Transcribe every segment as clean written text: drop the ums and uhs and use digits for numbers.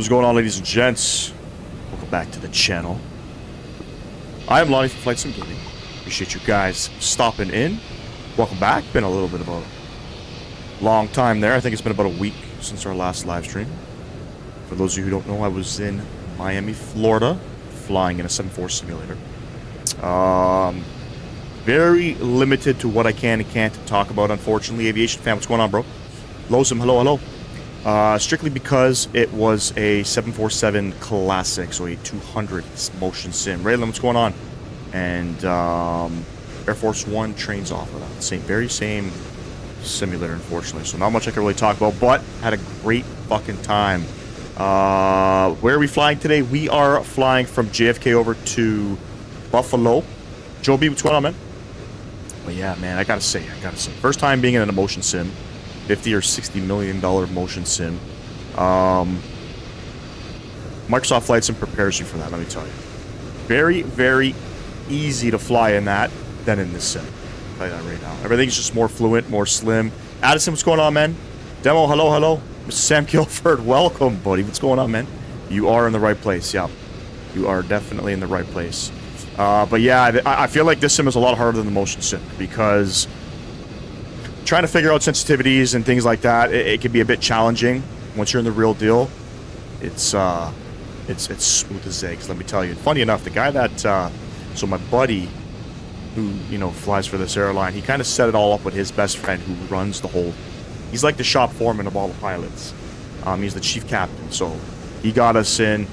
What's going on, ladies and gents? Welcome back to the channel. I am Lonnie from Flight Sim Gaming. Appreciate you guys stopping in. Welcome back. Been a little bit of a long time there. I think it's been about a week since our last live stream. For those of you who don't know, I was in Miami, Florida, flying in a 747 simulator. Very limited to what I can and can't talk about, unfortunately. Aviation fan, what's going on, bro? Losum, hello, hello. Strictly because it was a 747 Classic, so a 200 motion sim. Raylan, what's going on? And Air Force One trains off of that. Very same simulator, unfortunately. So not much I can really talk about, but had a great fucking time. Where are we flying today? We are flying from JFK over to Buffalo. Joe B, what's going on, man? But yeah, man, I gotta say, first time being in an motion sim. $50 or $60 million motion sim. Microsoft Flight Sim prepares you for that, let me tell you. Very, very easy to fly in that than in this sim. I'll tell you that right now. Everything's just more fluent, more slim. Addison, what's going on, man? Demo, hello, hello. Mr. Sam Guilford, welcome, buddy. What's going on, man? You are in the right place, yeah. You are definitely in the right place. But yeah, I feel like this sim is a lot harder than the motion sim because trying to figure out sensitivities and things like that, it can be a bit challenging. Once you're in the real deal, it's smooth as eggs, let me tell you. And funny enough, the guy that, so my buddy, who, you know, flies for this airline, he kind of set it all up with his best friend who runs the whole, he's like the shop foreman of all the pilots. He's the chief captain, so he got us in.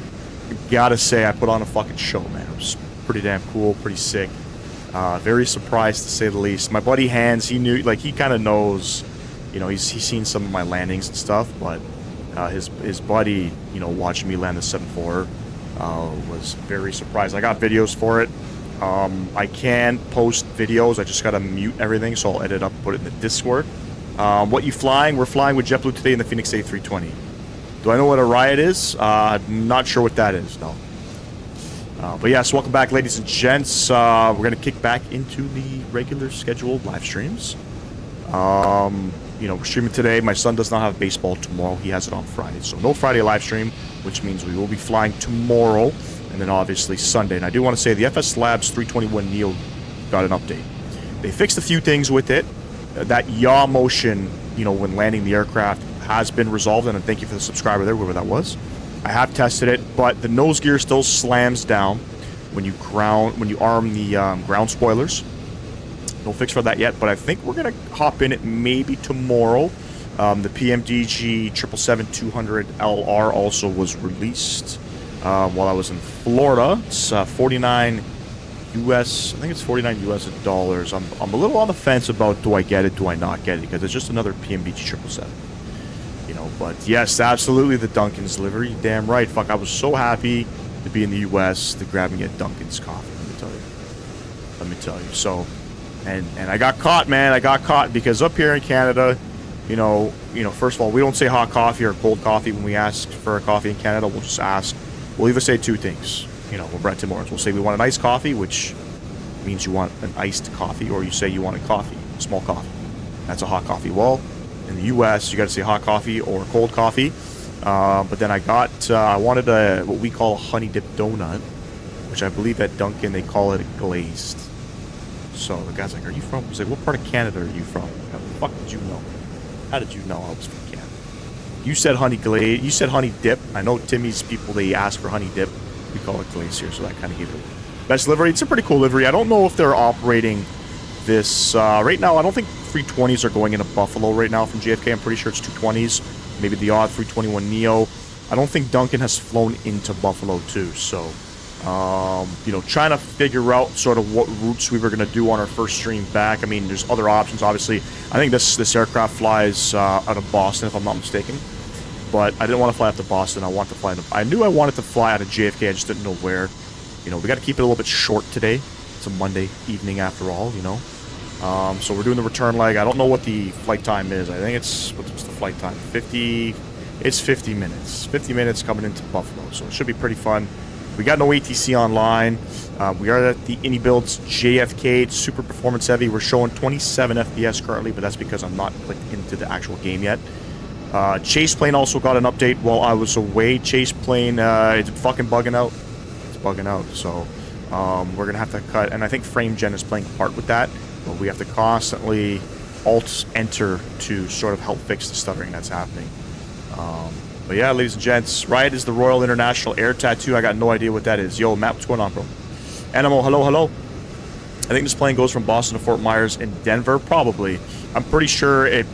Gotta say, I put on a fucking show, man. It was pretty damn cool, pretty sick. Very surprised to say the least. My buddy Hans, he knew, like, he kind of knows, you know, he's seen some of my landings and stuff, but his buddy, you know, watching me land the 7.4 was very surprised. I got videos for it. I can post videos, I just gotta mute everything, so I'll edit up and put it in the Discord. What you flying? We're flying with JetBlue today in the Fenix A320. Do I know what a riot is? Not sure what that is, no. But yes, welcome back, ladies and gents. We're going to kick back into the regular scheduled live streams. You know, we're streaming today. My son does not have baseball tomorrow. He has it on Friday. So no Friday live stream, which means we will be flying tomorrow. And then obviously Sunday. And I do want to say the FS Labs 321 Neo got an update. They fixed a few things with it. That yaw motion, you know, when landing the aircraft has been resolved. And thank you for the subscriber there, whoever that was. I have tested it, but the nose gear still slams down when you arm the ground spoilers. No fix for that yet, but I think we're gonna hop in it maybe tomorrow. The PMDG 777-200LR also was released while I was in Florida. It's 49 US. I think it's 49 US dollars. I'm a little on the fence about do I get it, do I not get it, because it's just another PMDG 777. You know, but yes, absolutely the Dunkin's livery. Damn right. Fuck, I was so happy to be in the U.S. to grab and get Dunkin's coffee. Let me tell you. So, and I got caught, man. I got caught because up here in Canada, you know, first of all, we don't say hot coffee or cold coffee when we ask for a coffee in Canada. We'll just ask. We'll either say two things. You know, we're at Tim Hortons. We'll say we want an iced coffee, which means you want an iced coffee, or you say you want a coffee, small coffee. That's a hot coffee. Well, in the U.S., you got to say hot coffee or cold coffee. But then I wanted what we call a honey dip donut, which I believe at Dunkin' they call it a glazed. So the guy's like, "Are you from?" He's like, "What part of Canada are you from?" How the fuck did you know? How did you know I was from Canada? You said honey glaze. You said honey dip. I know Timmy's people, they ask for honey dip. We call it glaze here, so that kind of gave it best livery. It's a pretty cool livery. I don't know if they're operating this right now. I don't think 320s are going into Buffalo right now from JFK. I'm pretty sure it's 220s, maybe the odd 321 Neo. I don't think Dunkin' has flown into Buffalo too. So, you know, trying to figure out sort of what routes we were going to do on our first stream back. I mean, there's other options, obviously. I think this aircraft flies out of Boston, if I'm not mistaken. But I didn't want to fly out to Boston. I knew I wanted to fly out of JFK. I just didn't know where. You know, we got to keep it a little bit short today. It's a Monday evening after all, you know. So we're doing the return leg. I don't know what the flight time is. I think it's, what's the flight time? 50, it's 50 minutes. 50 minutes coming into Buffalo, so it should be pretty fun. We got no ATC online. We are at the Indy Builds JFK. It's super performance heavy. We're showing 27 FPS currently, but that's because I'm not clicked into the actual game yet. Chaseplane also got an update while I was away. Chaseplane, it's fucking bugging out. It's bugging out, so we're going to have to cut, and I think FrameGen is playing a part with that, but we have to constantly Alt-Enter to sort of help fix the stuttering that's happening. But yeah, ladies and gents, Riot is the Royal International Air Tattoo. I got no idea what that is. Yo, Matt, what's going on, bro? Animal, hello, hello. I think this plane goes from Boston to Fort Myers in Denver, probably. I'm pretty sure it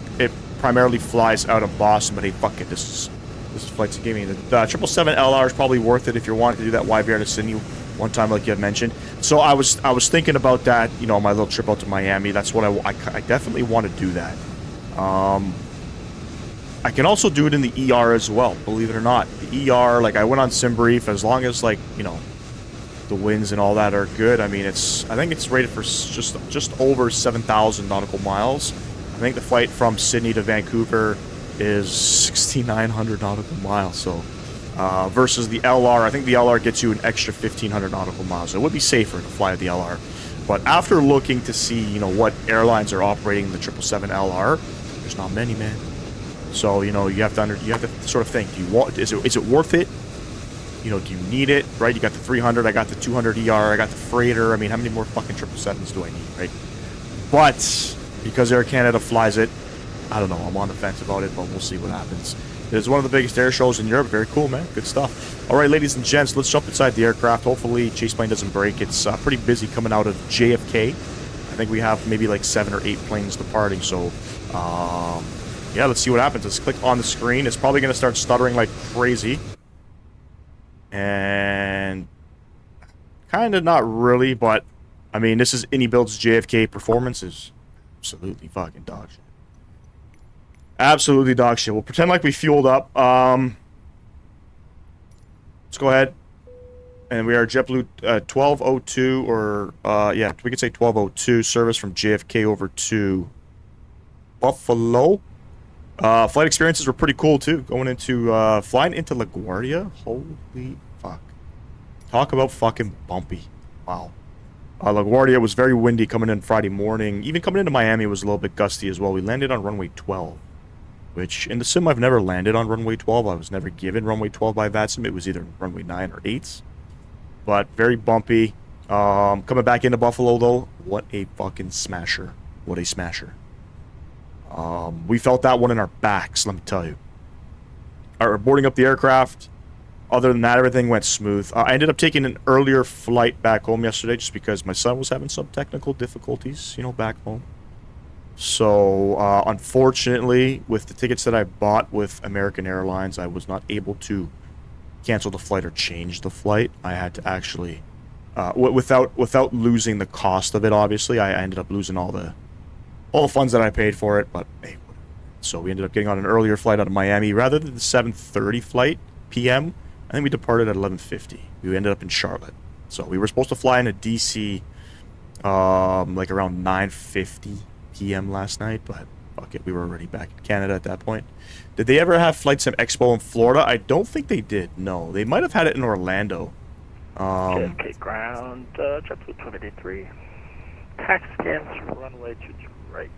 primarily flies out of Boston, but hey, fuck it, this is flight's a gaming. The 777LR is probably worth it if you're wanting to do that YVR to Sydney one time, like you had mentioned. So I was thinking about that, you know, my little trip out to Miami. That's what I definitely want to do that. I can also do it in the ER as well, believe it or not. The ER, like I went on SimBrief, as long as like, you know, the winds and all that are good. I mean, I think it's rated for just over 7,000 nautical miles. I think the flight from Sydney to Vancouver is 6,900 nautical miles. So versus the LR, I think the LR gets you an extra 1,500 nautical miles. So it would be safer to fly the LR. But after looking to see, you know, what airlines are operating the 777LR, there's not many, man. So, you know, you have to sort of think, is it worth it? You know, do you need it, right? You got the 300, I got the 200 ER, I got the freighter. I mean, how many more fucking 777s do I need, right? But because Air Canada flies it, I don't know, I'm on the fence about it, but we'll see what happens. It is one of the biggest air shows in Europe. Very cool, man. Good stuff. All right, ladies and gents, let's jump inside the aircraft. Hopefully, Chaseplane doesn't break. It's pretty busy coming out of JFK. I think we have maybe like 7 or 8 planes departing, so yeah, let's see what happens. Let's click on the screen. It's probably going to start stuttering like crazy. And kind of not really, but I mean, this is AnyBuild's JFK performance is absolutely fucking dog shit. Absolutely dog shit. We'll pretend like we fueled up. Let's go ahead. And we are JetBlue 1202, or yeah, we could say 1202 service from JFK over to Buffalo. Flight experiences were pretty cool too. Going into flying into LaGuardia. Holy fuck! Talk about fucking bumpy. Wow. LaGuardia was very windy coming in Friday morning. Even coming into Miami was a little bit gusty as well. We landed on runway 12, which in the sim I've never landed on runway 12. I was never given runway 12 by VATSIM. It was either runway 9 or 8. But very bumpy. Coming back into Buffalo though, what a fucking smasher! What a smasher! We felt that one in our backs, let me tell you. Alright, we're boarding up the aircraft. Other than that, everything went smooth. I ended up taking an earlier flight back home yesterday just because my son was having some technical difficulties, you know, back home. So, unfortunately, with the tickets that I bought with American Airlines, I was not able to cancel the flight or change the flight. I had to actually, without losing the cost of it, obviously, I ended up losing all the funds that I paid for it, but hey, so we ended up getting on an earlier flight out of Miami rather than the 7:30 flight p.m. I think we departed at 11:50. We ended up in Charlotte, so we were supposed to fly into DC like around 9:50 p.m. last night, but fuck it, we were already back in Canada at that point. Did they ever have Flight Sim Expo in Florida? I don't think they did. No, they might have had it in Orlando. JFK ground, JetBlue 283. Taxi cams, runway 22 right.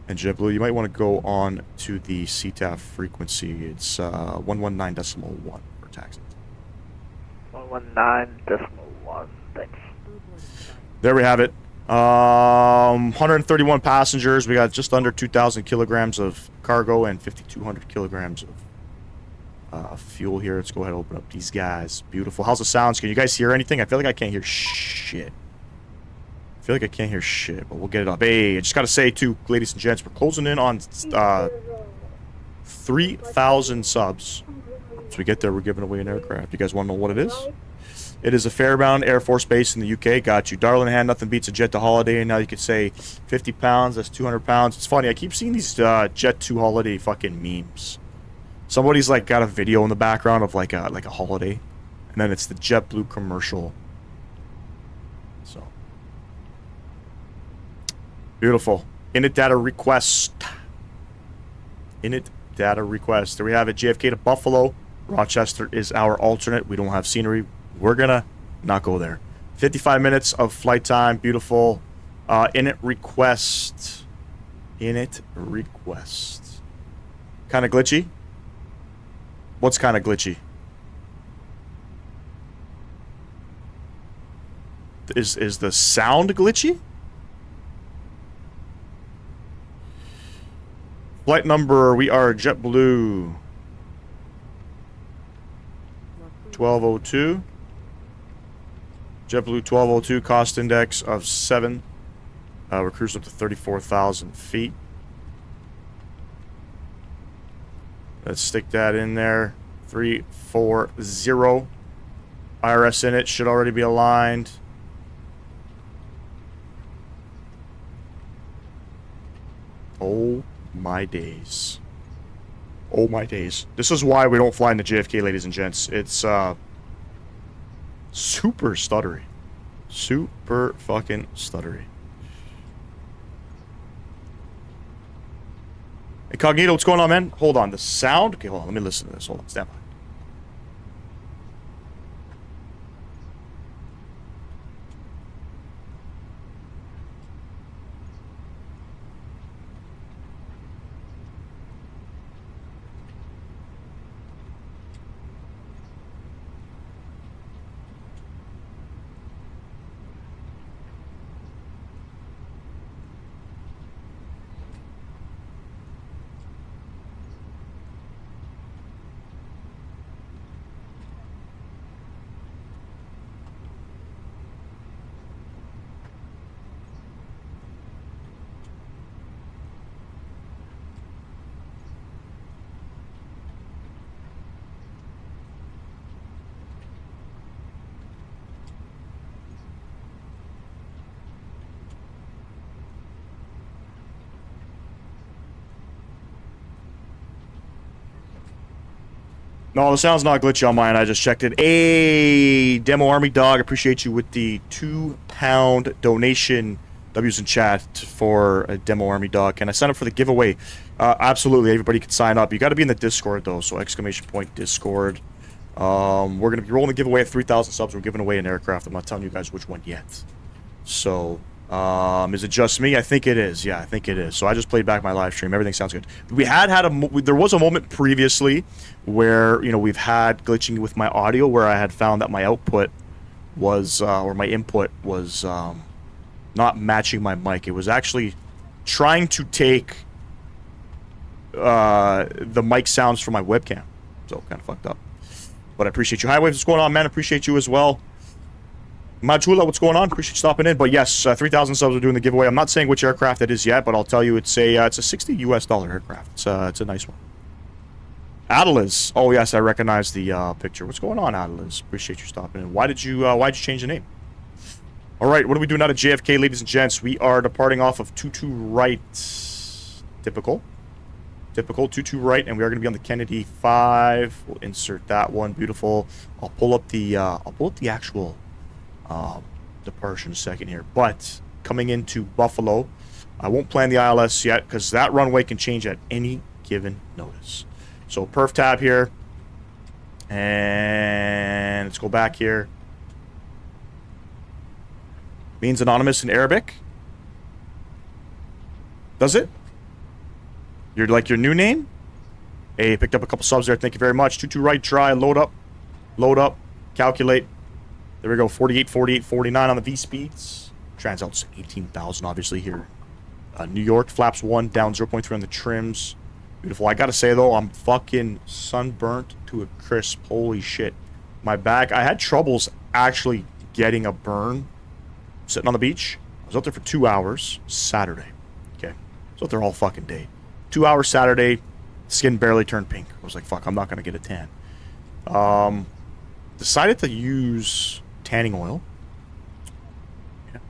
And JetBlue, you might want to go on to the CTAF frequency. It's 119.1 for taxi. 119.1, thanks. There we have it. 131 passengers. We got just under 2,000 kilograms of cargo and 5,200 kilograms of fuel here. Let's go ahead and open up these guys. Beautiful. How's the sounds? Can you guys hear anything? I feel like I can't hear shit. I feel like I can't hear shit, but we'll get it up. Hey, I just gotta say too, ladies and gents, we're closing in on 3,000 subs. Once we get there, we're giving away an aircraft. You guys want to know what it is? It is a Fairbound Air Force Base in the UK. Got you. Darlingham, nothing beats a Jet to Holiday. And now you could say 50 pounds, that's 200 pounds. It's funny, I keep seeing these Jet to Holiday fucking memes. Somebody's like got a video in the background of like a holiday. And then it's the JetBlue commercial. So. Beautiful. Init data request. Init data request. There we have it. JFK to Buffalo. Rochester is our alternate. We don't have scenery. We're gonna not go there. 55 minutes of flight time. Beautiful. Init request. Init request. Kind of glitchy? What's kind of glitchy? Is the sound glitchy? Flight number, we are JetBlue 1202. JetBlue 1202, cost index of 7. We're cruising up to 34,000 feet. Let's stick that in there. 340. IRS in it, should already be aligned. Oh my days. Oh my days. This is why we don't fly into JFK, ladies and gents. It's super stuttery. Super fucking stuttery. Incognito, what's going on, man? Hold on, the sound? Okay, hold on, let me listen to this. Hold on, stand by. No, the sound's not glitchy on mine. I just checked it. Hey, Demo Army Dog, appreciate you with the £2 donation. W's in chat for a Demo Army Dog. Can I sign up for the giveaway? Absolutely, everybody can sign up. You got to be in the Discord though, so !Discord. We're gonna be rolling the giveaway at 3,000 subs. We're giving away an aircraft. I'm not telling you guys which one yet. So, is it just me? I think it is. Yeah, I think it is. So I just played back my live stream. Everything sounds good. There was a moment previously where, you know, we've had glitching with my audio where I had found that my output was, or my input was, not matching my mic. It was actually trying to take, the mic sounds from my webcam. So kind of fucked up. But I appreciate you. Hi, Waves, what's going on, man? Appreciate you as well. Majula, what's going on? Appreciate you stopping in. But yes, 3,000 subs are doing the giveaway. I'm not saying which aircraft it is yet, but I'll tell you it's a $60 US aircraft. It's a nice one. Atlas. Oh yes, I recognize the picture. What's going on, Atlas? Appreciate you stopping in. Why'd you change the name? All right, what are we doing out of JFK, ladies and gents? We are departing off of 22 right. Typical 22 right, and we are going to be on the Kennedy 5. We'll insert that one. Beautiful. I'll pull up the actual departure in a second here. But coming into Buffalo, I won't plan the ILS yet because that runway can change at any given notice. So perf tab here, and let's go back here. Means anonymous in Arabic. Does it? You're like your new name? Hey, picked up a couple subs there. Thank you very much. 22 right, try, load up, calculate. There we go. 48, 48, 49 on the V speeds. Transalt's 18,000 obviously here. New York, flaps 1, down 0.3 on the trims. Beautiful. I gotta say though, I'm fucking sunburnt to a crisp. Holy shit. My back, I had troubles actually getting a burn sitting on the beach. I was out there for 2 hours Saturday. Okay. I was out there all fucking day. 2 hours Saturday, skin barely turned pink. I was like, fuck, I'm not gonna get a tan. Decided to use tanning oil. Yeah.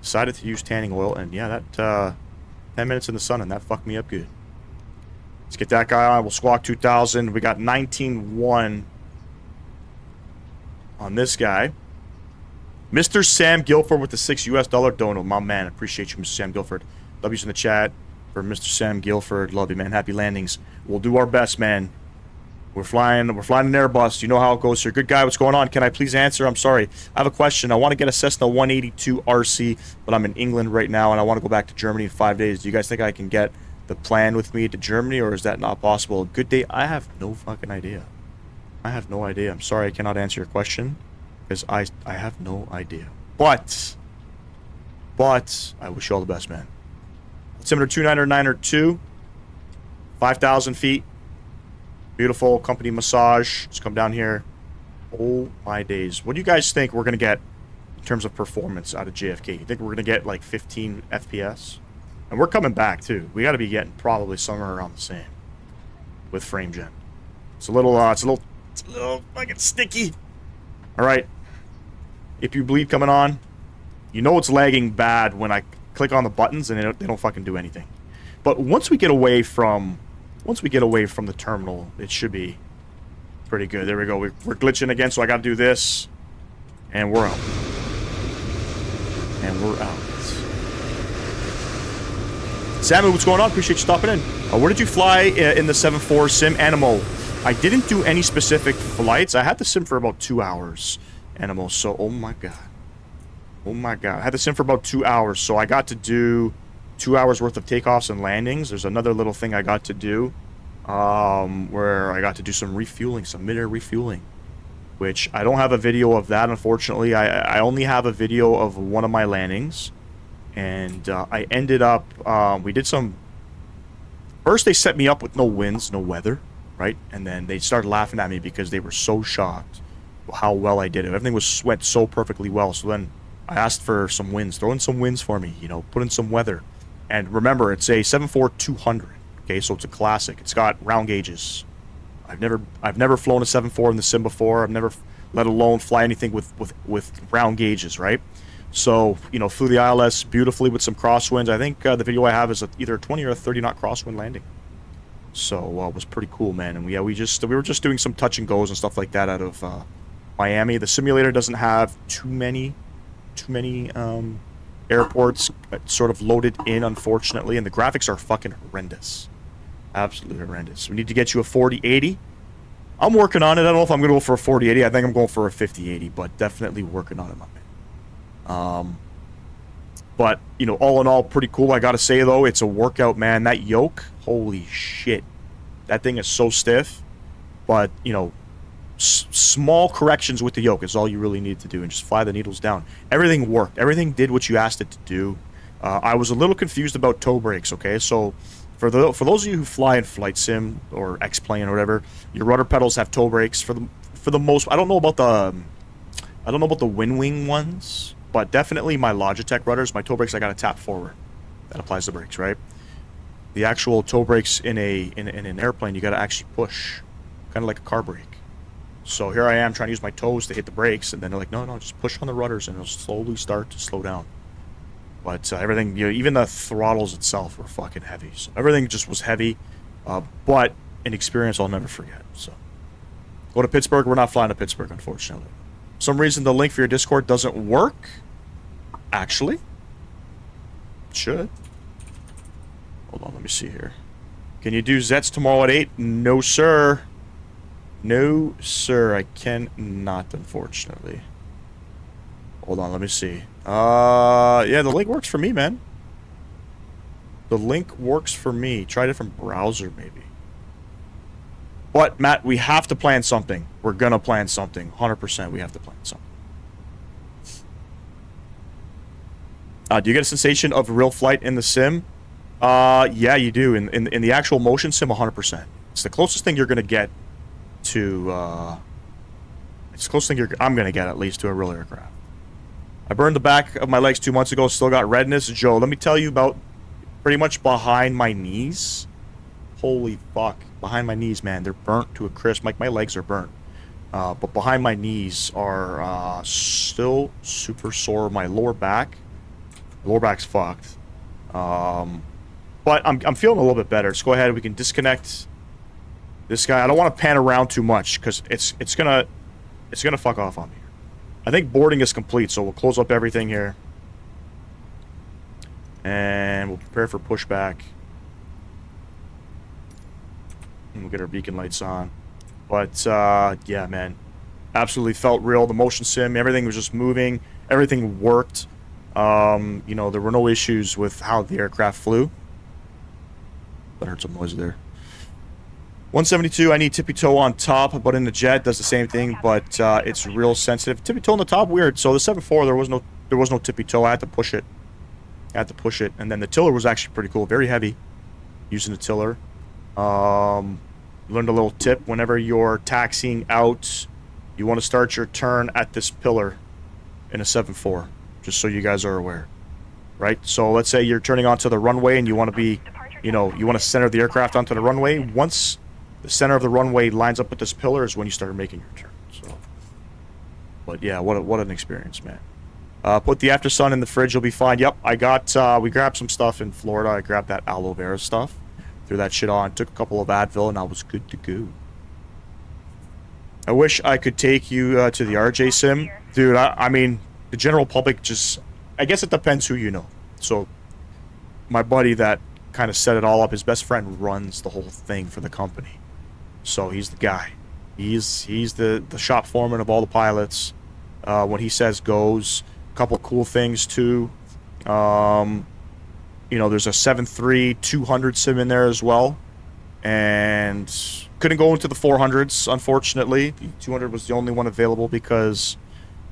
Decided to use tanning oil, and yeah, that 10 minutes in the sun, and that fucked me up good. Let's get that guy on. We'll squawk 2,000. We got 19.1 on this guy. Mr. Sam Guilford with the $6 US dono. My man, appreciate you, Mr. Sam Guilford. W's in the chat for Mr. Sam Guilford. Love you, man. Happy landings. We'll do our best, man. We're flying an Airbus. You know how it goes. You're a good guy. What's going on? Can I please answer? I'm sorry. I have a question. I want to get a Cessna 182 RC, but I'm in England right now, and I want to go back to Germany in 5 days. Do you guys think I can get the plan with me to Germany, or is that not possible? Good day. I have no fucking idea. I have no idea. I'm sorry I cannot answer your question, because I have no idea. But I wish you all the best, man. Altimeter 299 5,000 feet. Beautiful company massage. Just come down here. Oh my days. What do you guys think we're going to get in terms of performance out of JFK? You think we're going to get like 15 FPS? And we're coming back too. We got to be getting probably somewhere around the same with frame gen. It's a little fucking sticky. All right. If you bleed coming on, you know it's lagging bad when I click on the buttons and they don't fucking do anything. But once we get away from the terminal, it should be pretty good. There we go. We're glitching again, so I got to do this. And we're out. Samu, what's going on? Appreciate you stopping in. Where did you fly in the 7.4 sim? Animo. I didn't do any specific flights. I had the sim for about 2 hours. Animo, so oh my god. Oh my god. I had the sim for about 2 hours, so I got to do 2 hours worth of takeoffs and landings. There's another little thing I got to do where I got to do some refueling, some mid-air refueling, which I don't have a video of that, unfortunately. I only have a video of one of my landings, and I ended up, we did some, first they set me up with no winds, no weather, right? And then they started laughing at me because they were so shocked how well I did it. Everything went so perfectly well. So then I asked for some winds. Throw in some winds for me, you know, put in some weather. And remember, it's a 7.4-200. Okay, so it's a classic. It's got round gauges. I've never flown a 7.4 in the sim before. I've never, let alone fly anything with round gauges, right? So, you know, flew the ILS beautifully with some crosswinds. I think the video I have is either a 20 or a 30 knot crosswind landing. So it was pretty cool, man. And we were just doing some touch and goes and stuff like that out of Miami. The simulator doesn't have too many airports sort of loaded in, unfortunately, and the graphics are fucking horrendous. Absolutely horrendous. We need to get you a 4080. I'm working on it. I don't know if I'm going to go for a 4080. I think I'm going for a 5080, but definitely working on it, my man. But, you know, all in all, pretty cool. I got to say, though, it's a workout, man. That yoke, holy shit. That thing is so stiff. But, you know, small corrections with the yoke is all you really need to do, and just fly the needles down. Everything worked. Everything did what you asked it to do. I was a little confused about toe brakes, okay? So for those of you who fly in flight sim or X-Plane or whatever, your rudder pedals have toe brakes for the most. I don't know about the wind wing ones, but definitely my Logitech rudders, my toe brakes, I got to tap forward. That applies the brakes, right? The actual toe brakes in an airplane, you got to actually push, kind of like a car brake. So here I am trying to use my toes to hit the brakes, and then they're like, no, just push on the rudders, and it'll slowly start to slow down. But everything, you know, even the throttles itself were fucking heavy. So everything just was heavy, but an experience I'll never forget. So go to Pittsburgh. We're not flying to Pittsburgh, unfortunately. For some reason, the link for your Discord doesn't work. Actually, it should. Hold on, let me see here. Can you do Zets tomorrow at 8? No, sir. No, sir, I cannot, unfortunately. Hold on, let me see. Yeah, the link works for me, man. The link works for me. Try a different browser, maybe. But, Matt, we have to plan something. We're gonna plan something. 100% we have to plan something. Do you get a sensation of real flight in the sim? Yeah, you do. In the actual motion sim, 100%. It's the closest thing you're gonna get to, it's the closest thing I'm gonna get, at least, to a real aircraft. I burned the back of my legs 2 months ago, still got redness. Joe, let me tell you about pretty much behind my knees. Holy fuck. Behind my knees, man, they're burnt to a crisp. Like, my legs are burnt. But behind my knees are still super sore. My lower back's fucked. But I'm feeling a little bit better. So go ahead, we can disconnect this guy. I don't want to pan around too much because it's gonna fuck off on me. I think boarding is complete, so we'll close up everything here. And we'll prepare for pushback. And we'll get our beacon lights on. But yeah, man, absolutely felt real. The motion sim, everything was just moving, everything worked. You know, there were no issues with how the aircraft flew. That heard some noise there. 172, I need tippy toe on top, but in the jet does the same thing, but it's real sensitive. Tippy toe on the top, weird. So the 7.4, there was no tippy toe. I had to push it. And then the tiller was actually pretty cool, very heavy. Using the tiller. Learned a little tip whenever you're taxiing out. You want to start your turn at this pillar in a 7.4, just so you guys are aware, right? So let's say you're turning onto the runway and you want to be, you know, you want to center the aircraft onto the runway. Once the center of the runway lines up with this pillar is when you start making your turn. So, but yeah, what an experience, man. Put the after sun in the fridge, you'll be fine. Yep, I got, we grabbed some stuff in Florida. I grabbed that aloe vera stuff, threw that shit on, took a couple of Advil, and I was good to go. I wish I could take you to the RJ sim. Dude, I mean, the general public just, I guess it depends who you know. So, my buddy that kind of set it all up, his best friend runs the whole thing for the company. So, he's the guy. He's the shop foreman of all the pilots. What he says goes. Couple cool things too. You know, there's a 7.3 200 sim in there as well, and couldn't go into the 400s, unfortunately. The 200 was the only one available because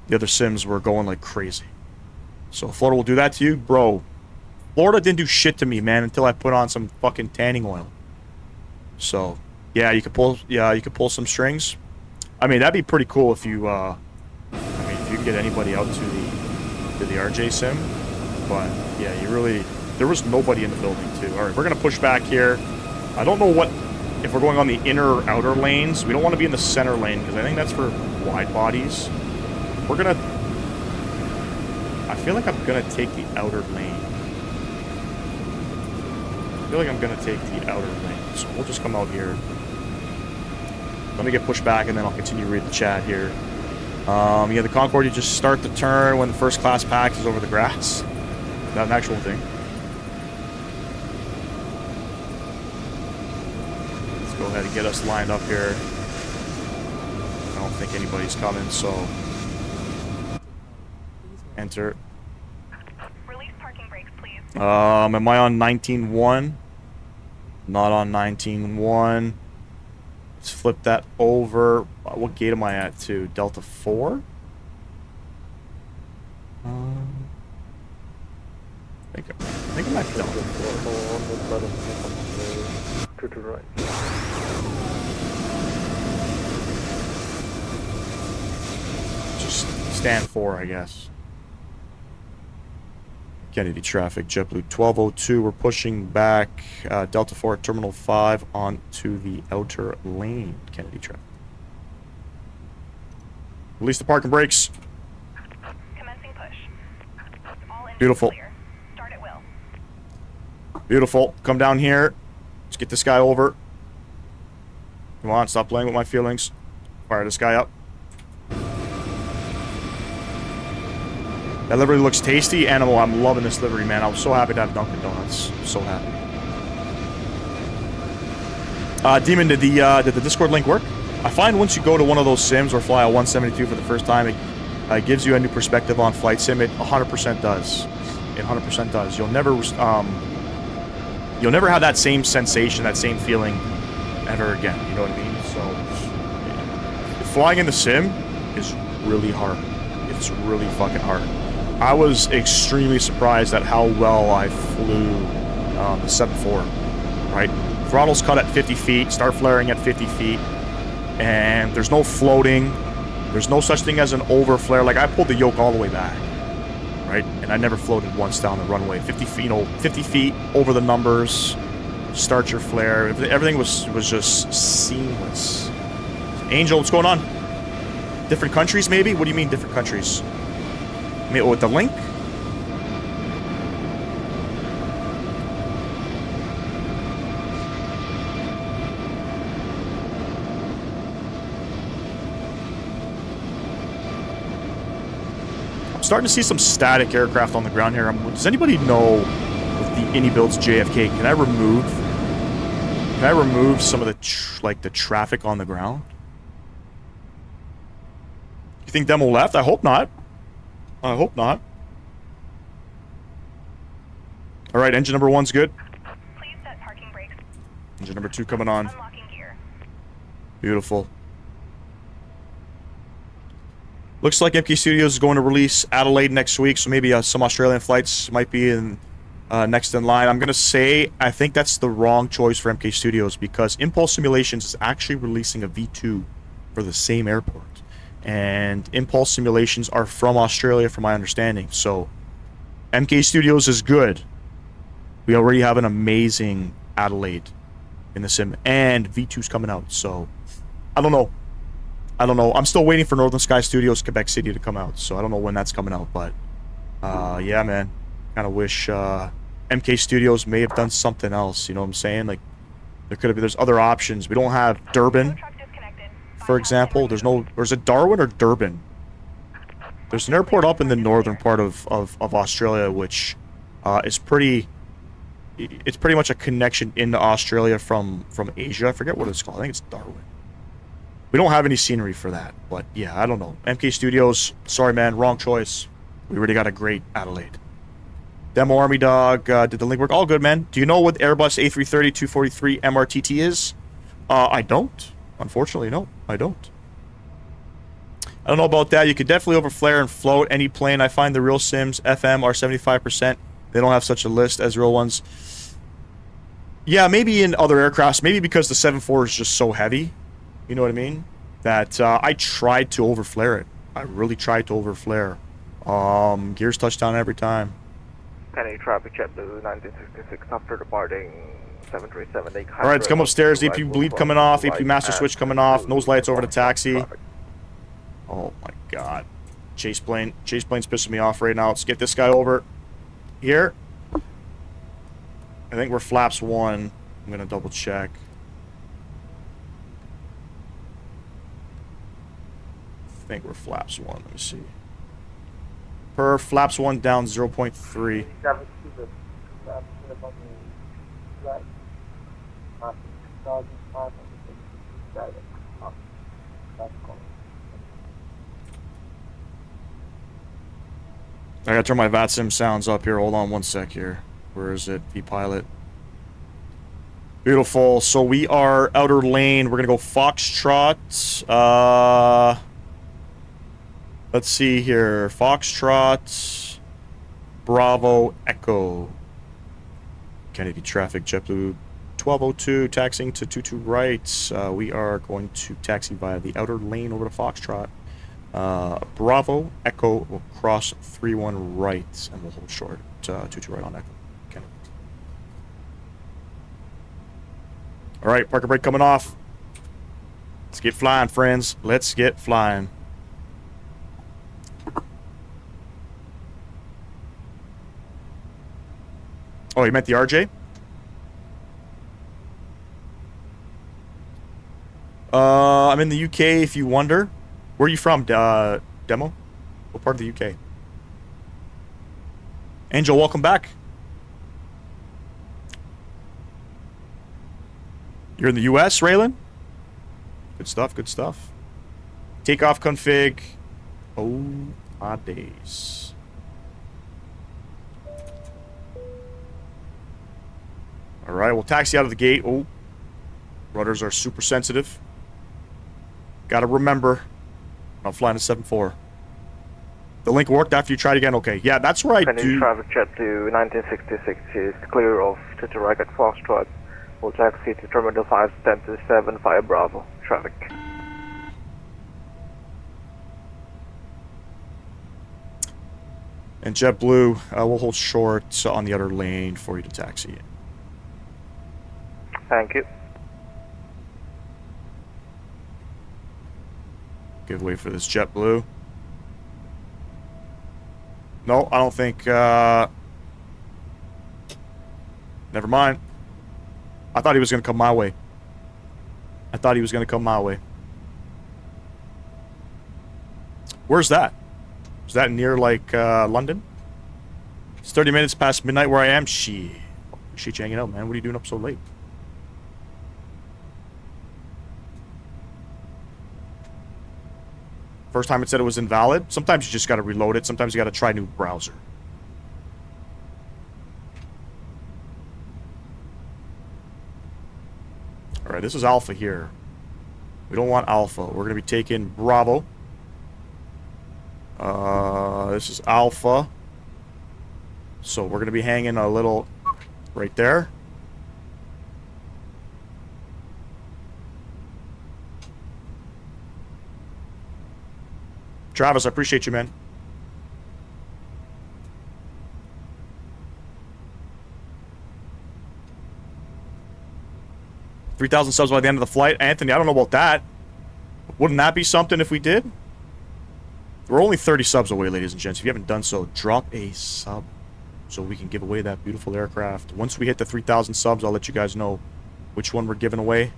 the other sims were going like crazy. So Florida will do that to you, bro. Florida didn't do shit to me, man, until I put on some fucking tanning oil. So yeah, you could pull some strings. I mean, that'd be pretty cool if you I mean, if you could get anybody out to the RJ sim. But yeah, there was nobody in the building too. All right, we're gonna push back here. I don't know if we're going on the inner or outer lanes. We don't want to be in the center lane because I think that's for wide bodies. We're gonna, I feel like I'm gonna take the outer lane. So we'll just come out here. Let me get pushed back and then I'll continue to read the chat here. Yeah, the Concorde, you just start the turn when the first class pax is over the grass. That's an actual thing. Let's go ahead and get us lined up here. I don't think anybody's coming, so... Enter. Release parking brakes, please. Am I on 19.1? Not on 19.1. Let's flip that over. What gate am I at to? Delta 4? I think I'm at Delta 4. To the right. Just stand 4, I guess. Kennedy traffic, JetBlue 1202. We're pushing back Delta 4 at Terminal 5 onto the outer lane. Kennedy traffic. Release the parking brakes. Commencing push. All engines Beautiful. clear. Start at will. Beautiful. Come down here. Let's get this guy over. Come on, stop playing with my feelings. Fire this guy up. That livery looks tasty. Animal, I'm loving this livery, man. I was so happy to have Dunkin' Donuts. So happy. Demon, did the Discord link work? I find once you go to one of those sims or fly a 172 for the first time, it gives you a new perspective on flight sim. It 100% does. It 100% does. You'll never have that same sensation, that same feeling ever again. You know what I mean? So, flying in the sim is really hard. It's really fucking hard. I was extremely surprised at how well I flew the 7.4, right? Throttle's cut at 50 feet, start flaring at 50 feet, and there's no floating. There's no such thing as an over flare. Like, I pulled the yoke all the way back, right? And I never floated once down the runway. 50 feet, you know, 50 feet over the numbers, start your flare. Everything was just seamless. Angel, what's going on? Different countries, maybe? What do you mean, different countries? I mean, with the link? I'm starting to see some static aircraft on the ground here. Does anybody know with the Indy builds JFK, can I remove some of the the traffic on the ground? You think Demo left? I hope not. I hope not. All right, engine number 1's good. Please set parking brakes. Engine number 2 coming on. Unlocking gear. Beautiful. Looks like MK Studios is going to release Adelaide next week, so maybe some Australian flights might be in next in line. I'm going to say I think that's the wrong choice for MK Studios because Impulse Simulations is actually releasing a V2 for the same airport. And Impulse Simulations are from Australia, from my understanding. So MK Studios is good. We already have an amazing Adelaide in the sim, and V2's coming out. So I don't know. I'm still waiting for Northern Sky Studios Quebec City to come out, so I don't know when that's coming out. But yeah, man, kind of wish MK Studios may have done something else. You know what I'm saying? Like there could have been. There's other options. We don't have Durban. For example, there's a Darwin or Durban. There's an airport up in the northern part of Australia, which is pretty. It's pretty much a connection into Australia from Asia. I forget what it's called. I think it's Darwin. We don't have any scenery for that, but yeah, I don't know. MK Studios, sorry man, wrong choice. We already got a great Adelaide. Demo Army Dog, did the link work? All good, man. Do you know what Airbus A330-243 MRTT is? I don't. Unfortunately, no, I don't. I don't know about that. You could definitely overflare and float any plane. I find the real sims, FM, are 75%. They don't have such a list as real ones. Yeah, maybe in other aircrafts. Maybe because the 7.4 is just so heavy. You know what I mean? That I tried to overflare it. I really tried to overflare. Gears touchdown every time. Penny traffic JetBlue 1966 after departing 737. Alright, let's come upstairs. AP bleed coming off. AP master switch coming off. Nose lights over to taxi. Oh my god. Chaseplane. Chaseplane's pissing me off right now. Let's get this guy over here. I think we're flaps 1. I'm gonna double check. I think we're flaps 1. Let me see. Per flaps 1 down 0.3. I gotta turn my VATSIM sounds up here. Hold on one sec here. Where is it? V-Pilot. Beautiful. So we are outer lane. We're gonna go Foxtrot. Let's see here. Foxtrot. Bravo. Echo. Kennedy traffic. JetBlue 1202. Taxiing to 22 right. We are going to taxi via the outer lane over to Foxtrot. Bravo. Echo will cross 31 right. And we'll hold short. 22 right on Echo. Kennedy. Alright. Parker brake coming off. Let's get flying, friends. Let's get flying. Oh, you meant the RJ? I'm in the UK if you wonder. Where are you from, Demo? What part of the UK? Angel, welcome back. You're in the US, Raylan? Good stuff, good stuff. Takeoff config. Oh, my days. Alright, we'll taxi out of the gate. Oh, rudders are super sensitive. Gotta remember, I'm flying a 7.4. The link worked after you tried again? Okay, yeah, that's right, dude. Traffic JetBlue 1966 is clear of to right at Foxtrot. We'll taxi to Terminal 5, 1027 via Bravo. Traffic. And JetBlue, we'll hold short on the outer lane for you to taxi in. Thank you. Give way for this JetBlue. No, I don't think, never mind. I thought he was going to come my way. Where's that? Is that near, like, London? It's 30 minutes past midnight where I am. Shit, you hanging out, man. What are you doing up so late? First time it said it was invalid. Sometimes you just got to reload it. Sometimes you got to try a new browser. All right, this is Alpha here. We don't want Alpha. We're going to be taking Bravo. This is Alpha. So we're going to be hanging a little right there. Travis, I appreciate you, man. $3,000 subs by the end of the flight. Anthony, I don't know about that. Wouldn't that be something if we did? We're only 30 subs away, ladies and gents. If you haven't done so, drop a sub so we can give away that beautiful aircraft. Once we hit the 3,000 subs, I'll let you guys know which one we're giving away.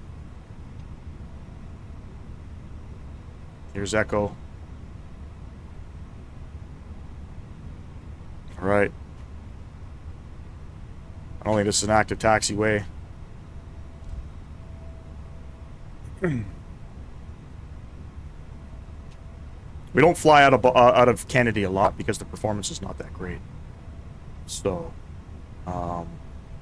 Here's Echo. All right. I don't think this is an active taxiway. We don't fly out of Kennedy a lot because the performance is not that great. So,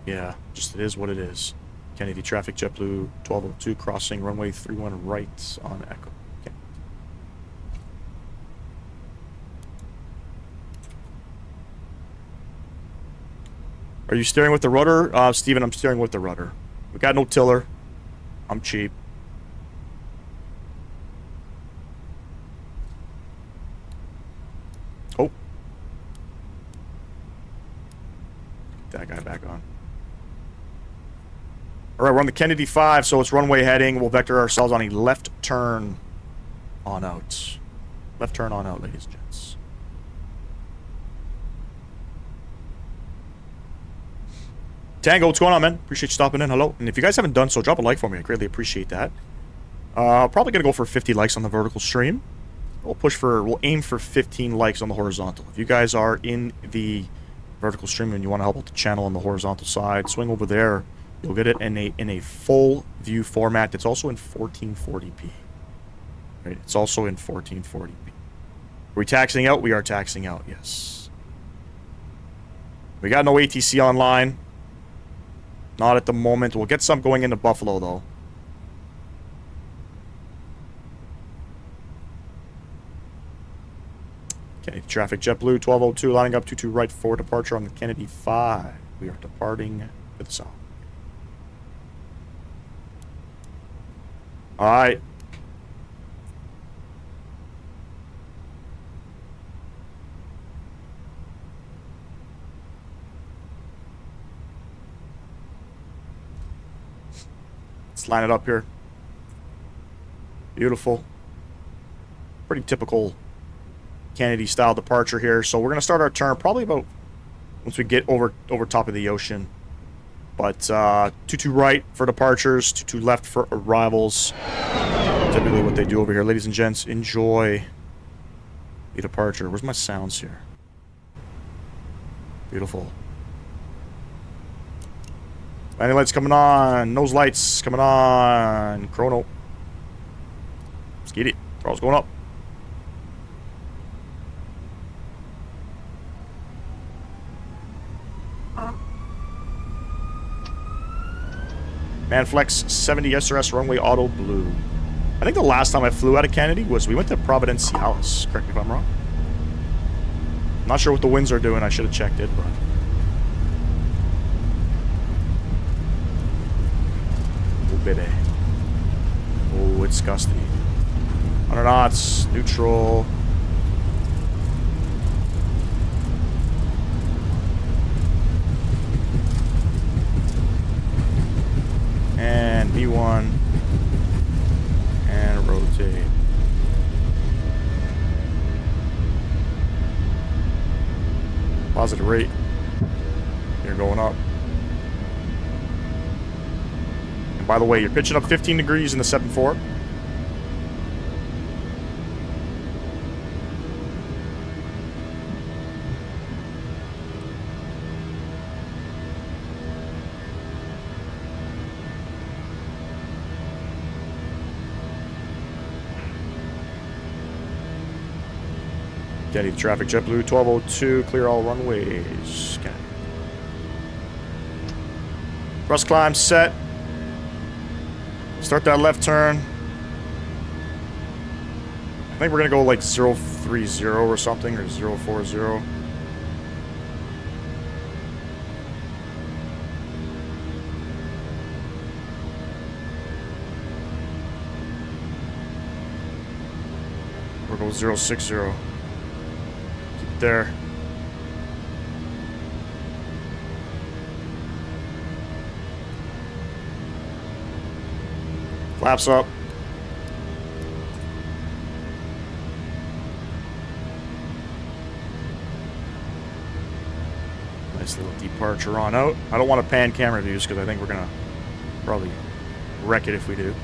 yeah, just it is what it is. Kennedy traffic, JetBlue 1202 crossing runway 31 right on Echo. Okay. Are you steering with the rudder? Steven, I'm steering with the rudder. We got no tiller. I'm cheap. Oh. Get that guy back on. Alright, we're on the Kennedy 5, so it's runway heading. We'll vector ourselves on a left turn on out. Left turn on out, ladies and gents. Tango, what's going on, man? Appreciate you stopping in. Hello. And if you guys haven't done so, drop a like for me. I greatly appreciate that. Probably going to go for 50 likes on the vertical stream. We'll aim for 15 likes on the horizontal. If you guys are in the vertical stream and you want to help out the channel on the horizontal side, swing over there. You'll get it in a full view format. It's also in 1440p. Right? It's also in 1440p. Are we taxing out? We are taxing out, yes. We got no ATC online. Not at the moment. We'll get some going into Buffalo, though. Kennedy traffic, JetBlue 1202, lining up 22 right for departure on the Kennedy 5. We are departing to the south. Alright. Let's line it up here. Beautiful. Pretty typical Kennedy style departure here. So we're going to start our turn probably about once we get over top of the ocean. But 22 right for departures, 22 left for arrivals. Typically what they do over here. Ladies and gents, enjoy the departure. Where's my sounds here? Beautiful. Landing lights coming on. Nose lights coming on. Chrono. Let's get it. Throttle's going up. Manflex 70 SRS runway auto blue. I think the last time I flew out of Kennedy was we went to Providenciales. Correct me if I'm wrong. I'm not sure what the winds are doing. I should have checked it, but. Oh, baby. Oh, it's gusty. 100 knots, neutral. And B1. And rotate. Positive rate. You're going up. And by the way, you're pitching up 15 degrees in the 7.4. Steady traffic, JetBlue 1202, clear all runways. Okay. Thrust climb set. Start that left turn. I think we're gonna go like 030 or something, or 040. We'll go 060. Keep it there. Flaps up. Nice little departure on out. I don't want to pan camera views because I think we're going to probably wreck it if we do.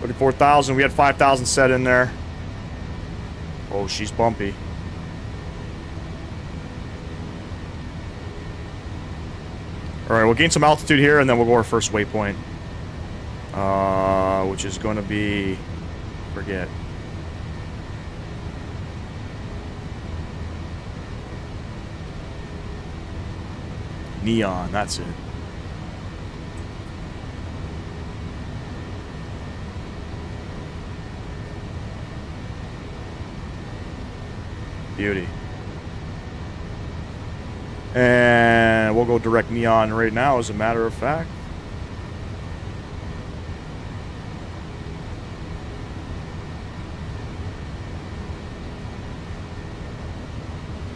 $34,000. We had 5,000 set in there. Oh, she's bumpy. All right, we'll gain some altitude here, and then we'll go our first waypoint, which is going to be, forget. Neon. That's it. Beauty. And we'll go direct neon right now, as a matter of fact.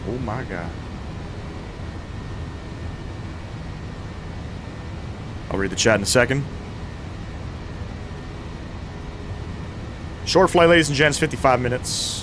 Oh my God. I'll read the chat in a second. Short flight, ladies and gents, 55 minutes.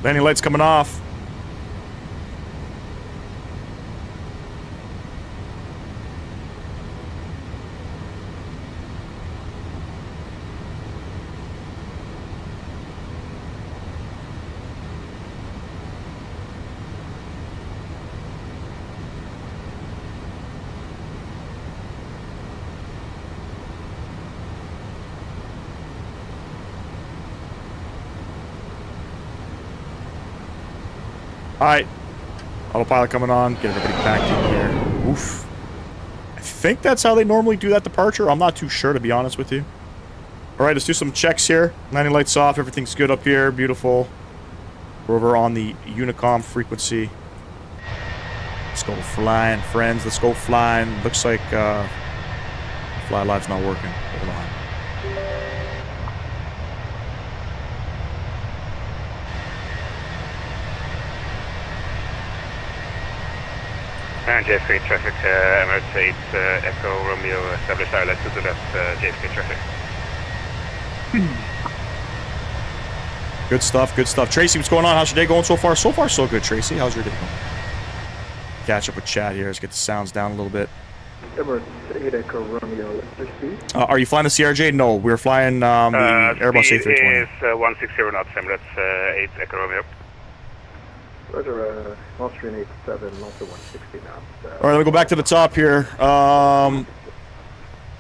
Landing lights coming off. Alright. Autopilot coming on. Get everybody back in here. Oof. I think that's how they normally do that departure. I'm not too sure, to be honest with you. Alright, let's do some checks here. Landing lights off. Everything's good up here. Beautiful. We're over on the Unicom frequency. Let's go flying, friends. Let's go flying. Looks like Fly Live's not working. Hold on. JFK traffic, Emirates 8, Echo Romeo, established ILS to the left, JFK traffic. Good stuff, good stuff. Tracy, what's going on? How's your day going so far? So far, so good, Tracy. How's your day going? Catch up with chat here. Let's get the sounds down a little bit. Emirates 8 Echo Romeo, let's proceed. Are you flying the CRJ? No, we're flying the Airbus A320. Is 160 knots, Emirates 8 Echo Romeo. Roger, Austrian 87, also 160 knots. All right, let me go back to the top here.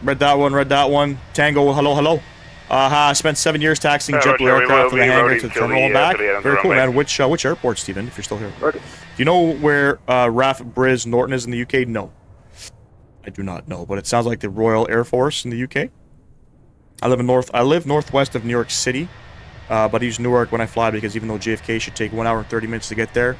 Read that one. Tango, hello, hello. I spent 7 years taxiing JetBlue aircraft from the hangar to the terminal and back. Very cool, man. Which airport, Stephen, if you're still here? Roger. Do you know where RAF Briz Norton is in the UK? No. I do not know, but it sounds like the Royal Air Force in the UK. I live northwest of New York City, but I use Newark when I fly because even though JFK should take 1 hour and 30 minutes to get there,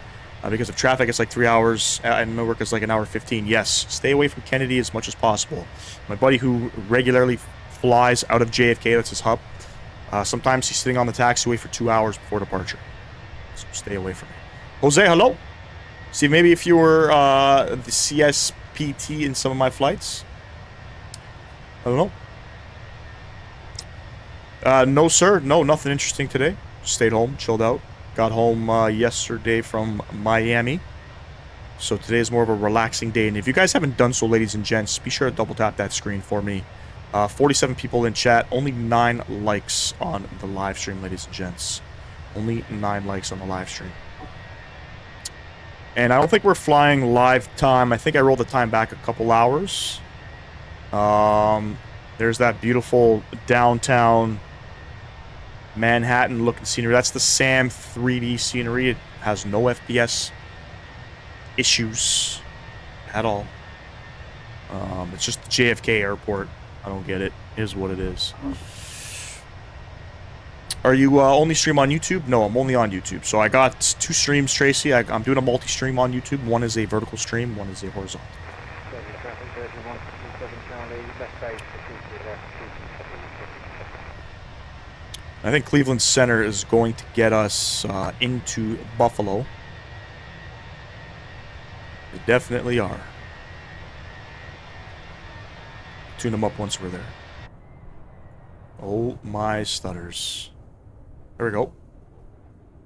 because of traffic it's like 3 hours, and Newark is like 1 hour 15. Yes, stay away from Kennedy as much as possible. My buddy who regularly flies out of JFK, that's his hub, sometimes he's sitting on the taxiway for 2 hours before departure. So stay away from it. Jose, hello. See, maybe if you were the CSPT in some of my flights. I don't know. No, sir. No, nothing interesting today. Stayed home, chilled out. Got home yesterday from Miami. So today is more of a relaxing day. And if you guys haven't done so, ladies and gents, be sure to double tap that screen for me. 47 people in chat. Only 9 likes on the live stream, ladies and gents. Only 9 likes on the live stream. And I don't think we're flying live time. I think I rolled the time back a couple hours. There's that beautiful downtown Manhattan looking scenery. That's the SAM 3D scenery. It has no FPS issues at all. It's just the JFK airport. I don't get it. It is what it is. Are you only stream on YouTube? No, I'm only on YouTube. So I got 2 streams, Tracy. I'm doing a multi-stream on YouTube. One is a vertical stream, one is a horizontal. I think Cleveland Center is going to get us into Buffalo. They definitely are. Tune them up once we're there. Oh my stutters. There we go.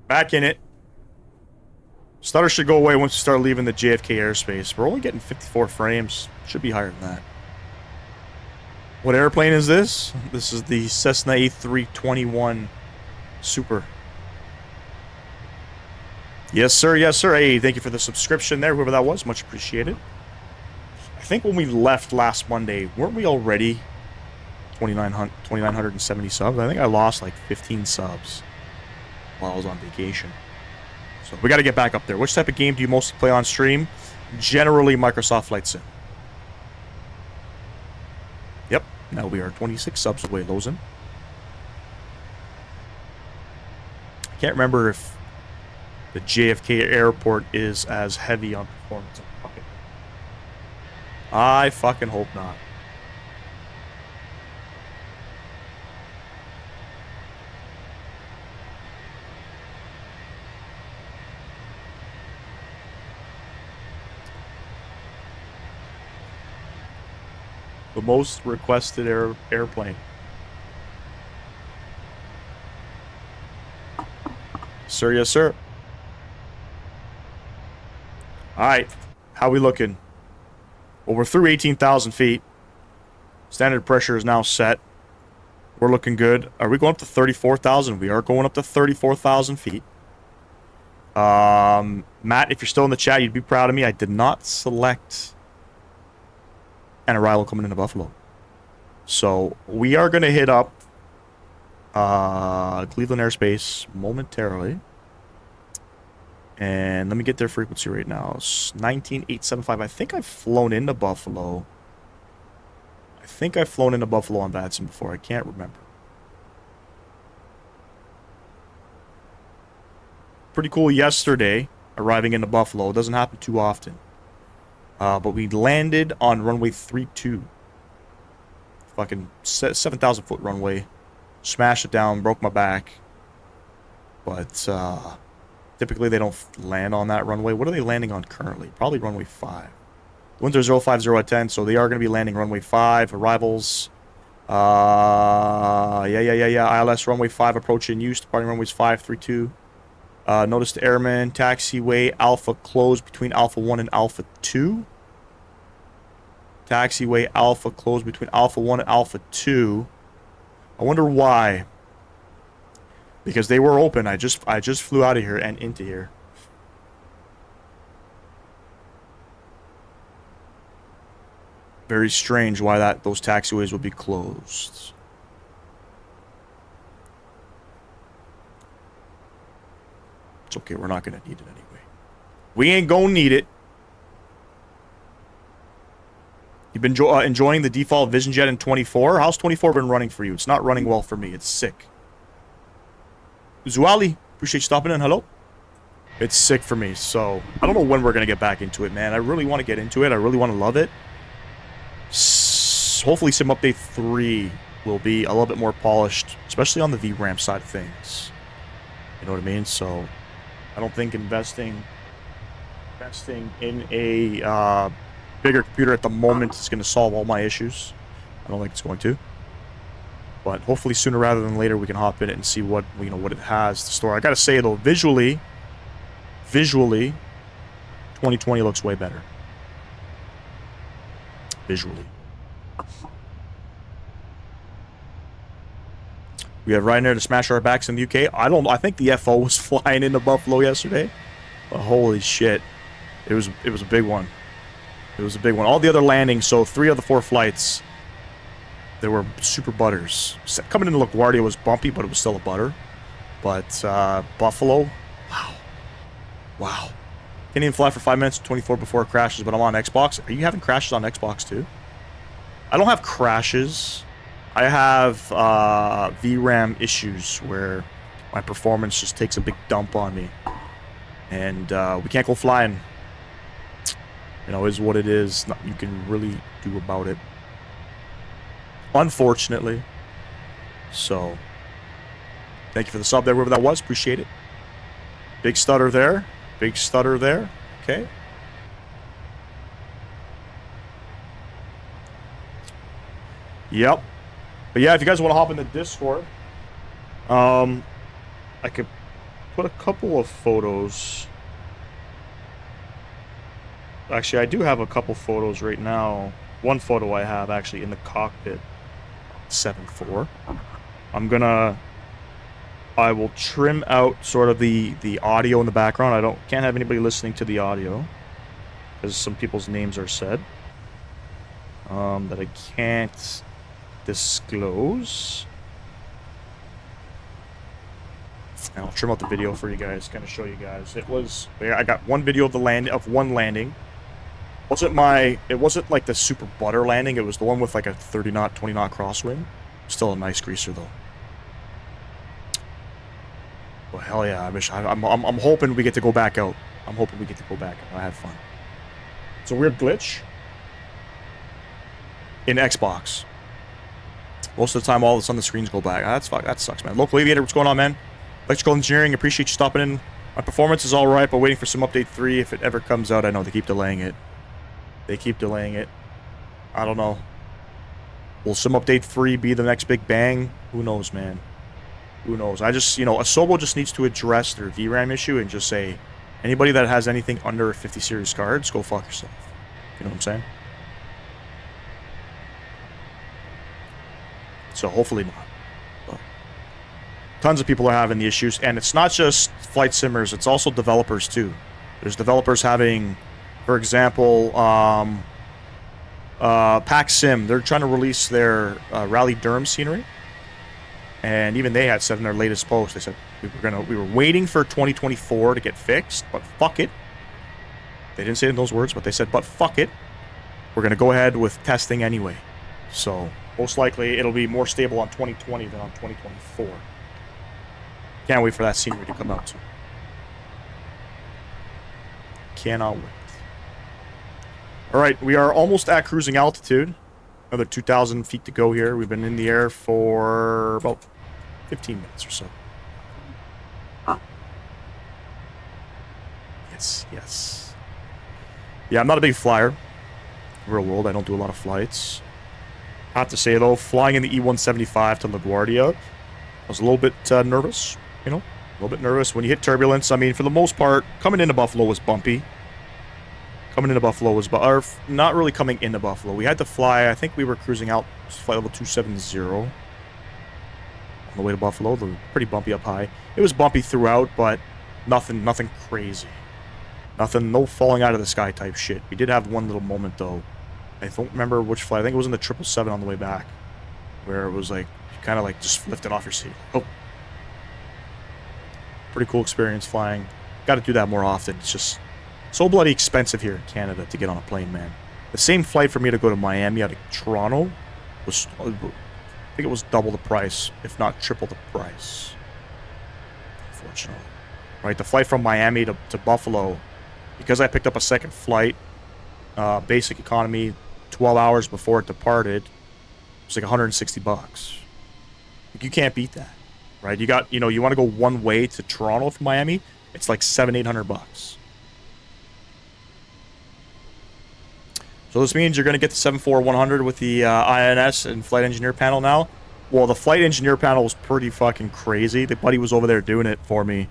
Back in it. Stutter should go away once we start leaving the JFK airspace. We're only getting 54 frames. Should be higher than that. What airplane is this? This is the Cessna A321 Super. Yes, sir. Yes, sir. Hey, thank you for the subscription there, whoever that was. Much appreciated. I think when we left last Monday, weren't we already 2,970 subs? I think I lost like 15 subs while I was on vacation. So we got to get back up there. Which type of game do you mostly play on stream? Generally, Microsoft Flight Sim. Yep. Now we are 26 subs away, Lozen. I can't remember if the JFK airport is as heavy on performance. I fucking hope not. The most requested airplane. Sir, yes, sir. Alright. How we looking? Well, we're through 18,000 feet. Standard pressure is now set. We're looking good. Are we going up to 34,000? We are going up to 34,000 feet. Matt, if you're still in the chat, you'd be proud of me. I did not select an arrival coming into Buffalo. So we are going to hit up Cleveland airspace momentarily. And let me get their frequency right now. It's 19,875. I think I've flown into Buffalo. I think I've flown into Buffalo on VATSIM before. I can't remember. Pretty cool yesterday, arriving into Buffalo. It doesn't happen too often. But we landed on runway 32. Fucking 7,000 foot runway. Smashed it down, broke my back. But, typically they don't land on that runway. What are they landing on currently? Probably runway 5. Winds are 050 at 10, so they are going to be landing runway 5. Arrivals. Yeah. ILS runway 5 approaching use. Departing runways 532. Notice to airmen. Taxiway Alpha closed between Alpha 1 and Alpha 2. Taxiway Alpha closed between Alpha 1 and Alpha 2. I wonder why. Because they were open. I just flew out of here and into here. Very strange why those taxiways would be closed. It's okay, we're not gonna need it anyway. We ain't gonna need it. You've been enjoying the default Vision Jet in 24? How's 24 been running for you? It's not running well for me. It's sick. Zuali, appreciate you stopping in. Hello. It's sick for me, so I don't know when we're going to get back into it, man. I really want to get into it. I really want to love it. Hopefully Sim Update 3 will be a little bit more polished, especially on the VRAM side of things. You know what I mean? So I don't think investing in a bigger computer at the moment is going to solve all my issues. I don't think it's going to. But hopefully sooner rather than later we can hop in it and see what what it has to store. I got to say though, visually 2020 looks way better. Visually. We have Ryanair to smash our backs in the UK. I think the FO was flying into Buffalo yesterday. But holy shit. It was a big one. It was a big one. All the other landings, so 3 of the 4 flights, they were super butters. Coming into LaGuardia was bumpy, but it was still a butter. But Buffalo, wow. Can't even fly for 5 minutes, 24 before it crashes, but I'm on Xbox. Are you having crashes on Xbox too? I don't have crashes. I have VRAM issues where my performance just takes a big dump on me. And we can't go flying. Is what it is. Nothing you can really do about it. Unfortunately. So, thank you for the sub there, whoever that was. Appreciate it. Big stutter there. Big stutter there. Okay. Yep. But yeah, if you guys want to hop in the Discord, I could put a couple of photos. Actually, I do have a couple photos right now. One photo I have actually in the cockpit. 7.4. I will trim out sort of the audio in the background. Can't have anybody listening to the audio because some people's names are said that I can't disclose. And I'll trim out the video for you guys, kind of show you guys. I got one video of one landing. It wasn't like the super butter landing. It was the one with like a 30 knot, 20 knot crosswind. Still a nice greaser though. Well, hell yeah! I'm hoping we get to go back out. I had fun. It's a weird glitch in Xbox. Most of the time, all of a sudden the screens go back. That sucks, man. Local Aviator, what's going on, man? Electrical Engineering, appreciate you stopping in. My performance is all right, but waiting for some update 3 if it ever comes out. I know they keep delaying it. I don't know. Will some update 3 be the next big bang? Who knows, man? Who knows? Asobo just needs to address their VRAM issue and just say, anybody that has anything under a 50 series cards, go fuck yourself. You know what I'm saying? So hopefully not. But tons of people are having the issues, and it's not just flight simmers, it's also developers too. There's developers having, for example, Pack Sim. They're trying to release their Rally Durham scenery. And even they had said in their latest post, they said we were waiting for 2024 to get fixed, but fuck it. They didn't say it in those words, but they said, but fuck it. We're gonna go ahead with testing anyway. So most likely it'll be more stable on 2020 than on 2024. Can't wait for that scenery to come out too. Cannot wait. Alright, we are almost at cruising altitude. Another 2,000 feet to go here. We've been in the air for about 15 minutes or so. Yes. Yeah, I'm not a big flyer. Real world, I don't do a lot of flights. I have to say, though, flying in the E175 to LaGuardia, I was a little bit nervous, a little bit nervous. When you hit turbulence, I mean, for the most part, coming into Buffalo was bumpy. Not really coming into Buffalo. We had to fly, I think we were cruising out flight level 270 on the way to Buffalo. Pretty bumpy up high. It was bumpy throughout, but nothing crazy. No falling out of the sky type shit. We did have one little moment, though. I don't remember which flight. I think it was in the 777 on the way back, where it was like, you kind of like just lifted off your seat. Oh. Pretty cool experience flying. Got to do that more often. It's just so bloody expensive here in Canada to get on a plane, man. The same flight for me to go to Miami out of Toronto was, I think it was double the price, if not triple the price. Unfortunately. Right, the flight from Miami to Buffalo, because I picked up a second flight, basic economy, 12 hours before it departed, it was like $160. Like, you can't beat that, right? You got, you know, you want to go one way to Toronto from Miami, it's like $700-800. So this means you're going to get the 74-100 with the INS and flight engineer panel now. Well, the flight engineer panel was pretty fucking crazy. The buddy was over there doing it for me,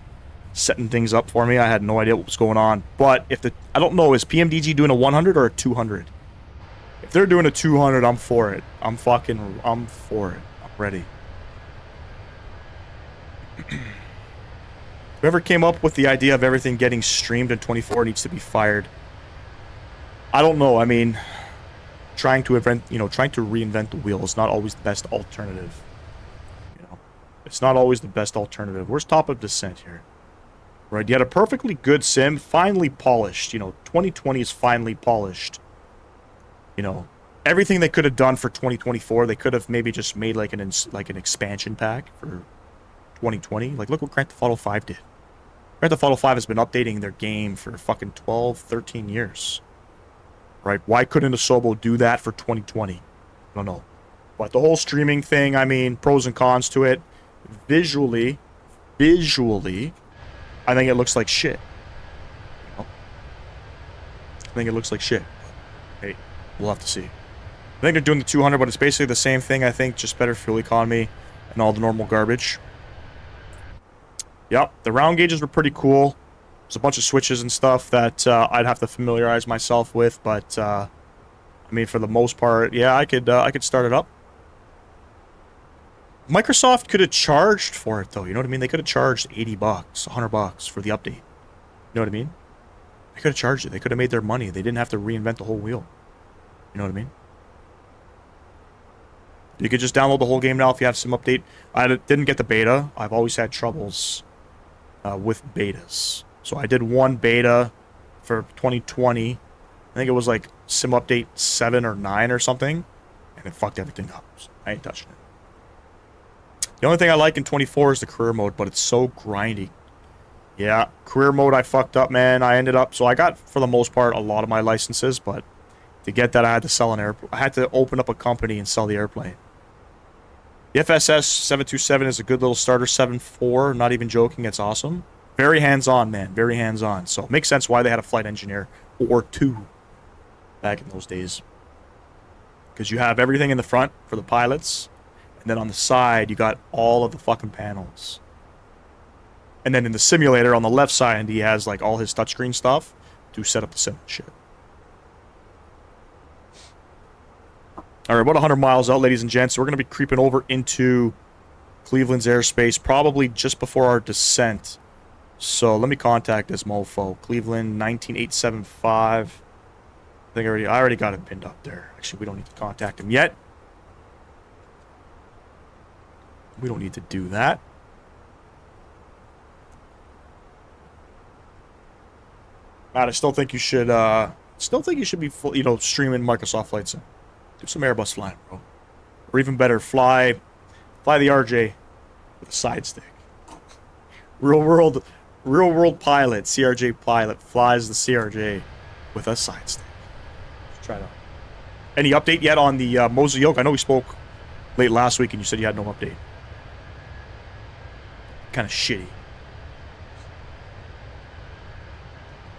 setting things up for me. I had no idea what was going on. But if the, I don't know, is PMDG doing a 100 or a 200? If they're doing a 200, I'm for it. I'm for it. I'm ready. Whoever came up with the idea of everything getting streamed in 24 needs to be fired. I don't know. I mean, trying to reinvent the wheel is not always the best alternative. You know, it's not always the best alternative. Where's Top of Descent here? Right, you had a perfectly good sim, finally polished. You know, 2020 is finally polished. You know, everything they could have done for 2024, they could have maybe just made like an expansion pack for 2020. Like, look what Grand Theft Auto 5 did. Grand Theft Auto 5 has been updating their game for fucking 12, 13 years. Right? Why couldn't Asobo do that for 2020? I don't know. But the whole streaming thing, I mean, pros and cons to it. Visually, I think it looks like shit. You know? I think it looks like shit. Hey, we'll have to see. I think they're doing the 200, but it's basically the same thing, I think, just better fuel economy and all the normal garbage. Yep, the round gauges were pretty cool. There's a bunch of switches and stuff that I'd have to familiarize myself with, but I mean, for the most part, yeah, I could start it up. Microsoft could have charged for it, though. You know what I mean? They could have charged $80, $100 for the update. You know what I mean? They could have charged it. They could have made their money. They didn't have to reinvent the whole wheel. You know what I mean? You could just download the whole game now if you have some update. I didn't get the beta. I've always had troubles with betas. So I did one beta for 2020. I think it was like Sim Update 7 or 9 or something. And it fucked everything up. So I ain't touching it. The only thing I like in 24 is the career mode, but it's so grindy. Yeah, career mode I fucked up, man. I ended up... So I got, for the most part, a lot of my licenses, but to get that, I had to sell an airplane. I had to open up a company and sell the airplane. The FSS 727 is a good little starter 7.4. Not even joking. It's awesome. Very hands-on, man. Very hands-on. So it makes sense why they had a flight engineer or two back in those days. Because you have everything in the front for the pilots, and then on the side, you got all of the fucking panels. And then in the simulator, on the left side, he has like all his touchscreen stuff to set up the sim and shit. All right, about 100 miles out, ladies and gents. We're going to be creeping over into Cleveland's airspace, probably just before our descent. So let me contact this mofo. Cleveland 19875. I think I already got it pinned up there. Actually, we don't need to contact him yet. We don't need to do that. Matt, I still think you should be full, streaming Microsoft Flight Sim. Do some Airbus flying, bro. Or even better, fly the RJ with a side stick. Real world pilot, CRJ pilot, flies the CRJ with a side stick. Let's try it out. Any update yet on the Moser Yoke? I know we spoke late last week and you said you had no update. Kind of shitty.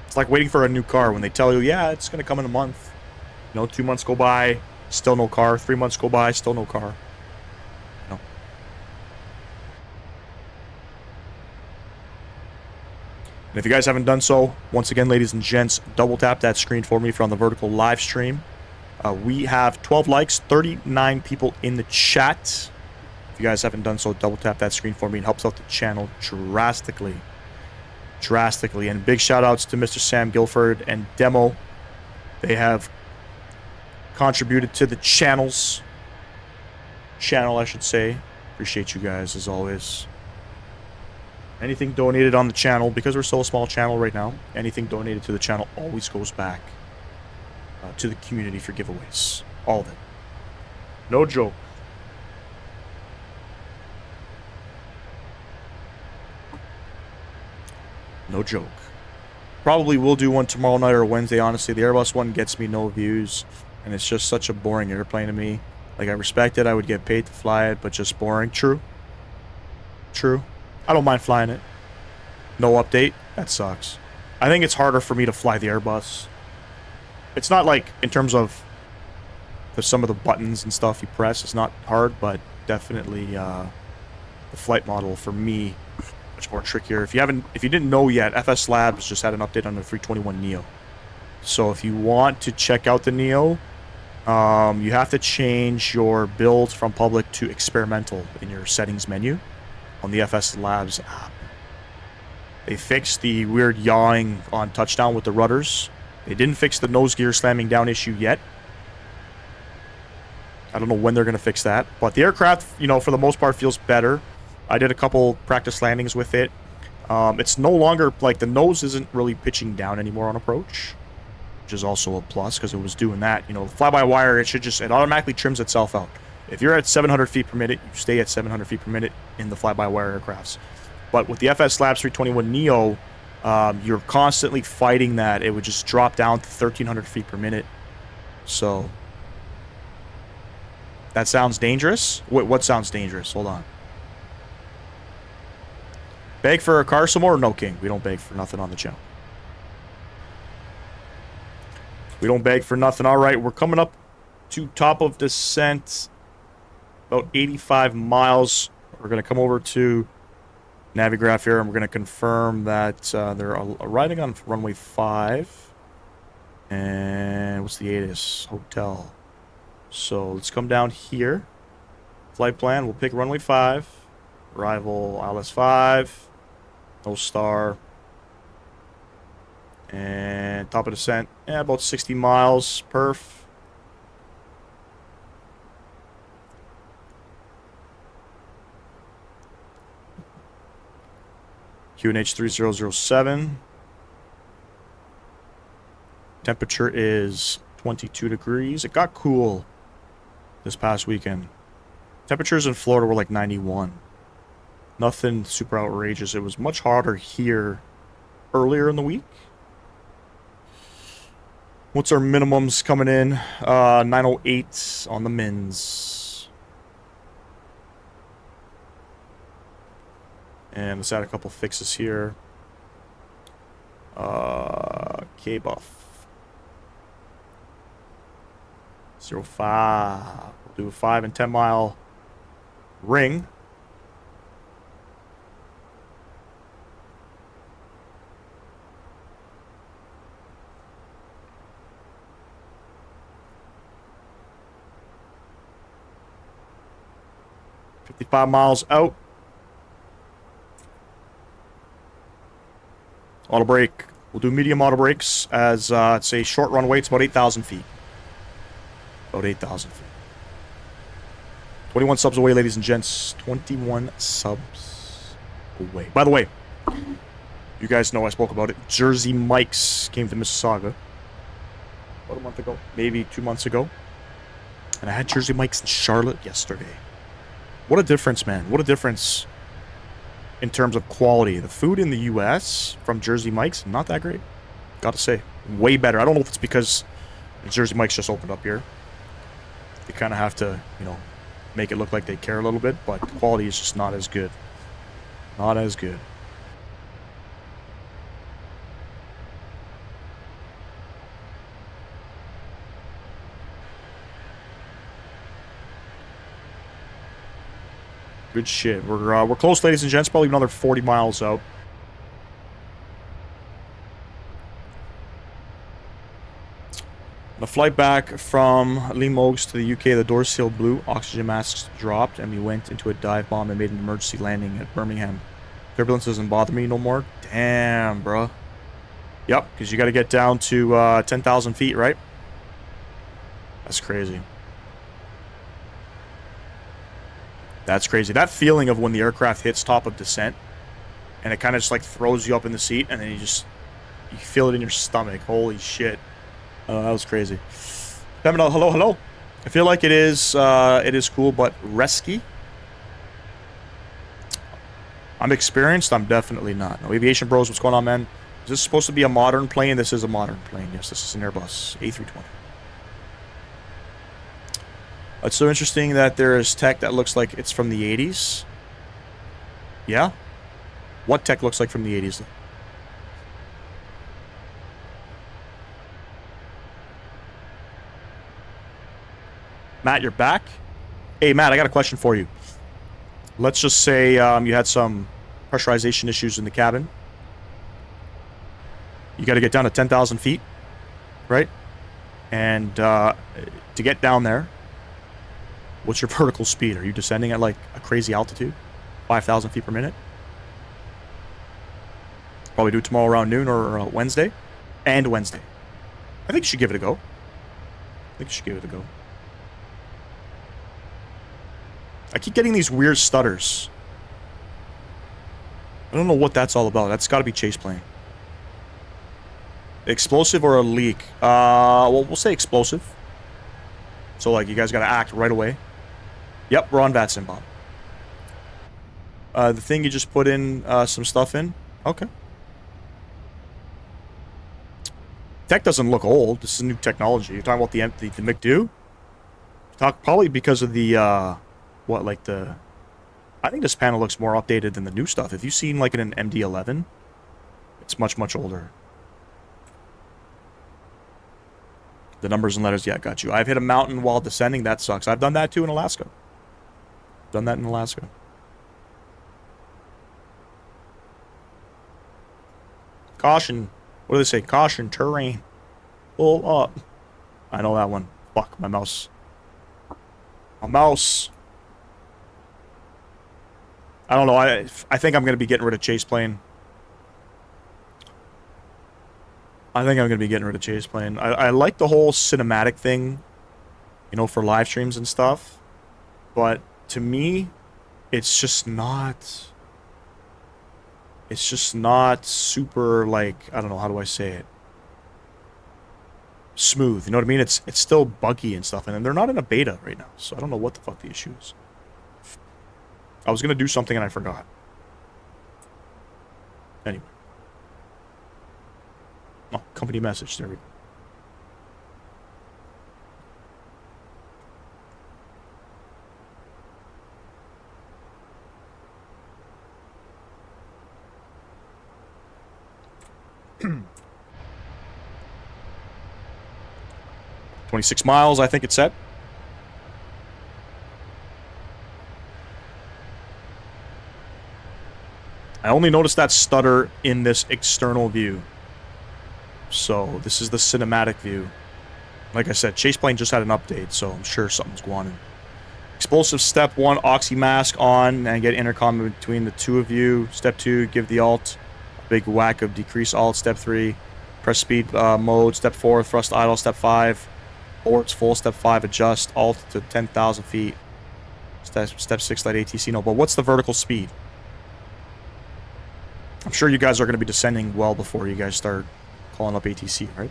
It's like waiting for a new car when they tell you, yeah, it's going to come in a month. 2 months go by, still no car. 3 months go by, still no car. And if you guys haven't done so, once again, ladies and gents, double tap that screen for me from the vertical live stream. We have 12 likes, 39 people in the chat. If you guys haven't done so, double tap that screen for me. It helps out the channel drastically. And big shout outs to Mr. Sam Guilford and Demo. They have contributed to the channel, I should say. Appreciate you guys as always. Anything donated on the channel, because we're still a small channel right now, anything donated to the channel always goes back. to the community for giveaways. All of it. No joke. No joke. Probably will do one tomorrow night or Wednesday, honestly. The Airbus one gets me no views, and it's just such a boring airplane to me. Like, I respect it, I would get paid to fly it, but just boring. True. True. I don't mind flying it. No update. That sucks. I think it's harder for me to fly the Airbus. It's not like, in terms of some of the buttons and stuff you press, it's not hard, but definitely the flight model for me, much more trickier. If you didn't know yet, FS Labs just had an update on the 321 Neo. So if you want to check out the Neo, you have to change your build from public to experimental in your settings menu on the FS Labs app. They fixed the weird yawing on touchdown with the rudders. They didn't fix the nose gear slamming down issue yet. I don't know when they're going to fix that. But the aircraft, you know, for the most part feels better. I did a couple practice landings with it. It's no longer, like, the nose isn't really pitching down anymore on approach, which is also a plus because it was doing that. You know, fly-by-wire, it automatically trims itself out. If you're at 700 feet per minute, you stay at 700 feet per minute in the fly-by-wire aircrafts. But with the FS Labs 321 Neo, you're constantly fighting that. It would just drop down to 1,300 feet per minute. So, that sounds dangerous? What sounds dangerous? Hold on. Beg for a car some more? No, King. We don't beg for nothing on the channel. We don't beg for nothing. All right, we're coming up to top of descent. About 85 miles. We're going to come over to Navigraph here, and we're going to confirm that they're riding on runway 5. And what's the ATIS? Hotel. So let's come down here. Flight plan, we'll pick runway 5. Arrival, ILS 5. No star. And top of descent, yeah, about 60 miles. Perf. QNH 3007. Temperature is 22 degrees. It got cool this past weekend. Temperatures in Florida were like 91. Nothing super outrageous. It was much hotter here earlier in the week. What's our minimums coming in? 908 on the mins. And let's add a couple fixes here. K-buff. 05. We'll do a 5 and 10 mile ring. $55 miles out. Auto brake. We'll do medium auto brakes as it's a short runway. It's about 8,000 feet. About 8,000 feet. 21 subs away, ladies and gents. 21 subs away. By the way, you guys know I spoke about it. Jersey Mike's came to Mississauga about a month ago, maybe 2 months ago. And I had Jersey Mike's in Charlotte yesterday. What a difference, man. What a difference in terms of quality. The food in the U.S. from Jersey Mike's, not that great. Gotta say. Way better. I don't know if it's because Jersey Mike's just opened up here. They kind of have to, you know, make it look like they care a little bit, but the quality is just not as good. Not as good. Good shit. We're close, ladies and gents. Probably another 40 miles out. On the flight back from Limoges to the UK, the doors sealed blue, oxygen masks dropped, and we went into a dive bomb and made an emergency landing at Birmingham. Turbulence doesn't bother me no more. Damn, bro. Yep, because you got to get down to 10,000 feet, right? That's crazy. That's crazy. That feeling of when the aircraft hits top of descent and it kind of just like throws you up in the seat and then you feel it in your stomach. Holy shit. Oh, that was crazy. Feminine, hello, hello. I feel like it is cool, but risky. I'm experienced. I'm definitely not. No, aviation bros, what's going on, man? Is this supposed to be a modern plane? This is a modern plane. Yes, this is an Airbus A320. It's so interesting that there is tech that looks like it's from the 80s. Yeah? What tech looks like from the 80s, though? Matt, you're back? Hey, Matt, I got a question for you. Let's just say you had some pressurization issues in the cabin. You got to get down to 10,000 feet, right? And to get down there, what's your vertical speed? Are you descending at like a crazy altitude? 5,000 feet per minute? Probably do it tomorrow around noon or Wednesday. And Wednesday. I think you should give it a go. I keep getting these weird stutters. I don't know what that's all about. That's got to be Chaseplane. Explosive or a leak? Well, we'll say explosive. So, like, you guys got to act right away. Yep, we're on VATSIM, Bob. The thing you just put in some stuff in? Okay. Tech doesn't look old. This is new technology. You're talking about the McDo? Probably because of the, I think this panel looks more updated than the new stuff. If you've seen, like, an MD-11, it's much, much older. The numbers and letters, yeah, got you. I've hit a mountain while descending. That sucks. I've done that, too, in Alaska. Caution. What do they say? Caution, terrain. Pull up. I know that one. Fuck, my mouse. My mouse. I don't know. I think I'm going to be getting rid of Chaseplane. I like the whole cinematic thing, you know, for live streams and stuff. But to me, it's just not super, like, I don't know, how do I say it? Smooth, you know what I mean? It's still buggy and stuff, and they're not in a beta right now, so I don't know what the fuck the issue is. I was gonna do something and I forgot. Anyway. Oh, company message, there we go. $26 miles, I think it said. I only noticed that stutter in this external view. So, this is the cinematic view. Like I said, Chaseplane just had an update, so I'm sure something's going on. Explosive step 1, oxy mask on, and get intercom between the two of you. Step 2, give the alt a big whack of decrease alt. Step 3, press speed mode. Step 4, thrust idle. Step 5, ports full. Step 5, adjust alt to 10,000 feet. Step 6, let ATC know. But what's the vertical speed? I'm sure you guys are going to be descending well before you guys start calling up ATC, right?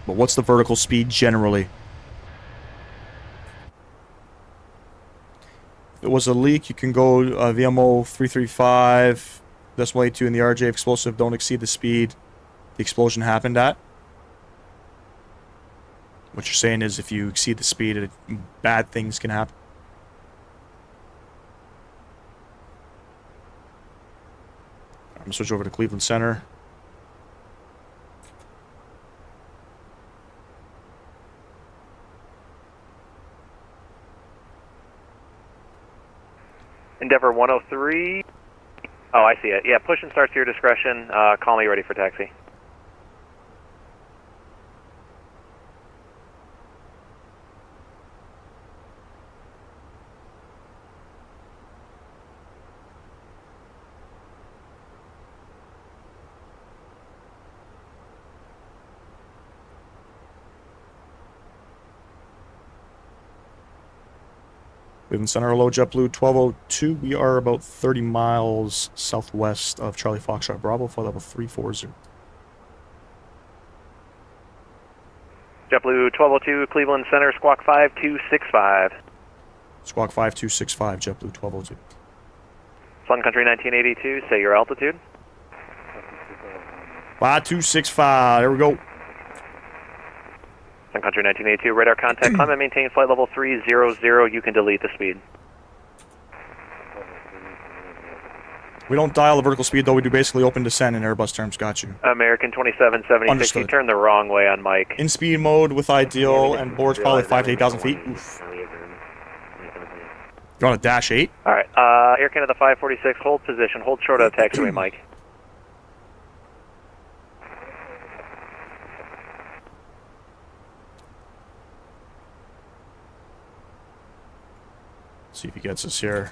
But what's the vertical speed generally? If it was a leak, you can go VMO 335, decimal 82 in the RJ. Explosive don't exceed the speed the explosion happened at. What you're saying is if you exceed the speed, bad things can happen. I'm going to switch over to Cleveland Center. Endeavor 103. Oh, I see it. Yeah, push and start to your discretion. Call me ready for taxi. Cleveland Center, hello, JetBlue 1202. We are about 30 miles southwest of Charlie Foxtrot Bravo, flight level 340. JetBlue 1202, Cleveland Center, Squawk 5265. Squawk 5265, JetBlue 1202. Sun Country 1982, say your altitude. 5265, there we go. Sun Country 1982, radar contact, climb and maintain flight level 300, you can delete the speed. We don't dial the vertical speed, though. We do basically open descent in Airbus terms. Got you. American 2776, Understood. you turned the wrong way on Mike. In speed mode with ideal, and Boris probably 5 to 8,000 feet. Oof. You want a dash 8? Alright, Air Canada 546, hold position, hold short of taxiway, Mike. See if he gets us here.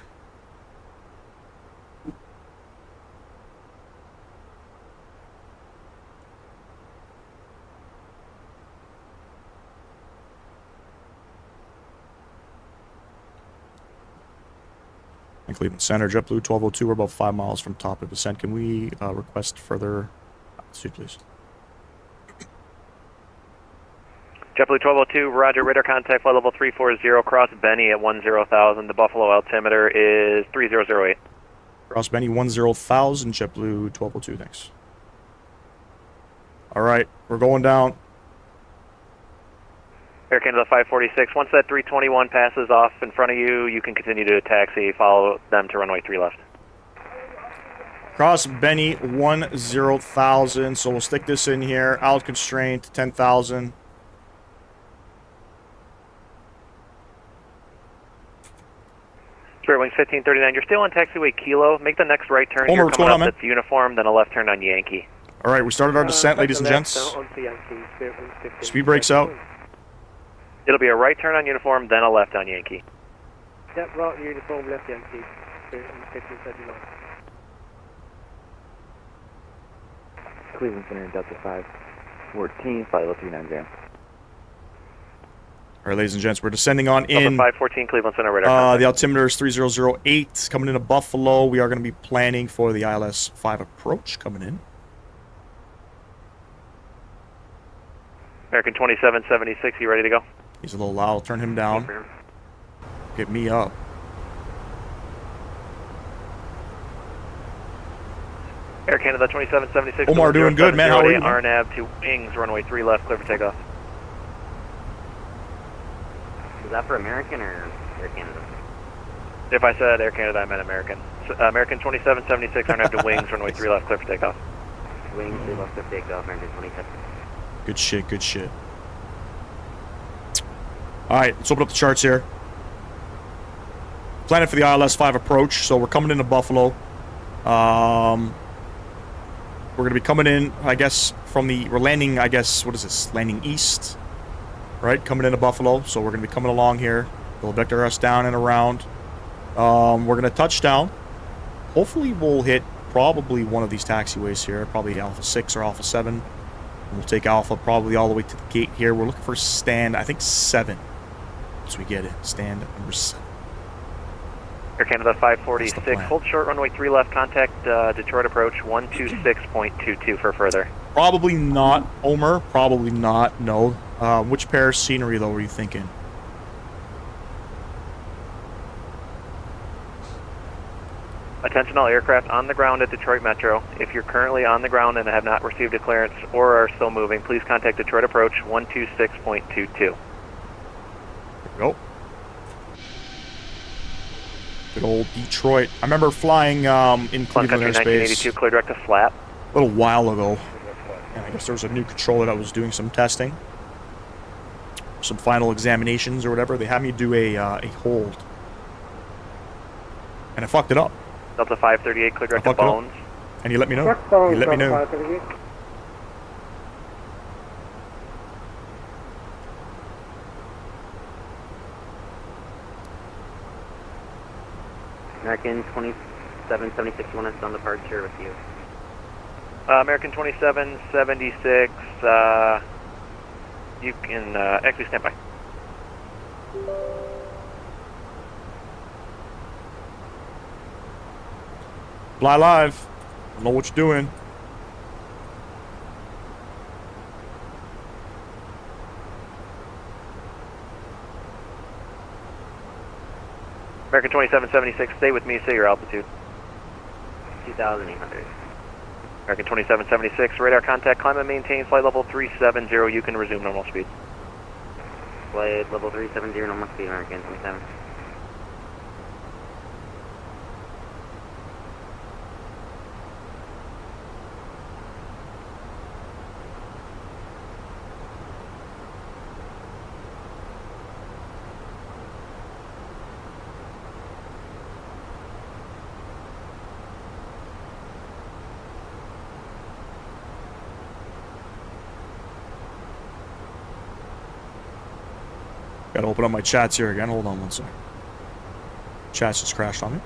In Cleveland Center, JetBlue 1202, we're about 5 miles from top of descent. Can we request further altitude, please? JetBlue 1202, roger, radar contact, flight level 340, cross Benny at 10,000. The Buffalo altimeter is 3008. Cross Benny 10,000, JetBlue 1202, thanks. All right, we're going down. Air Canada 546, once that 321 passes off in front of you, you can continue to taxi, follow them to runway 3 left. Cross Benny 10,000, so we'll stick this in here. Out constraint 10,000. Spirit Wings 1539, you're still on taxiway Kilo. Make the next right turn. Homer, You're what's coming going up, on, man? that's uniform, then a left turn on Yankee. All right, we started our descent, ladies and gents. Speed brakes out. It'll be a right turn on uniform, then a left on Yankee. Yep, right uniform, left Yankee. 1539. Cleveland Center, Delta 514, flight level 39 All right, ladies and gents, we're descending on Delta in. 514, Cleveland Center, radar. The altimeter is 3008. Coming into Buffalo, we are going to be planning for the ILS 5 approach coming in. American 2776, you ready to go? He's a little loud. I'll turn him down. Get me up. Air Canada 2776. Omar, doing good, man. How are you? RNAV to wings, runway 3 left, clear for takeoff. Is that for American or Air Canada? If I said Air Canada, I meant American. American 2776, RNAV to wings, runway 3 left, clear for takeoff. Wings, 3 left, clear for takeoff, American 27. Good shit, good shit. All right, let's open up the charts here. Planning for the ILS 5 approach, so we're coming into Buffalo. We're going to be coming in, I guess, from the... We're landing, I guess, what is this? Landing east, right? Coming into Buffalo, so we're going to be coming along here. They'll vector us down and around. We're going to touch down. Hopefully we'll hit probably one of these taxiways here, probably Alpha 6 or Alpha 7. We'll take Alpha probably all the way to the gate here. We're looking for stand, I think 7. Once we get it, stand number 7. Air Canada 546, hold short, runway 3 left, contact Detroit approach 126.22 for further. Probably not, Omer. Probably not, no. Which pair of scenery, though, were you thinking? Attention all aircraft on the ground at Detroit Metro. If you're currently on the ground and have not received a clearance or are still moving, please contact Detroit approach 126.22. There we go. Good old Detroit. I remember flying in Sun Cleveland Country airspace 1982, clear direct to flap. a little while ago. And I guess there was a new controller that was doing some testing. Some final examinations or whatever. They had me do a hold. And I fucked it up. Delta 538, clear direct to fucked it up. Bones. And you let me know. You let me know. American 2776, you want us on departure with you? American 2776, you can actually stand by. Fly live. I know what you're doing. American 2776, stay with me, say your altitude. 2,800. American 2776, radar contact, climb and maintain flight level 370, you can resume normal speed. Flight level 370, normal speed, American 27. Gotta open up my chats here again. Hold on one sec. Chats just crashed on me.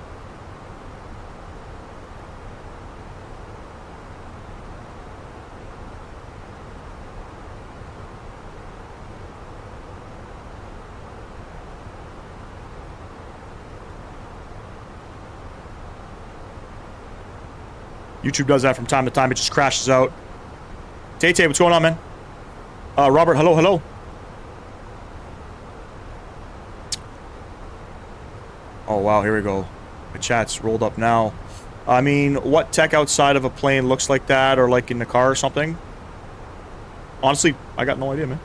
YouTube does that from time to time. It just crashes out. Tay, what's going on, man? Robert, hello, hello. Oh, wow, here we go. The chat's rolled up now. I mean, what tech outside of a plane looks like that, or like in the car or something? Honestly, I got no idea, man.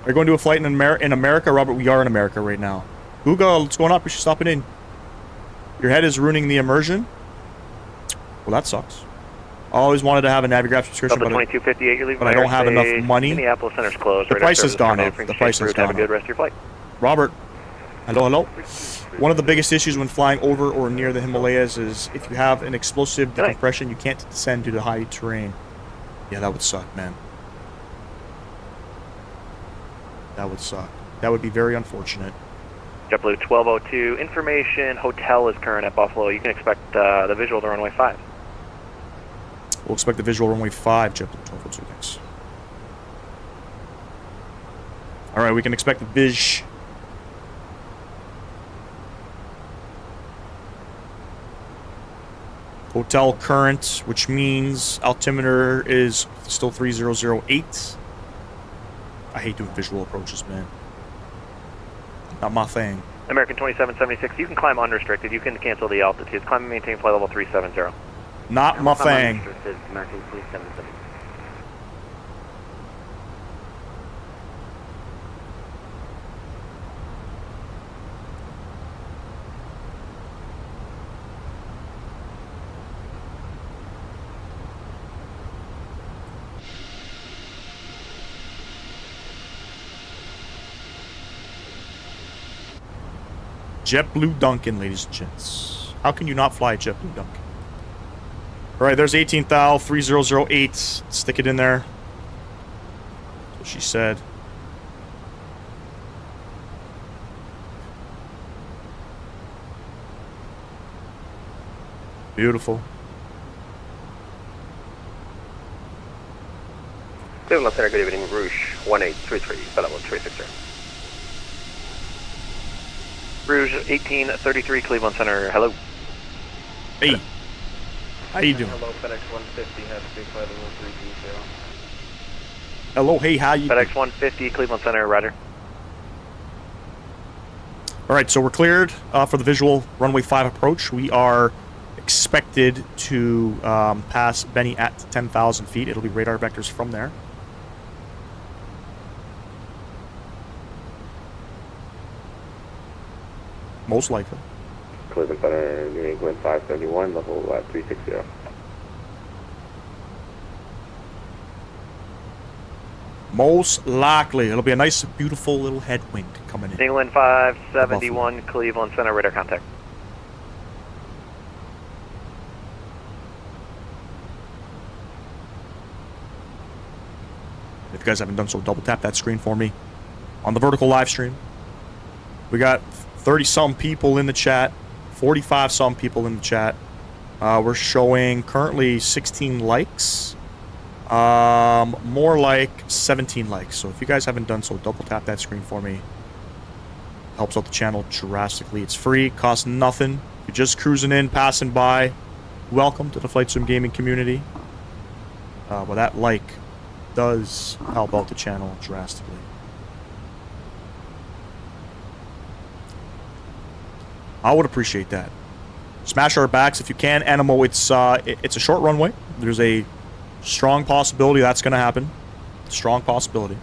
Are you going to do a flight in America, Robert? We are in America right now. Google, what's going on? We should stop it in. Your head is ruining the immersion? Well, that sucks. I always wanted to have a Navigraph subscription, Delta 2258, you're leaving but I don't have enough money. Minneapolis Center's closed. The price has gone up. The price has gone Have a good rest of your flight. Robert, hello, hello. One of the biggest issues when flying over or near the Himalayas is if you have an explosive decompression, you can't descend due to high terrain. Yeah, that would suck, man. That would suck. That would be very unfortunate. JetBlue 1202, information, hotel is current at Buffalo. You can expect the visual to runway 5. We'll expect the visual runway 5, JetBlue 1202, thanks. Alright, we can expect the vis. Hotel current, which means altimeter is still 3008. I hate doing visual approaches, man. Not my thing. American 2776, you can climb unrestricted. You can cancel the altitude. Climb and maintain flight level 370. Not my thing. American 277. JetBlue Duncan, ladies and gents. How can you not fly a JetBlue Duncan? Alright, there's 18 thou, 3008. Stick it in there. That's what she said. Beautiful. Cleveland Center, good evening. Rouge 1833, flight level 360. Rouge 1833, Cleveland Center, hello. Hey. How you doing? Hello, FedEx 150, have big flight level 320. Hello, hey, how you doing? FedEx 150, Cleveland Center, roger. Alright, so we're cleared for the visual runway 5 approach. We are expected to pass Benny at 10,000 feet. It'll be radar vectors from there. Most likely. Cleveland Center, New England 571, level 360. Most likely. It'll be a nice, beautiful little headwind coming in. England 571, Cleveland Center, radar contact. If you guys haven't done so, double tap that screen for me on the vertical live stream. We got 30-some people in the chat, 45-some people in the chat. We're showing currently 16 likes. More like 17 likes. So if you guys haven't done so, double tap that screen for me. Helps out the channel drastically. It's free, costs nothing. You're just cruising in, passing by. welcome to the Flight Sim gaming community. Well, that like does help out the channel drastically. I would appreciate that. Smash our backs if you can. Animal, it's a short runway. There's a strong possibility that's going to happen. Strong possibility.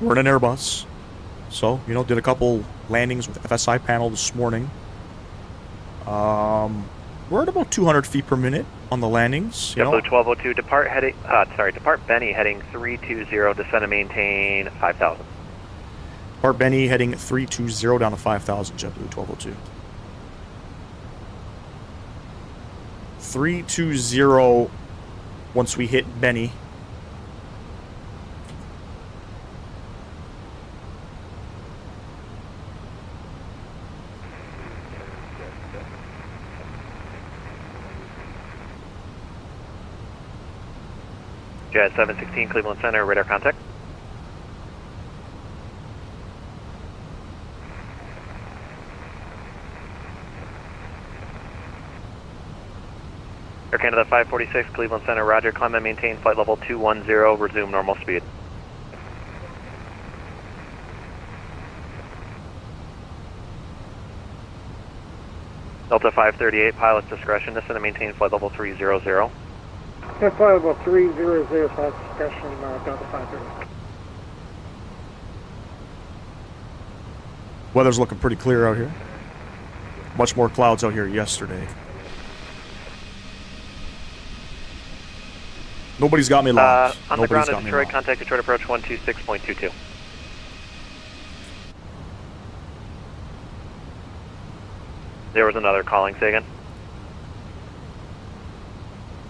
We're in an Airbus. So, you know, did a couple landings with FSI panel this morning. We're at about 200 feet per minute on the landings. You know. 1202, depart Benny heading 320, descend and maintain 5,000. Depart Benny heading 320 down to 5,000, JetBlue 1202. 320 once we hit Benny. Jet 716, Cleveland Center, radar contact. Air Canada 546, Cleveland Center, roger, climb and maintain flight level 210, resume normal speed. Delta 538, pilot's discretion, descend and maintain flight level 300. That's flight level 300, flight discretion, Delta 530. Weather's looking pretty clear out here. Much more clouds out here yesterday. Nobody's got me locked. On the ground at Detroit, contact Detroit approach 126.22. There was another calling, say again.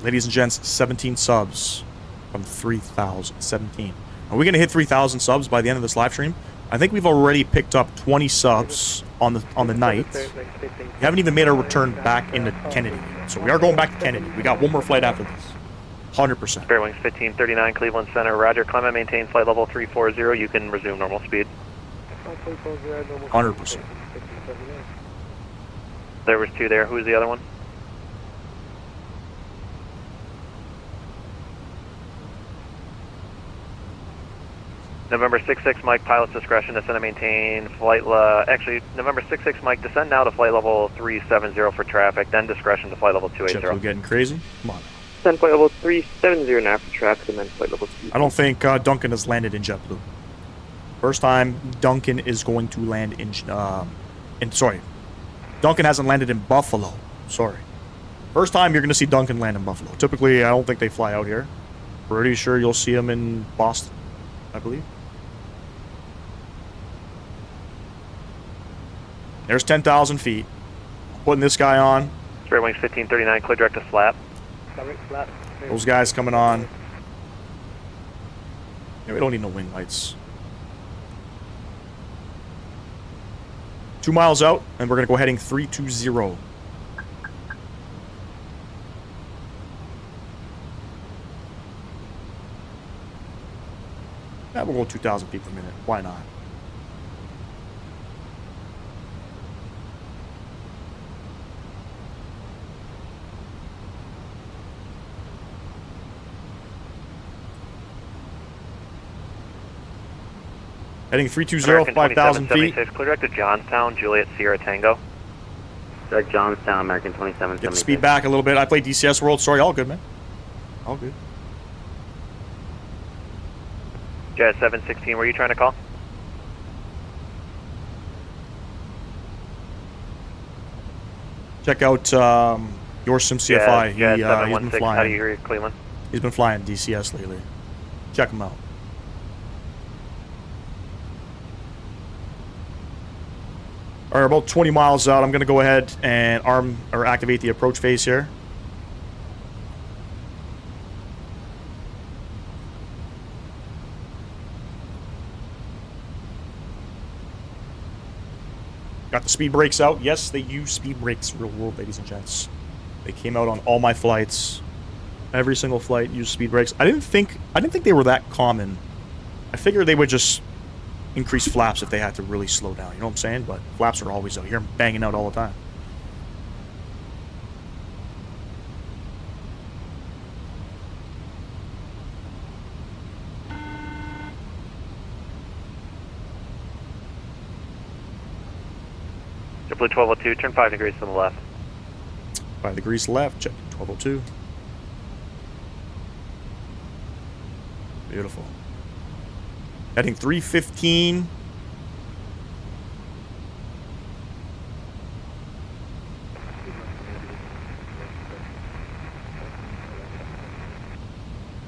Ladies and gents, 17 subs from 3,000. 17. Are we going to hit 3,000 subs by the end of this live stream? I think we've already picked up 20 subs on the night. We haven't even made our return back into Kennedy. So we are going back to Kennedy. We got one more flight after this. 100%. Fair wings 1539, Cleveland Center, roger. Climb and maintain flight level 340. You can resume normal speed. 100%. There was two there. Who's the other one? November 66, Mike, pilot's discretion, descend and maintain flight, November 66, Mike, descend now to flight level 370 for traffic, then discretion to flight level 280. JetBlue getting crazy? Come on. Descend flight level 370 now for traffic, and then flight level 2. I don't think Duncan has landed in JetBlue. First time Duncan is going to land sorry. Duncan hasn't landed in Buffalo. Sorry. First time you're going to see Duncan land in Buffalo. Typically, I don't think they fly out here. Pretty sure you'll see him in Boston, I believe. There's 10,000 feet. Putting this guy on. Straight wings 1539, clear direct to flap. Those guys coming on. Yeah, we don't need no wing lights. 2 miles out, and we're going to go heading 320. Yeah, we'll go 2,000 feet per minute. Why not? Heading 320, 5,000 feet. Clear direct to Johnstown, Juliet Sierra Tango. Direct Johnstown, American 2776. Get the speed back a little bit. I played DCS World. Sorry, all good, man. All good. Jet 716, were you trying to call? Check out your Sim CFI. Jet He's 716, been how do flying. you hear you, Cleveland? He's been flying DCS lately. Check him out. All right, about 20 miles out. I'm going to go ahead and activate the approach phase here. Got the speed brakes out. Yes, they use speed brakes real world, ladies and gents. They came out on all my flights. Every single flight used speed brakes. I didn't think they were that common I figure they would just increase flaps if they had to really slow down. You know what I'm saying? But flaps are always out. You hear them banging out all the time. JetBlue 1202, turn 5 degrees to the left. 5 degrees left, check 1202. Beautiful. Heading 315.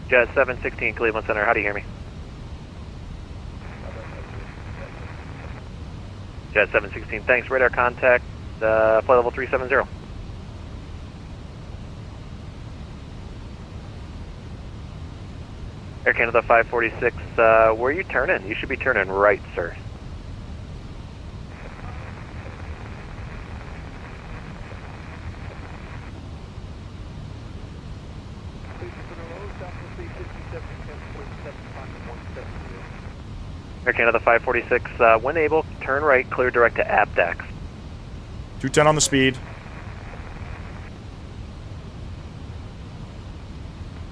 Jet 716, Cleveland Center, how do you hear me? Jet 716, thanks. Radar contact, flight level 370. Air Canada 546, where are you turning? You should be turning right, sir. Air Canada 546, when able, turn right, clear direct to Abdex. 210 on the speed.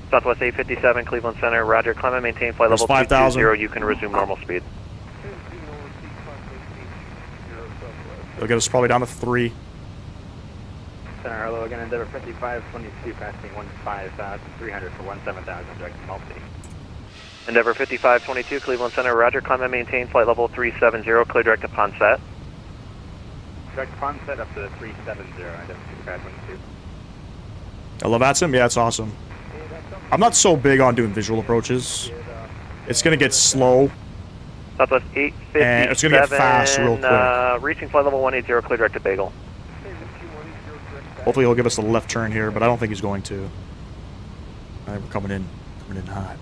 Southwest 857, Cleveland Center, roger, climb and maintain flight There's level 5,000. 220, you can resume normal speed. They'll get us probably down to 3. Center, hello again, Endeavor 5522, passing 15,300 for 17,000, direct to Multi. Endeavor 5522, Cleveland Center, roger, climb and maintain flight level 370, clear direct to Ponset. Direct to Ponset up to 370, Endeavor 5522. I love VATSIM. Yeah, it's awesome. I'm not so big on doing visual approaches. It's going to get slow. Southwest 857. And it's going to get fast real quick. Reaching flight level 180, clear direct to Bagel. Hopefully he'll give us a left turn here, but I don't think he's going to. All right, we're coming in hot.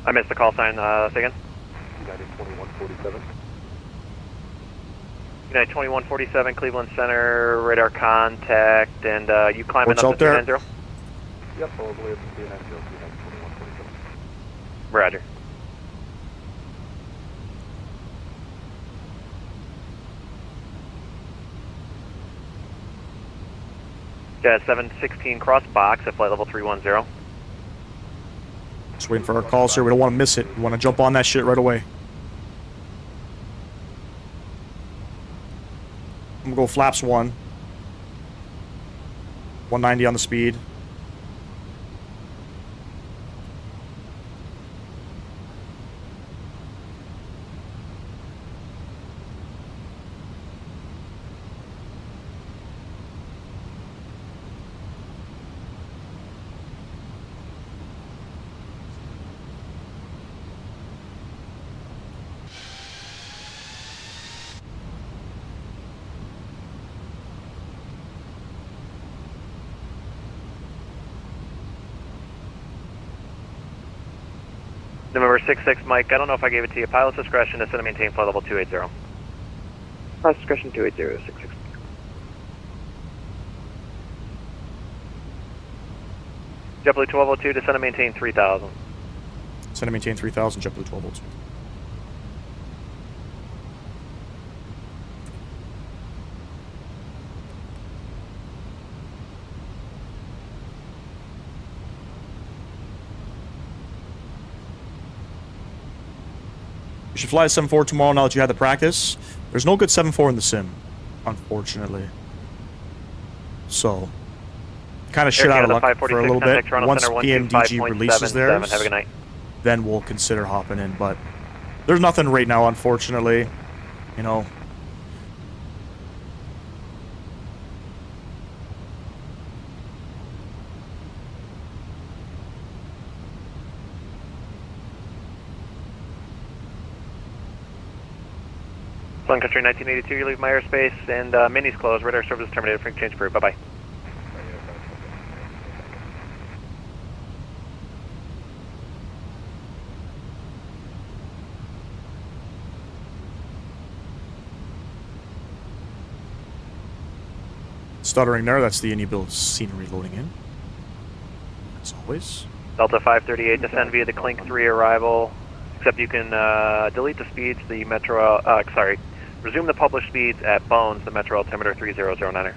I missed the call sign, say again. United 2147. United 2147, Cleveland Center, radar contact, and you climbing What's up out to there? 390? Yep, all the way up to 390, United 2147. Roger. Jet 716, cross box at flight level 310. Just waiting for our calls here. We don't want to miss it. We want to jump on that shit right away. I'm going to go flaps 1. 190 on the speed. November 66, Mike, I don't know if I gave it to you. Pilot's discretion to send and maintain flight level 280. Pilot's discretion 280, 66. JetBlue 1202 to send and maintain 3000. Send and maintain 3000, JetBlue 1202. You should fly a 7-4 tomorrow now that you had the practice. There's no good 7-4 in the sim, unfortunately. So, kind of shit out of luck for a little bit. Once PMDG releases theirs, have a good night. then we'll consider hopping in. But there's nothing right now, unfortunately. You know. Sun Country 1982, you leave my airspace, and Mini's closed. Radar service terminated. Frequency change approved. Bye-bye. Stuttering there, that's the in-build scenery loading in. As always. Delta 538, descend via the Clink 3 arrival. Except you can delete the speeds, the Metro, resume the published speeds at Bones, the Metro altimeter 3009er.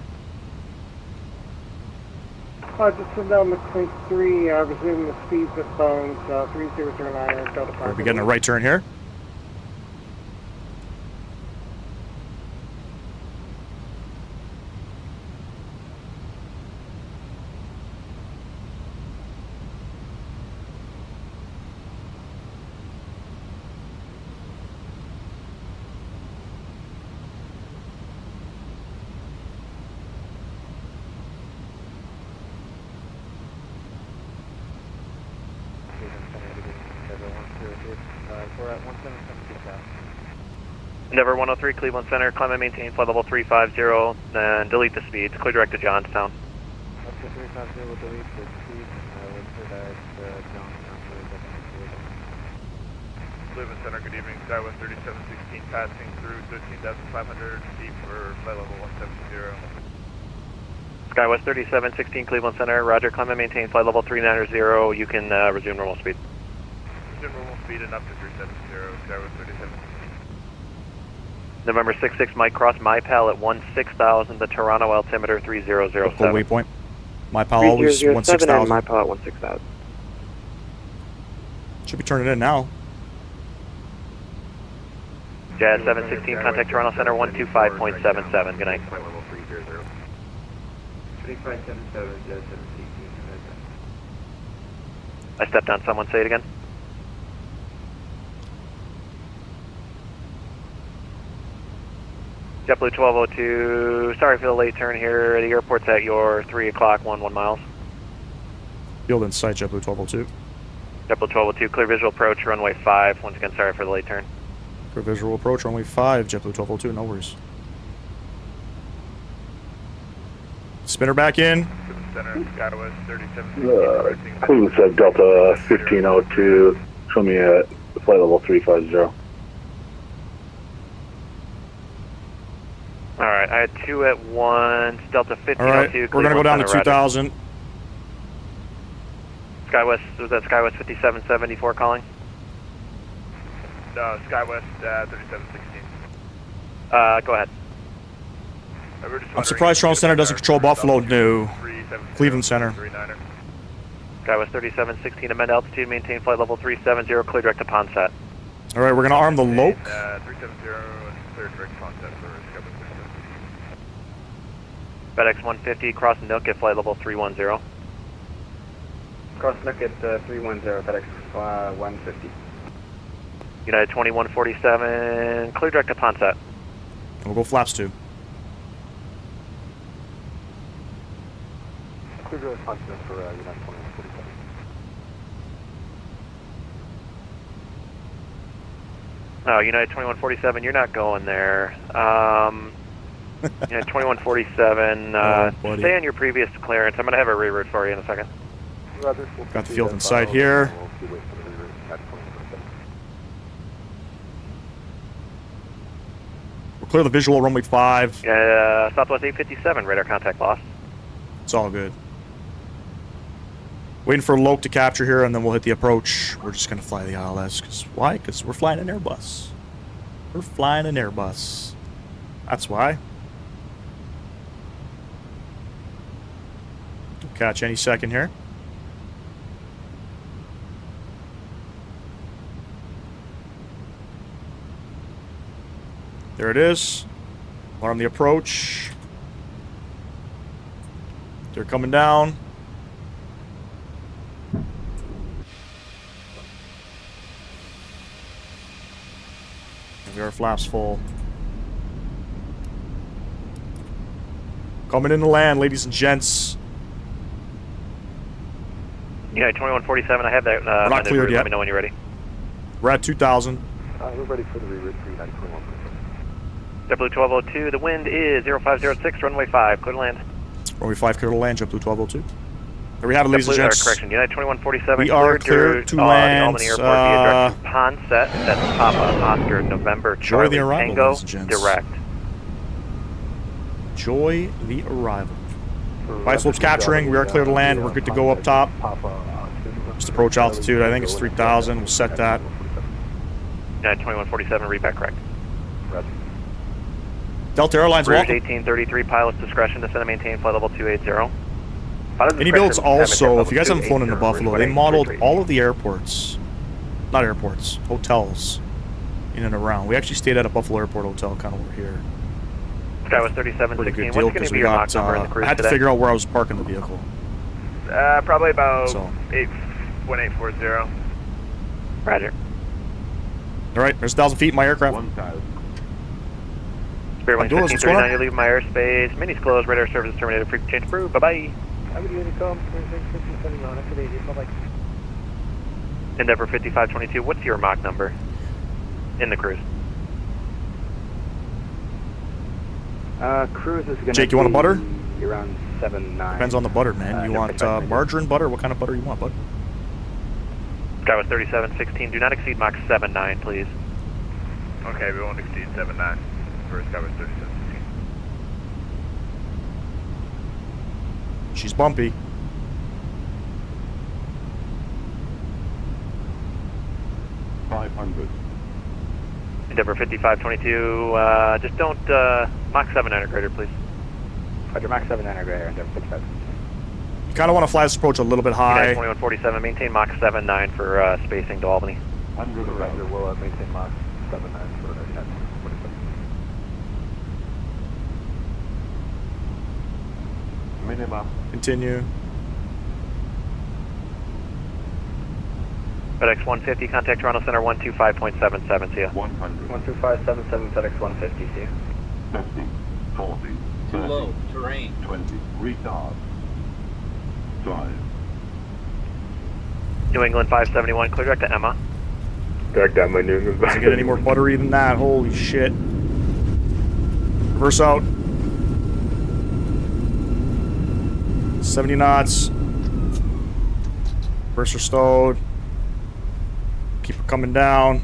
Just send down the Clink 3, resume the speeds at Bones, 3009, Delta 5. We're getting a right turn here. Endeavor 103, Cleveland Center, climb and maintain flight level 350, and delete the speeds. Clear direct to Johnstown. Up to 350 will delete the speed. Let's put that Johnstown. Cleveland Center, good evening. Skywest 3716 passing through 13,500 feet for flight level 170. Skywest 3716, Cleveland Center, roger, climb and maintain flight level 390. You can resume normal speed. Resume normal speed and up to 370, Skywest 3716. November 66, Mike Cross, MyPal at 16,000, the Toronto altimeter 3007. Full waypoint. My pal always 16,000. My pilot 16,000. Should be turning in now. Jazz 716, contact Toronto Center 125.77. Good night. Flight level 300. 3577, Jazz 716. I stepped on someone, say it again. JetBlue 1202, sorry for the late turn here. The airport's at your 3 o'clock, 11 miles. Field in sight, JetBlue 1202. JetBlue 1202, clear visual approach, runway 5. Once again, sorry for the late turn. For visual approach, runway 5, JetBlue 1202, no worries. Spinner back in. Center, Skywest 3716. Cleveland said Delta 1502, show me at flight level 350. Alright, I had 2 at once, Delta 1502. Alright, we're going to go down to 2,000. Skywest, was that Skywest 5774 calling? No, Skywest 3716. Go ahead. I'm surprised Toronto Center doesn't control Buffalo. No. Cleveland Center. Skywest 3716, amend altitude, maintain flight level 370, clear direct to Ponset. Alright, we're going to arm the Loke. 370, clear direct to Ponset for Skywest 37. FedEx 150, cross Nook at flight level 310. Cross Nook at 310, FedEx 150. United 2147, clear direct to Ponset. And we'll go flaps 2. Clear direct constant for United 2147. Oh, United 2147, you're not going there. United 2147, stay on your previous clearance. I'm going to have a reroute for you in a second. Roger, Got the field in sight here. We'll clear the visual, runway 5. Southwest 857, radar contact lost. It's all good. Waiting for Loke to capture here, and then we'll hit the approach. We're just going to fly the ILS. Cause why? Because we're flying an Airbus. We're flying an Airbus. That's why. We'll catch any second here. There it is. Arm the approach. They're coming down. And we are flaps full. Coming in to land, ladies and gents. United 2147, I have that. We're not cleared yet. Let me know when you're ready. We're at 2,000. We're ready for the reroute for United 2147. JetBlue 1202, the wind is 0506, runway 5, clear to land. Runway 5, clear to land, JetBlue 1202. There we have it, ladies and gents. Correction, United 2147, We are clear to land. The Albany Airport via direct to Ponset, that's Papa Oscar November Charlie the arrival, Tango, ladies and gents. direct. Enjoy the arrival. Flight slope's capturing. We are clear to land. We're good to go up top. Just approach altitude. I think it's 3,000. We'll set that. 2147, read back correct. Delta Airlines, Rouge welcome. 1833, pilot's discretion, descend and maintain flight level 280. Any builds also, if you guys haven't flown into Buffalo, they modeled all of the airports, not airports, hotels in and around. We actually stayed at a Buffalo Airport hotel kind of over here. Skywest 3716, Pretty good what's deal going because to be we your got, Mach number in the cruise I had to today? figure out where I was parking the vehicle. Probably about So. 1840. Roger. All right, there's 1,000 feet in my aircraft. 1,000. Spirit Wing Abdullah, what's going on? 1539, you leave my airspace. Minis closed, radar service terminated, frequency change approved. Bye-bye. Have a good Honeycomb, 3657 on it, bye-bye. Endeavor 5522, what's your Mach number in the cruise? Cruise is going to Jake, you want a butter? Around 7-9. Depends on the butter, man. You want margarine butter? What kind of butter you want, bud? Skywest 3716, do not exceed Mach 79, please. Okay, we won't exceed 79 for Skywest 3716. She's bumpy. Endeavor 5522, just don't, Mach 7 integrator, please. Roger, Mach 7 integrator, Endeavor 55. You kind of want to fly this approach a little bit high. 2147, maintain Mach 7-9 for spacing to Albany. Roger, we'll maintain Mach 7-9 for 10. Minima. Continue. FedEx 150, contact Toronto Center 125.77, see ya. 100. 12577, FedEx 150, see you. 50. 40. Too low, terrain. 20. Retard. 5. New England 571, clear direct to Emma. Direct down my New England. Doesn't get any more buttery than that. Holy shit. Reverse out. 70 knots. Reverser stowed. Keep her coming down.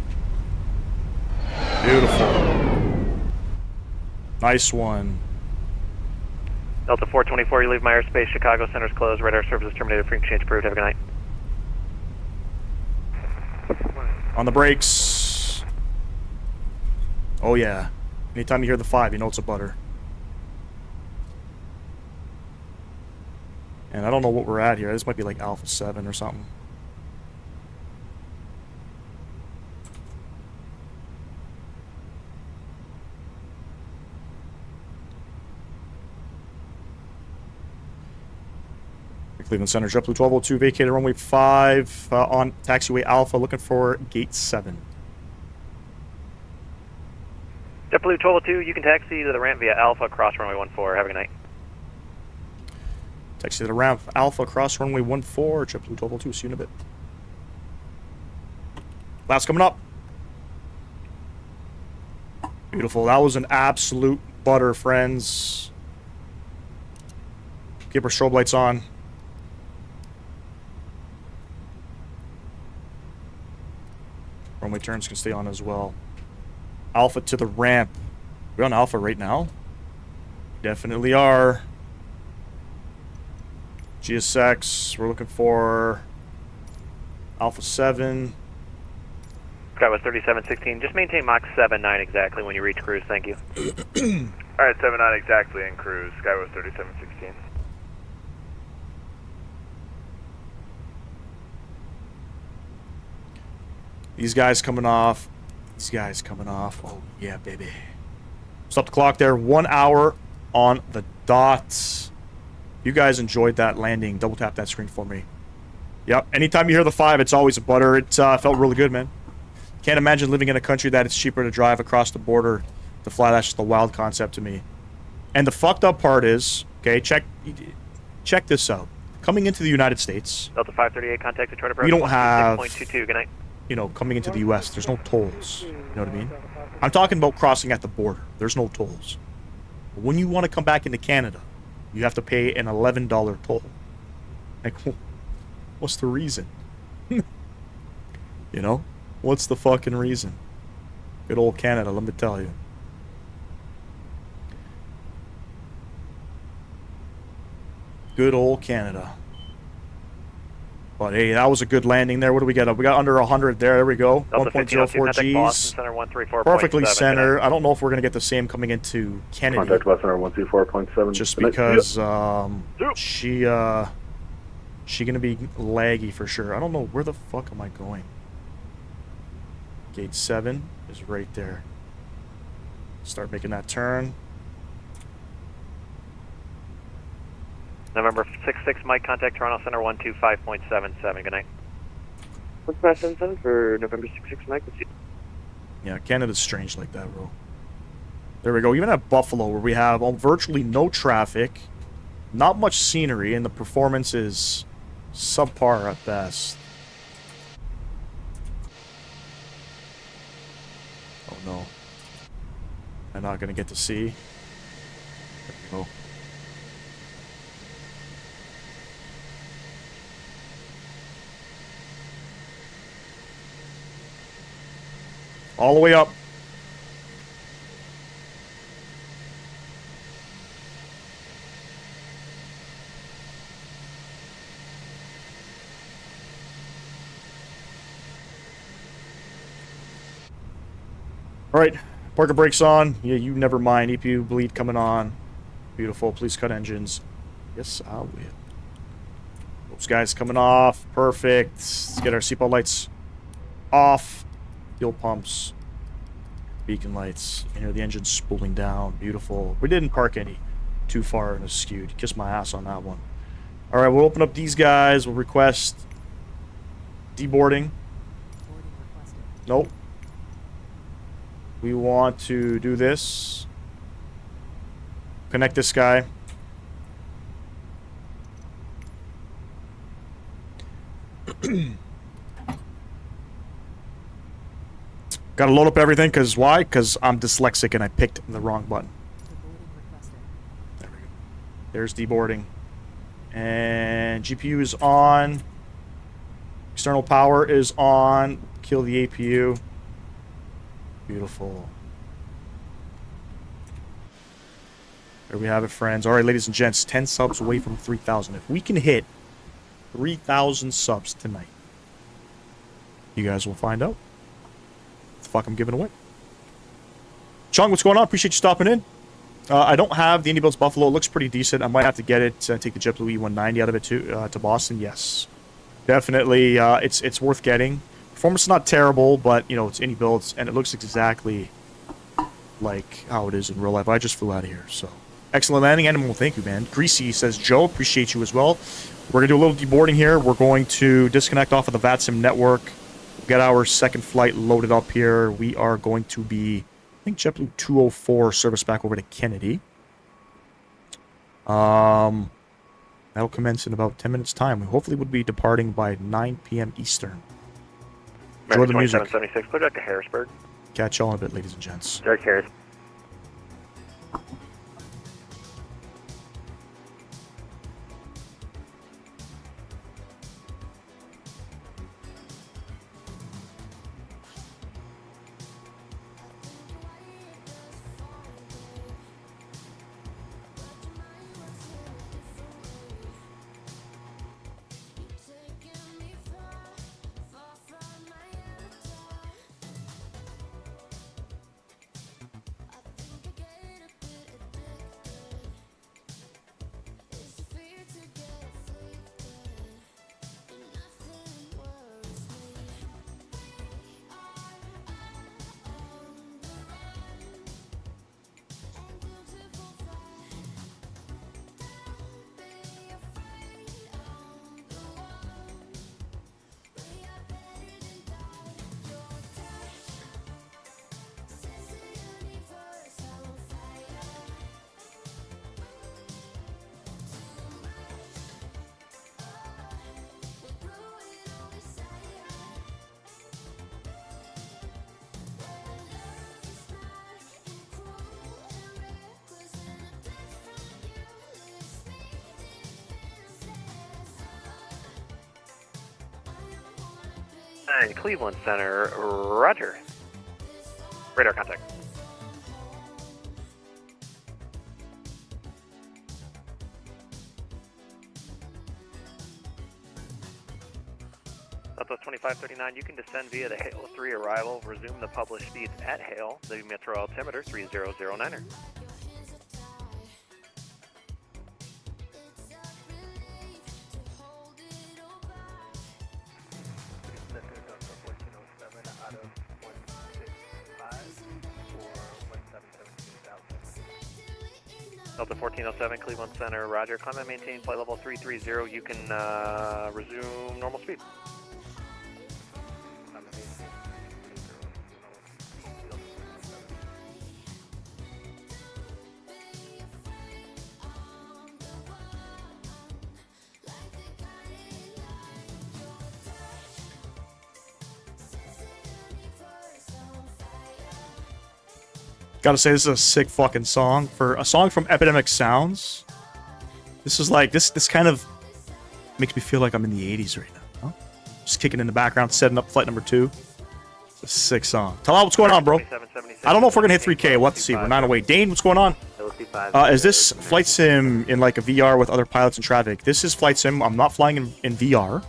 Beautiful. Nice one. Delta 424, you leave my airspace. Chicago Center's closed. Radar services terminated. Frequency change approved. Have a good night. On the brakes. Oh yeah. Anytime you hear the 5, you know it's a butter. And I don't know what we're at here. This might be like Alpha 7 or something. Cleveland Center, JetBlue 1202, vacated runway 5 on taxiway Alpha, looking for gate 7. JetBlue 1202, you can taxi to the ramp via Alpha, cross runway 14. Have a good night. Taxi to the ramp Alpha, cross runway 14, JetBlue 1202, see you in a bit. Last coming up. Beautiful, that was an absolute butter, friends. Keep our strobe lights on. Runway turns can stay on as well. Alpha to the ramp. We're on Alpha right now? Definitely are. GSX, we're looking for Alpha 7. Skywest 3716, just maintain Mach 7-9 exactly when you reach cruise. Thank you. Alright, 79 exactly in cruise, Skywest 3716. These guys coming off. These guys coming off. Oh, yeah, baby. Stop the clock there. 1 hour on the dot. You guys enjoyed that landing. Double tap that screen for me. Yep. Anytime you hear the 5, it's always a butter. It felt really good, man. Can't imagine living in a country that it's cheaper to drive across the border to fly. That's just a wild concept to me. And the fucked up part is, okay, check this out. Coming into the United States, Delta 538, contact Detroit approach. we don't have... 6.22, good night. You know, coming into the U.S., there's no tolls. You know what I mean? I'm talking about crossing at the border. There's no tolls. But when you want to come back into Canada, you have to pay an $11 toll. Like, what's the reason? You know? What's the fucking reason? Good old Canada, let me tell you. Good old Canada. But hey, that was a good landing there. What do we get? We got under 100 there. There we go. Delta 1.04 Boston Gs. Center 134.7. Perfectly center. I don't know if we're going to get the same coming into Kennedy. Contact West Center 124.7. Just because she going to be laggy for sure. I don't know. Where the fuck am I going? Gate 7 is right there. Start making that turn. November 66 Mike, contact Toronto Center 125.77. Good night. What's past 77 for November 66 Mike? Yeah, Canada's strange like that, bro. There we go. Even at Buffalo, where we have virtually no traffic, not much scenery, and the performance is subpar at best. Oh no. I'm not going to get to see. There we go. All the way up. All right, parker brakes on. Yeah, you never mind. EPU bleed coming on. Beautiful. Please cut engines. Yes, I will. Those guys coming off. Perfect. Let's get our seatbelt lights off. Fuel pumps. Beacon lights. You hear the engine spooling down. Beautiful. We didn't park any too far and skewed. Kiss my ass on that one. All right, we'll open up these guys. We'll request deboarding. Nope. We want to do this. Connect this guy. Gotta load up everything, because why? Because I'm dyslexic and I picked the wrong button. There we go. There's deboarding. And GPU is on. External power is on. Kill the APU. Beautiful. There we have it, friends. All right, ladies and gents, 10 subs away from 3,000. If we can hit 3,000 subs tonight, you guys will find out. What the fuck I'm giving away. Chung, what's going on? Appreciate you stopping in. I don't have the Indy Builds Buffalo. It looks pretty decent. I might have to get it, take the JetBlue E190 out of it to Boston. Yes. Definitely, it's worth getting. Performance is not terrible, but, you know, it's Indy Builds, and it looks exactly like how it is in real life. I just flew out of here, so. Excellent landing, Animal. Thank you, man. Greasy says, Joe, appreciate you as well. We're going to do a little deboarding here. We're going to disconnect off of the VATSIM network. Get our second flight loaded up here. We are going to be, I think, JetBlue 204 service back over to Kennedy. That'll commence in about 10 minutes' time. We hopefully would be departing by 9 p.m. Eastern. Enjoy the music. 2776, clear back to Harrisburg. Catch y'all in a bit, ladies and gents. Direct Harris. And Cleveland Center, Rudder. Radar contact. Southwest 2539, you can descend via the Hale 3 arrival, resume the published speeds at Hale, the metro altimeter 3009er. Delta 1407, Cleveland Center, roger. Climb and maintain flight level 330. You can resume normal speed. Gotta say, this is a sick fucking song. For a song from Epidemic Sounds, this is like, this kind of makes me feel like I'm in the 80s right now. Huh? Just kicking in the background, setting up flight number 2. It's a sick song. Tell out what's going on, bro. I don't know if we're gonna hit 3K. We'll have to see. We're 9 away. Dane, what's going on? Is this flight sim in like a VR with other pilots in traffic? This is flight sim. I'm not flying in VR.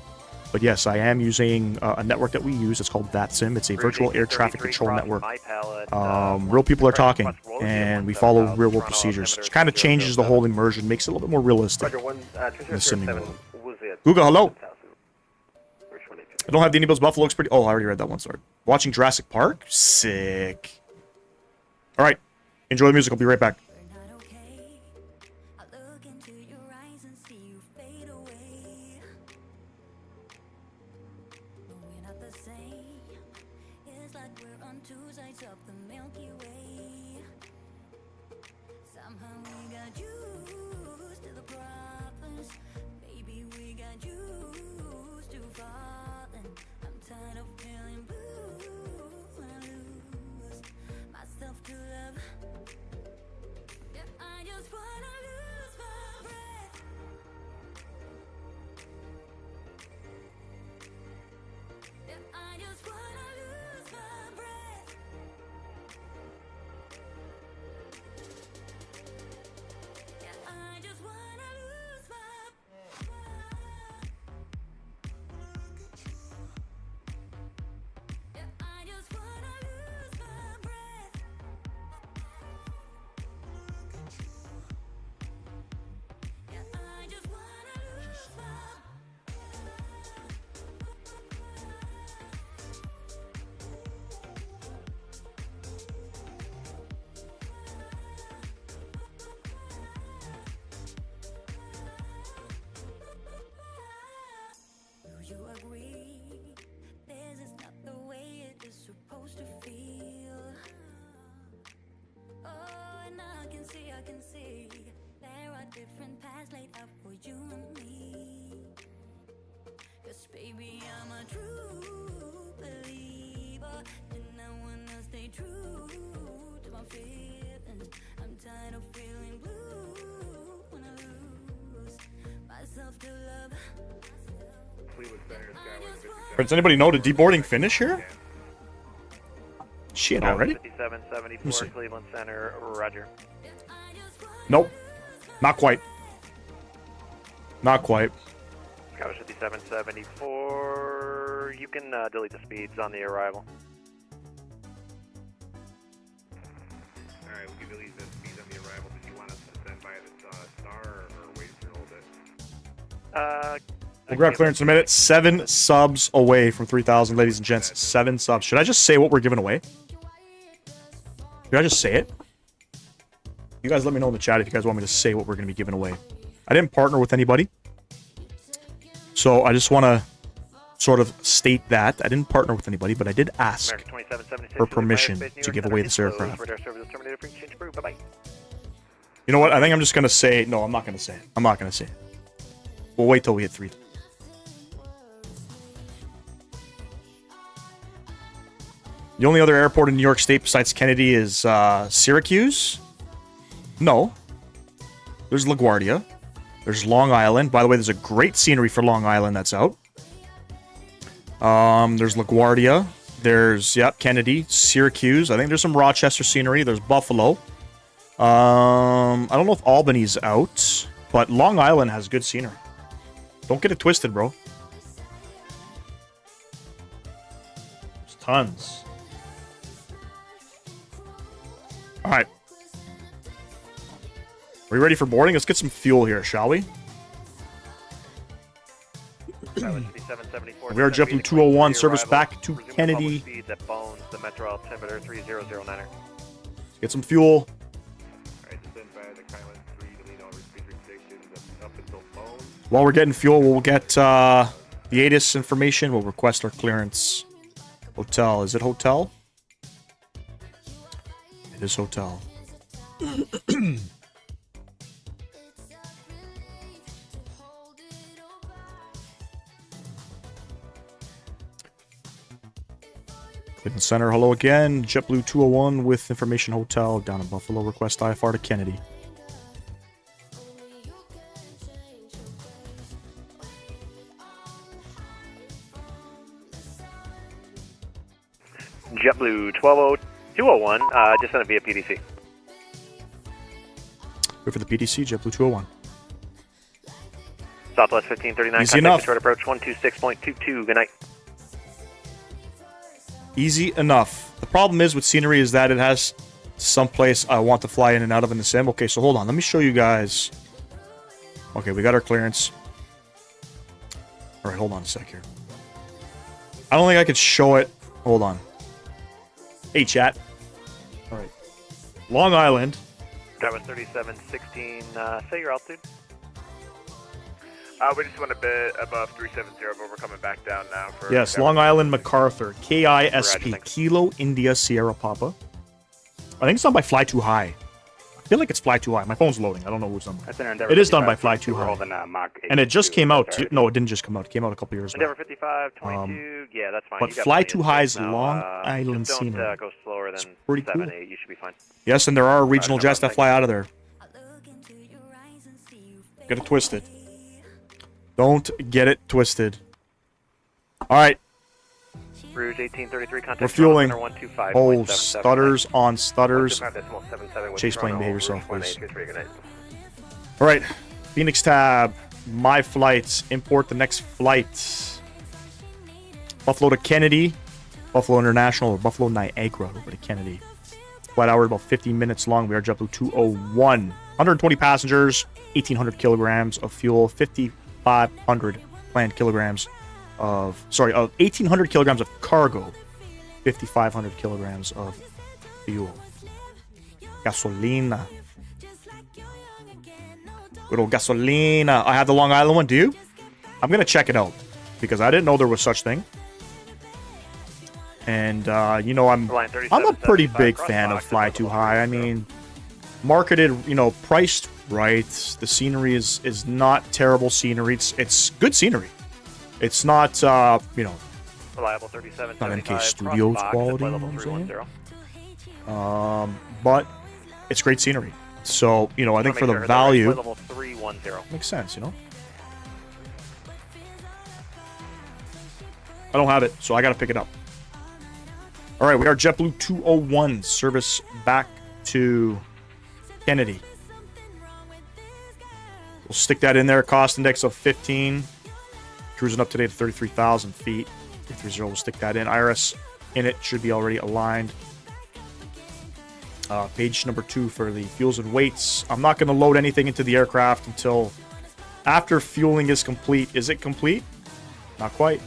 But yes, I am using a network that we use. It's called VATSIM. It's a virtual air traffic control network. Real people are talking, and we follow real-world procedures. It kind of changes the whole immersion, makes it a little bit more realistic in the simming world. Google, hello. I don't have the Anybills. Buffalo looks pretty... Oh, I already read that one, sorry. Watching Jurassic Park? Sick. All right. Enjoy the music. I'll be right back. Does anybody know the deboarding finish here? Shit, already? 5774 Cleveland Center, roger. Nope. Not quite. Not quite. Scout 5774, you can delete the speeds on the arrival. Alright, we can delete the speeds on the arrival. Did you want us to send by the star or wait for a little bit? We'll grab clearance in a minute. 7 subs away from 3,000, ladies and gents. 7 subs. Should I just say what we're giving away? Should I just say it? You guys let me know in the chat if you guys want me to say what we're going to be giving away. I didn't partner with anybody. So I just want to sort of state that. I didn't partner with anybody, but I did ask for permission to give away this aircraft. You know what? I think I'm just going to say... No, I'm not going to say it. I'm not going to say it. We'll wait till we hit 3. The only other airport in New York State besides Kennedy is Syracuse? No. There's LaGuardia. There's Long Island. By the way, there's a great scenery for Long Island that's out. There's LaGuardia. There's, yep, Kennedy. Syracuse. I think there's some Rochester scenery. There's Buffalo. I don't know if Albany's out, but Long Island has good scenery. Don't get it twisted, bro. Tons. All right. Are we ready for boarding? Let's get some fuel here, shall we? We are JetBlue 201, service back to Kennedy. Speeds at Bones, the Metro altimeter 3009er. Get some fuel. While we're getting fuel, we'll get the ATIS information. We'll request our clearance. Hotel. Is it hotel? It is hotel. Clinton Center, hello again. JetBlue 201 with information hotel down in Buffalo. Request IFR to Kennedy. JetBlue 201, just send it via PDC. Good for the PDC, JetBlue 201. Southwest 1539, Easy enough. contact approach 126.22, good night. Easy enough. The problem is with scenery is that it has someplace I want to fly in and out of in the sim. Okay, so hold on. Let me show you guys. Okay, we got our clearance. All right, hold on a sec here. I don't think I could show it. Hold on. Hey, chat. All right. Long Island. That was 3716, say your altitude. We just went a bit above 370, but we're coming back down now. For Yes, Long Island MacArthur. KISP. Kilo India Sierra Papa. I think it's done by Fly Too High. I feel like it's Fly Too High. My phone's loading. I don't know who's done it. It is done by Fly Too High. And it just came out. No, it didn't just come out. It came out a couple years ago. Endeavor 55, 22, yeah, that's fine. But Fly Too High's Long Island just scenery. don't go slower than pretty 7, cool. 8, you should be fine. Yes, and there are regional jets that fly out of there. Get it twisted. Don't get it twisted. All right. Rouge 1833, contact We're fueling. 125. Oh, stutters on stutters. Chaseplane, behave yourself, please. All right. Phoenix tab. My flights. Import the next flight. Buffalo to Kennedy. Buffalo International or Buffalo Niagara over to Kennedy. Flight hour about 50 minutes long. We are JetBlue 201. 120 passengers. 1,800 kilograms of fuel. 5,500 planned kilograms of 1,800 kilograms of cargo, 5,500 kilograms of fuel. Gasolina. Good old gasolina. I have the Long Island one. Do you? I'm gonna check it out because I didn't know there was such thing. And you know, I'm a pretty big fan of Fly Too High. I mean, marketed, you know, priced right. The scenery is not terrible scenery. It's good scenery. It's not you know, reliable 37, not MK Studios quality. You know what I'm saying? But it's great scenery. So you know, I think for the value, level 310. Makes sense. You know, I don't have it, so I got to pick it up. All right, we are JetBlue 201, service back to Kennedy. We'll stick that in there. Cost index of 15. Cruising up today to 33,000 feet. 330, we'll stick that in. IRS in it should be already aligned. Page number 2 for the fuels and weights. I'm not going to load anything into the aircraft until after fueling is complete. Is it complete? Not quite.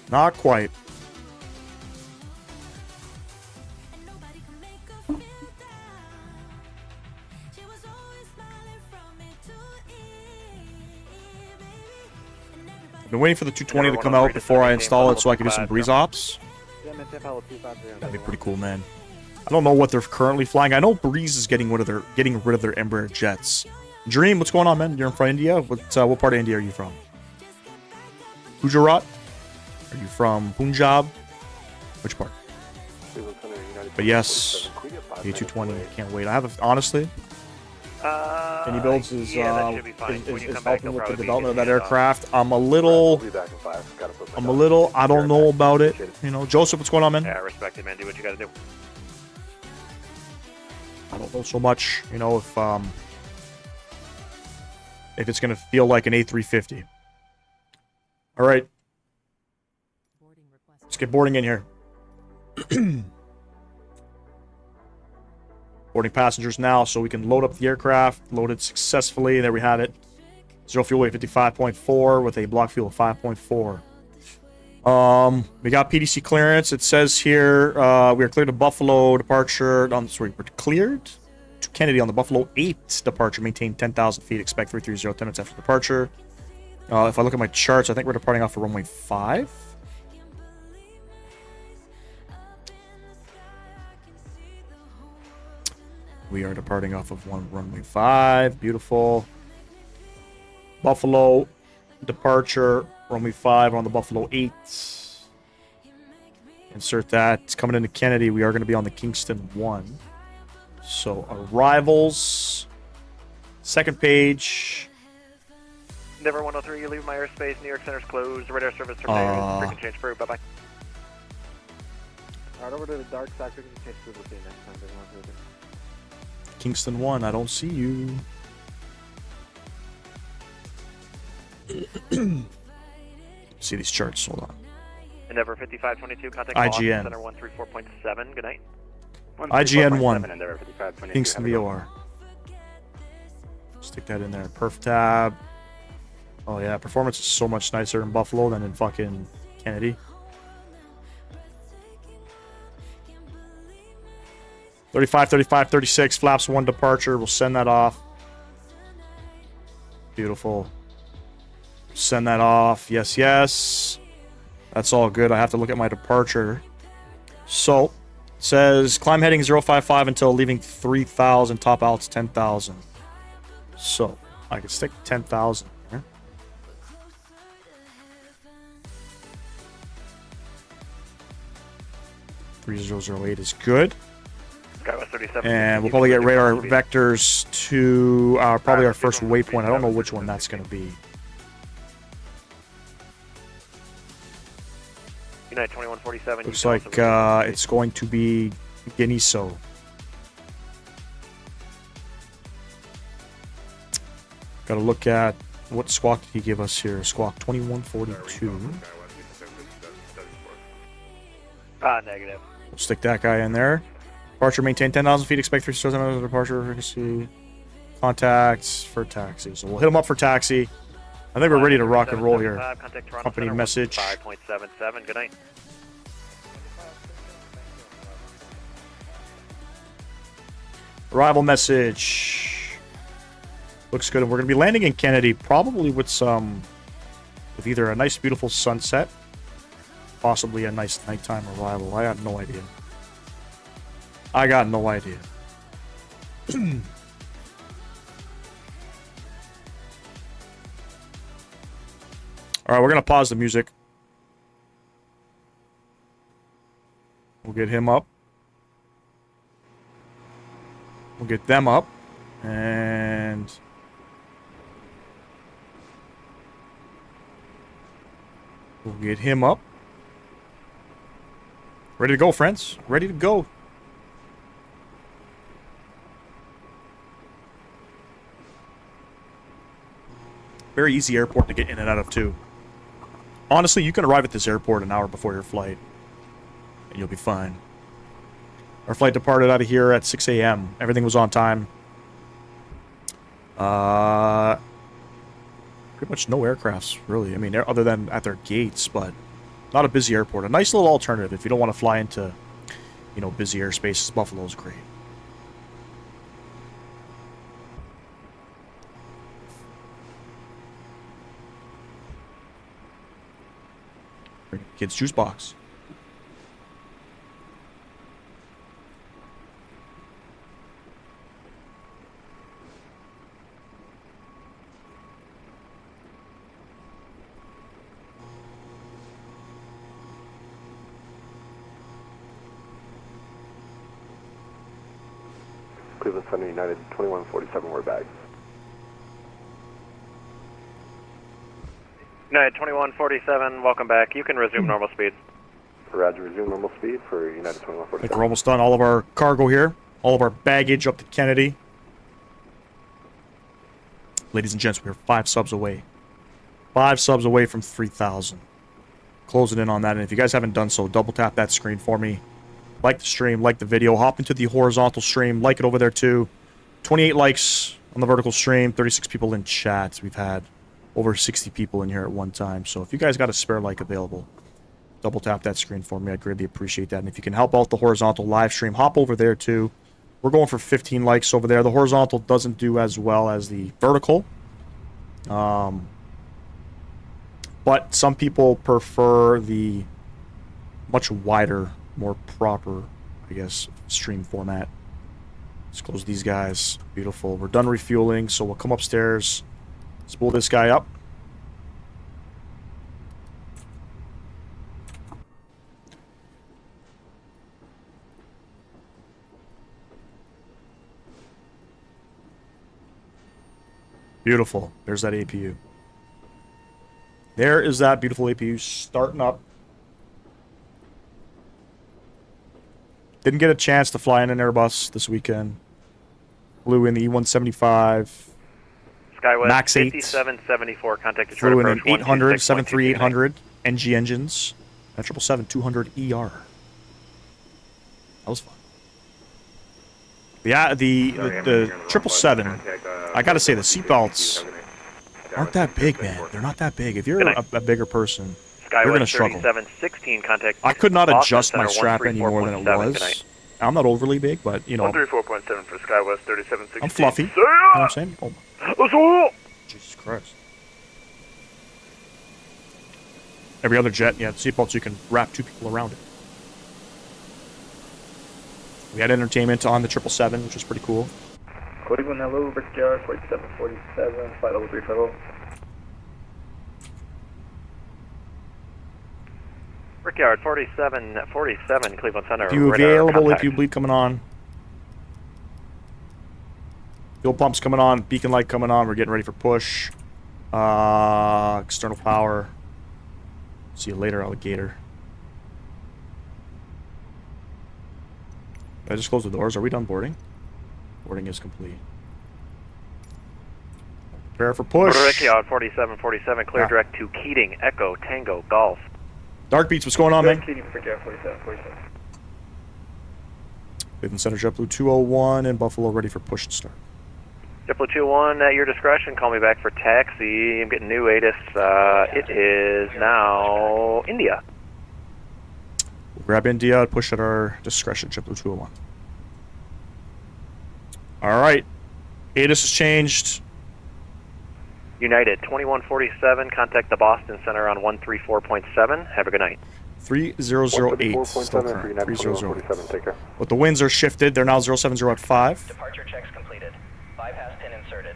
Not quite. I've been waiting for the 220 to come out before I install it so I can do some breeze ops. That'd be pretty cool, man. I don't know what they're currently flying. I know Breeze is getting rid of their Embraer jets. Dream, what's going on, man? You're from India? What part of India are you from? Gujarat? Are you from Punjab? Which part? But yes, A220. Can't wait. I have honestly. Any builds is helping with the development of that aircraft. I'm a little. I don't know about it. You know, Joseph, what's going on, man? Yeah, respect it, man. Do what you got to do. I don't know so much. You know, if it's gonna feel like an A350. All right. Let's get boarding in here. Boarding passengers now so we can load up the aircraft. Loaded successfully. There we have it. Zero fuel weight 55.4 with a block fuel of 5.4. We got PDC clearance. It says here we are cleared to Buffalo departure. We're cleared to Kennedy on the Buffalo 8 departure. Maintain 10,000 feet. Expect 330 10 minutes after departure. If I look at my charts, I think we're departing off of runway 5. We are departing off of runway 5. Beautiful. Buffalo departure. Runway 5 on the Buffalo 8. Insert that. It's coming into Kennedy. We are going to be on the Kingston 1. So, arrivals. Second page. Endeavor 103, you leave my airspace. New York Center's closed. Radar service terminated. Frequency change through. Bye-bye. Alright, over to the dark side. Frequency change through. We'll see you next time. Kingston 1, I don't see you. See these charts, hold on. Endeavor 5522, contact IGN. Center 134.7, good night. IGN 1, Endeavor 5522. Kingston VOR. Stick that in there. Perf tab. Oh yeah, performance is so much nicer in Buffalo than in fucking Kennedy. 35, 35, 36, flaps 1 departure. We'll send that off. Beautiful. Send that off. Yes, yes. That's all good. I have to look at my departure. So, it says climb heading 055 until leaving 3,000. Top alt's 10,000. So, I can stick 10,000 here. .3008 is good. And we'll probably get radar vectors to probably our first waypoint. I don't know which one that's going to be. United 2147. Looks like it's going to be Guineso. Got to look at what squawk did he give us here. Squawk 2142. Negative. We'll stick that guy in there. Departure, maintain 10,000 feet. Expect 3 stars on departure. Frequency. Contacts for taxi. So we'll hit him up for taxi. I think we're ready to rock and roll here. Company message. 5.77. Good night. Arrival message. Looks good. We're going to be landing in Kennedy, probably with either a nice, beautiful sunset, possibly a nice nighttime arrival. I have no idea. I got no idea. Alright, we're going to pause the music. We'll get him up. We'll get them up. And we'll get him up. Ready to go, friends. Ready to go. Very easy airport to get in and out of, too. Honestly, you can arrive at this airport an hour before your flight, and you'll be fine. Our flight departed out of here at 6 a.m. Everything was on time. Pretty much no aircrafts, really. I mean, other than at their gates, but not a busy airport. A nice little alternative if you don't want to fly into, you know, busy airspaces. Buffalo's great. Kids juice box. Cleveland Center United 2147, we're back. United 2147, welcome back. You can resume normal speed. Roger, resume normal speed for United 2147. I think we're almost done. All of our cargo here. All of our baggage up to Kennedy. Ladies and gents, we are 5 subs away. 5 subs away from 3,000. Closing in on that. And if you guys haven't done so, double tap that screen for me. Like the stream, like the video. Hop into the horizontal stream. Like it over there too. 28 likes on the vertical stream. 36 people in chat. We've had over 60 people in here at one time. So if you guys got a spare like available, double tap that screen for me. I greatly appreciate that. And if you can help out the horizontal live stream, hop over there too. We're going for 15 likes over there. The horizontal doesn't do as well as the vertical. But some people prefer the much wider, more proper, I guess, stream format. Let's close these guys. Beautiful. We're done refueling, so we'll come upstairs. Spool this guy up. Beautiful. There's that APU. There is that beautiful APU starting up. Didn't get a chance to fly in an Airbus this weekend. Flew in the E175. Skywest Max 8. 5774, contact the Flew in an approach 800, 73800 NG engines. A 777-200ER. That was fun. Yeah, the 777. I gotta say, the seatbelts aren't that big, man. They're not that big. If you're a bigger person, you're gonna struggle. 3716, contact I could not Boston adjust my Center strap any more than it 134.7 was. tonight. I'm not overly big, but you know, 134.7 for Skywest 3716. I'm fluffy. You know what I'm saying? Oh my. Jesus Christ. Every other jet, yeah, the seatbelts, you can wrap 2 people around it. We had entertainment on the 777, which was pretty cool. Cleveland, hello, Brickyard, 4747, flight level 3 Throttle. Brickyard 4747, Cleveland Center. If you radar available, contact. if you bleed coming on. Fuel pumps coming on, beacon light coming on, we're getting ready for push. External power. See you later, alligator. Did I just close the doors? Are we done boarding? Boarding is complete. Prepare for push. Brickyard 4747, clear direct to Keating, Echo, Tango, Golf. Dark Beats, what's going on, man? Keating, Brickyard 4747. Cleveland Center, JetBlue 201, and Buffalo ready for push and start. JetBlue 201, at your discretion, call me back for taxi. I'm getting new ATIS. It is now India. We'll grab India, push at our discretion, JetBlue 201. Alright. ATIS has changed. United 2147, contact the Boston Center on 134.7. Have a good night. 3008. Still current. 3008. But the winds are shifted. They're now 070 at 5. Departure checks completed. Bypass pin inserted.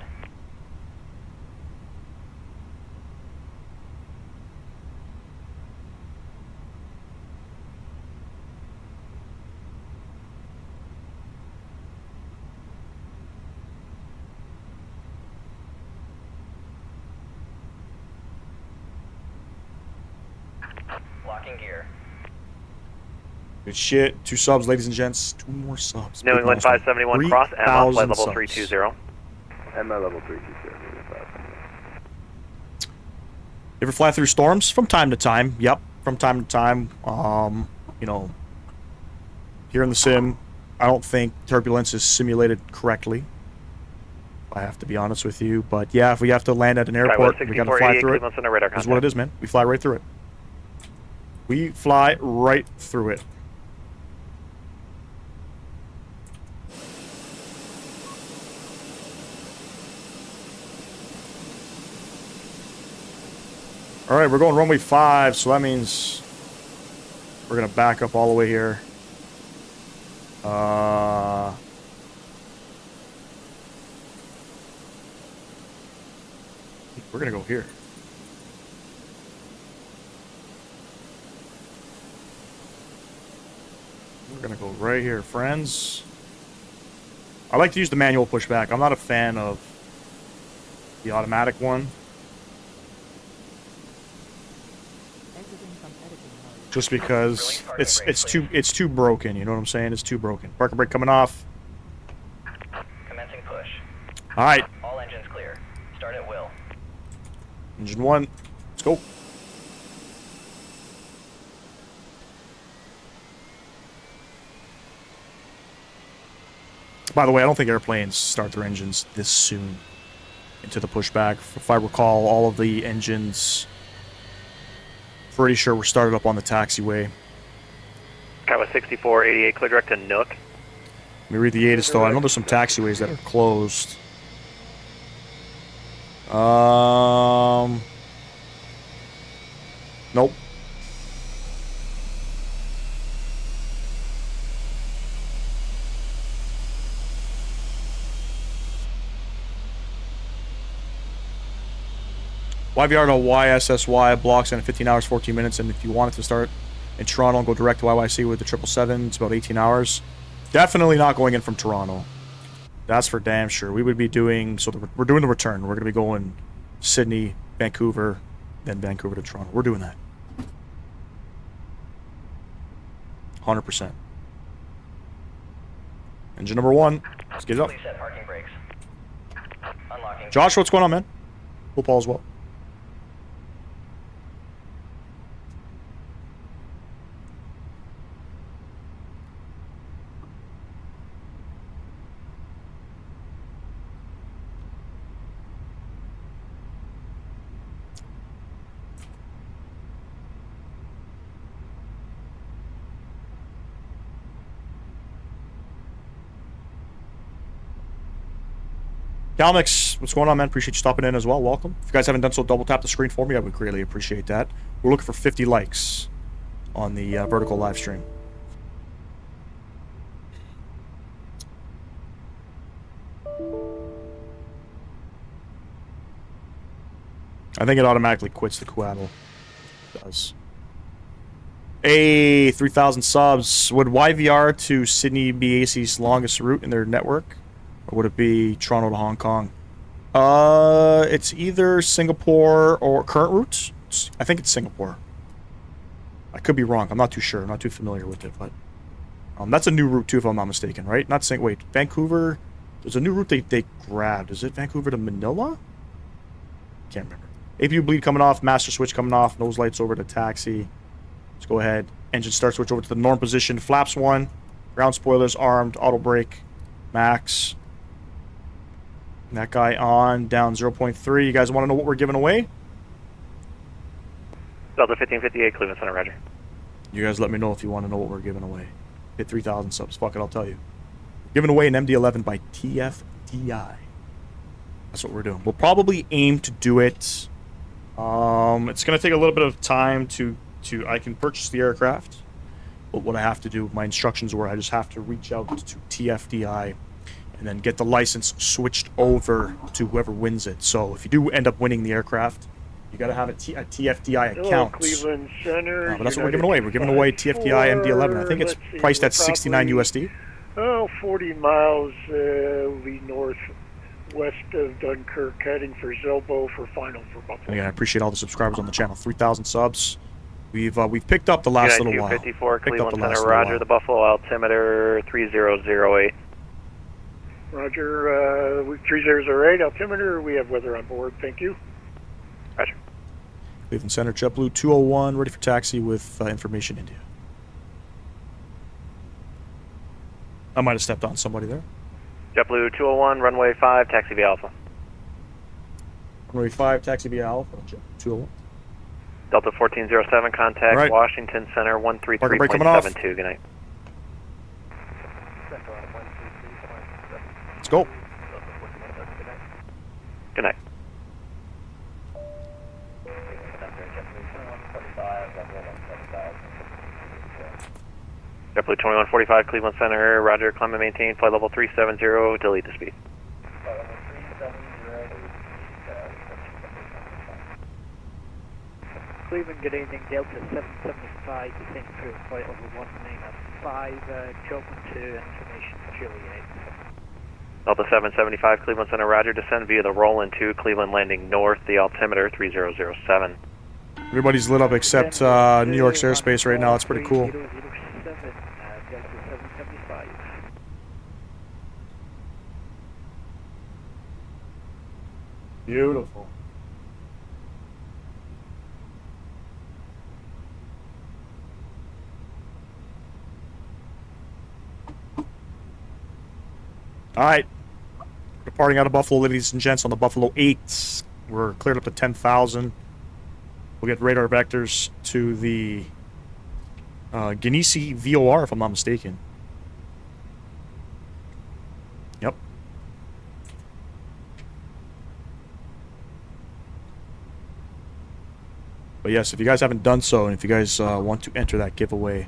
Locking gear. Good shit. 2 subs, ladies and gents. 2 more subs. New England 571, cross Emma, flight level 320. Emma level 320. You ever fly through storms? From time to time. Yep. From time to time. You know, here in the sim, I don't think turbulence is simulated correctly. I have to be honest with you. But yeah, if we have to land at an airport, we gotta fly through it. That's what it is, man. We fly right through it. We fly right through it. All right, we're going runway 5, so that means we're gonna back up all the way here. We're gonna go here. We're gonna go right here, friends. I like to use the manual pushback. I'm not a fan of the automatic one. Just because it's too broken, you know what I'm saying? It's too broken. Parking brake coming off. Commencing push. Alright. All engines clear. Start at will. Engine 1, Let's go. By the way, I don't think airplanes start their engines this soon into the pushback. If I recall, all of the engines, pretty sure were started up on the taxiway. Kiowa 6488, clear direct to Nook. Let me read the ATIS though. I know there's some taxiways that are closed. Nope. YVR to YSSY blocks in 15 hours, 14 minutes, and if you wanted to start in Toronto and go direct to YYC with the 777, it's about 18 hours. Definitely not going in from Toronto. That's for damn sure. We would be doing, we're doing the return. We're going to be going Sydney, Vancouver, then Vancouver to Toronto. We're doing that. 100%. Engine number 1. Let's get it up. Please set parking brakes. Unlocking. Josh, what's going on, man? Hope all is well. Calmix, what's going on, man? Appreciate you stopping in as well. Welcome. If you guys haven't done so, double tap the screen for me. I would greatly appreciate that. We're looking for 50 likes on the vertical live stream. I think it automatically quits the Quadrant. It does. Hey, 3,000 subs. Would YVR to Sydney be AC's longest route in their network? Or would it be Toronto to Hong Kong? It's either Singapore or current routes. I think it's Singapore. I could be wrong. I'm not too sure. I'm not too familiar with it, but that's a new route too, if I'm not mistaken, right? Not saying. Wait, Vancouver. There's a new route they grabbed. Is it Vancouver to Manila? Can't remember. APU bleed coming off. Master switch coming off. Nose lights over to taxi. Let's go ahead. Engine start switch over to the norm position. Flaps 1. Ground spoilers armed. Auto brake. Max. That guy on, down 0.3. You guys want to know what we're giving away? Delta 1558, Cleveland Center, roger. You guys let me know if you want to know what we're giving away. Hit 3,000 subs. Fuck it, I'll tell you. Giving away an MD-11 by TFDI. That's what we're doing. We'll probably aim to do it. It's going to take a little bit of time to I can purchase the aircraft. But what I have to do, my instructions were I just have to reach out to TFDI and then get the license switched over to whoever wins it. So if you do end up winning the aircraft, you got to have a TFDI account. Hello, Cleveland Center. But that's what we're giving away. We're giving away TFDI MD-11. I think it's priced at $69 USD. Oh, 40 miles will be northwest of Dunkirk, heading for Zobo for final for Buffalo. Again, I appreciate all the subscribers on the channel. 3,000 subs. We've picked up the last little while. 254, Cleveland Center, roger. The Buffalo altimeter 3008. Roger, 3008 altimeter. We have weather on board. Thank you. Roger. Cleveland Center, JetBlue 201, ready for taxi with information India. I might have stepped on somebody there. JetBlue 201, runway 5, taxi via Alpha. Runway 5, taxi via Alpha, JetBlue 201. Delta 1407, contact right. Washington Center 133.72. Good night. Let's go. Good night. JetBlue 2145, Cleveland Center, roger, climb and maintain, flight level 370, delete the speed. Cleveland, good evening, Delta 775, descent through flight level 195, Chaseplane 2, information Juliet. Delta 775, Cleveland Center, roger, descend via the Roland 2, Cleveland landing north, the altimeter 3007. Everybody's lit up except New York's airspace right now. It's pretty cool. 3007, Delta 775. Beautiful. All right. Departing out of Buffalo, ladies and gents, on the Buffalo 8. We're cleared up to 10,000. We'll get radar vectors to the Genesee VOR, if I'm not mistaken. Yep. But yes, if you guys haven't done so, and if you guys want to enter that giveaway,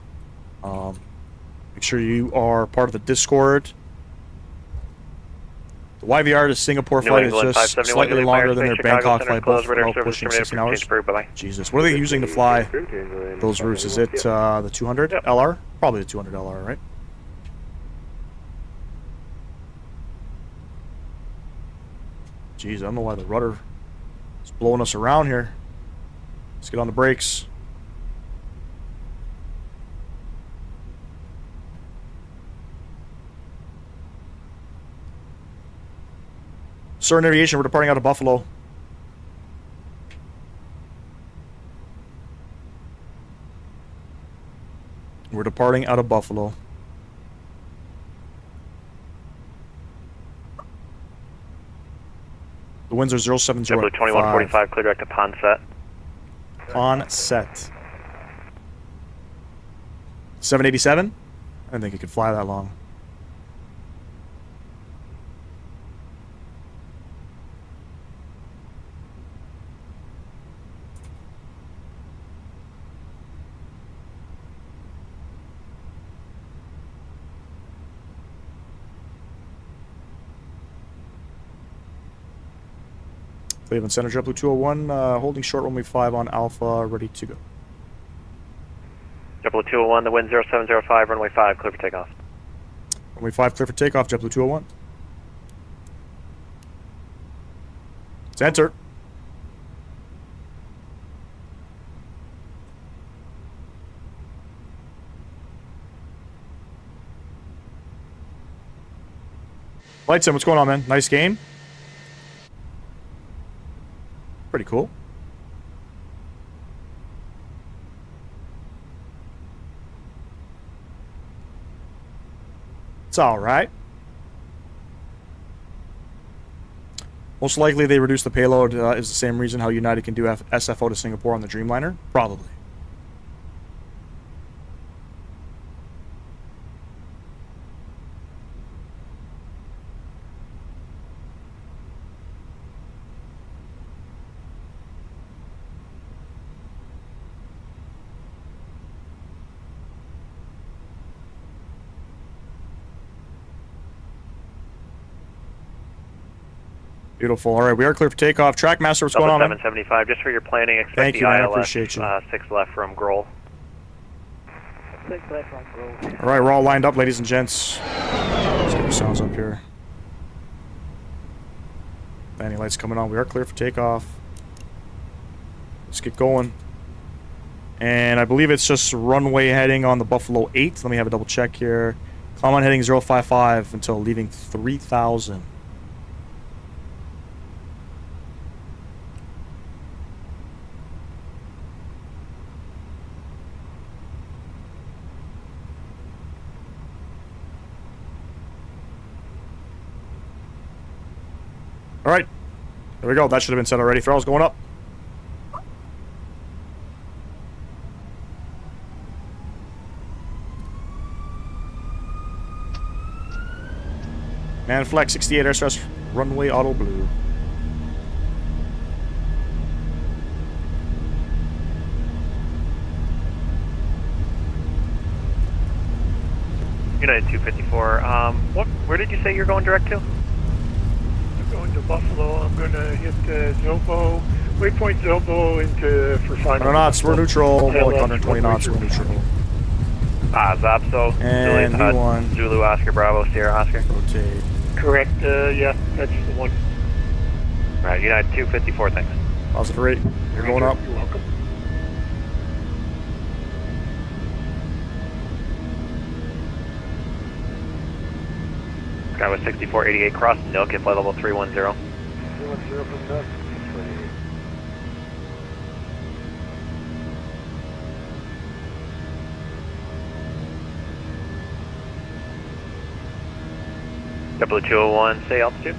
make sure you are part of the Discord. The YVR to Singapore flight is just slightly longer than their Bangkok flight, both pushing 16 hours. Jesus, what are they using to fly those routes? Is it the 200 LR? Probably the 200 LR, right? Jeez, I don't know why the rudder is blowing us around here. Let's get on the brakes. Southern Aviation, we're departing out of Buffalo. We're departing out of Buffalo. The winds are 070. JetBlue 2145, clear direct to Ponset. Ponset. 787? I didn't think it could fly that long. Cleveland Center, JetBlue 201, holding short runway 5 on Alpha, ready to go. JetBlue 201, the wind 0705, runway 5, clear for takeoff. Runway 5, clear for takeoff, JetBlue 201. Center. Flight Sim, what's going on, man? Nice game. Pretty cool. It's all right. Most likely they reduce the payload is the same reason how United can do SFO to Singapore on the Dreamliner. Probably. Beautiful. All right, we are clear for takeoff. Trackmaster, what's going on, man? 775, just for your planning, expect Thank the you, man. I ILS, appreciate you. 6 left from Grohl. 6 left from Grohl. All right, we're all lined up, ladies and gents. Let's get the sounds up here. Landing lights coming on. We are clear for takeoff. Let's get going. And I believe it's just runway heading on the Buffalo 8. Let me have a double check here. Climb on heading 055 until leaving 3000. All right, there we go. That should have been set already. Throttle's going up. Man flex 68 air stress, runway auto blue. United 254, where did you say you're going direct to? Going to Buffalo. I'm going to hit Zobo, waypoint Zobo into for final. 100 knots, we're neutral. More like 120 knots, we're neutral. Zapso, And V1. Zulu Oscar Bravo, Sierra Oscar. Rotate. Correct, yeah, that's the one. Alright, United 254, thanks. Positive rate. You're going up. You're welcome. Sky was 6488, cross Nook at flight level 310. 310 from Nook. JetBlue 201, stay altitude.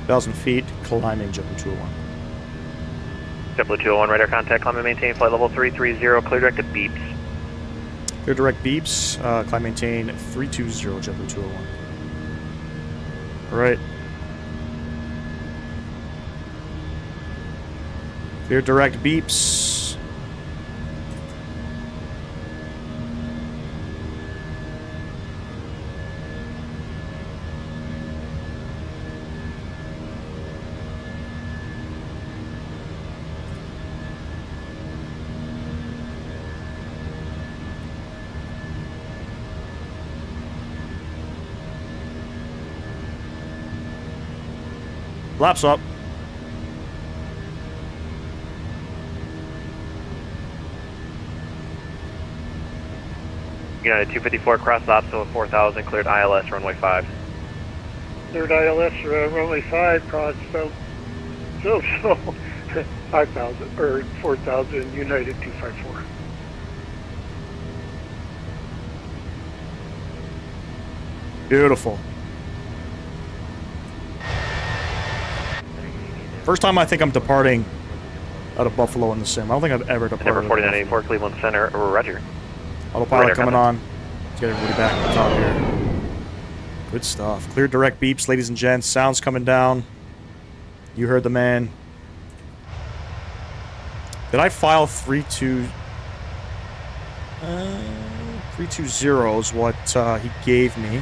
1,000 feet, climbing JetBlue 201. JetBlue 201, radar contact, climb and maintain flight level 330, clear directed beeps. Clear direct beeps, climb maintain 320, JetBlue 201. Alright. Clear direct beeps. Flaps up. United 254, cross obstacle 4000, cleared ILS, runway 5. Third ILS, runway 5, cross so 5,000, or 4,000, United 254. Beautiful. First time I think I'm departing out of Buffalo in the sim. I don't think I've ever departed. Number 4984, Cleveland Center, roger. Autopilot Radar coming on. Let's get everybody back on top here. Good stuff. Clear direct beeps, ladies and gents. Sounds coming down. You heard the man. Did I file 320 is what he gave me.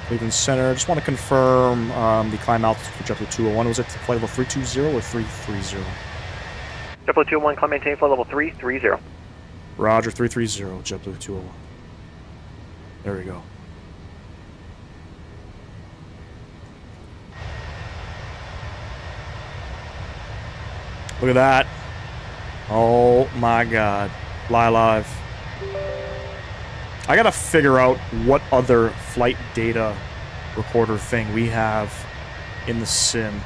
Cleveland Center. I just want to confirm the climb altitude for JetBlue 201. Was it flight level 320 or 330? JetBlue 201, climb maintain flight level 330. Roger, 330, JetBlue 201. There we go. Look at that. Oh my god. Fly live. I gotta figure out what other flight data recorder thing we have in the sim.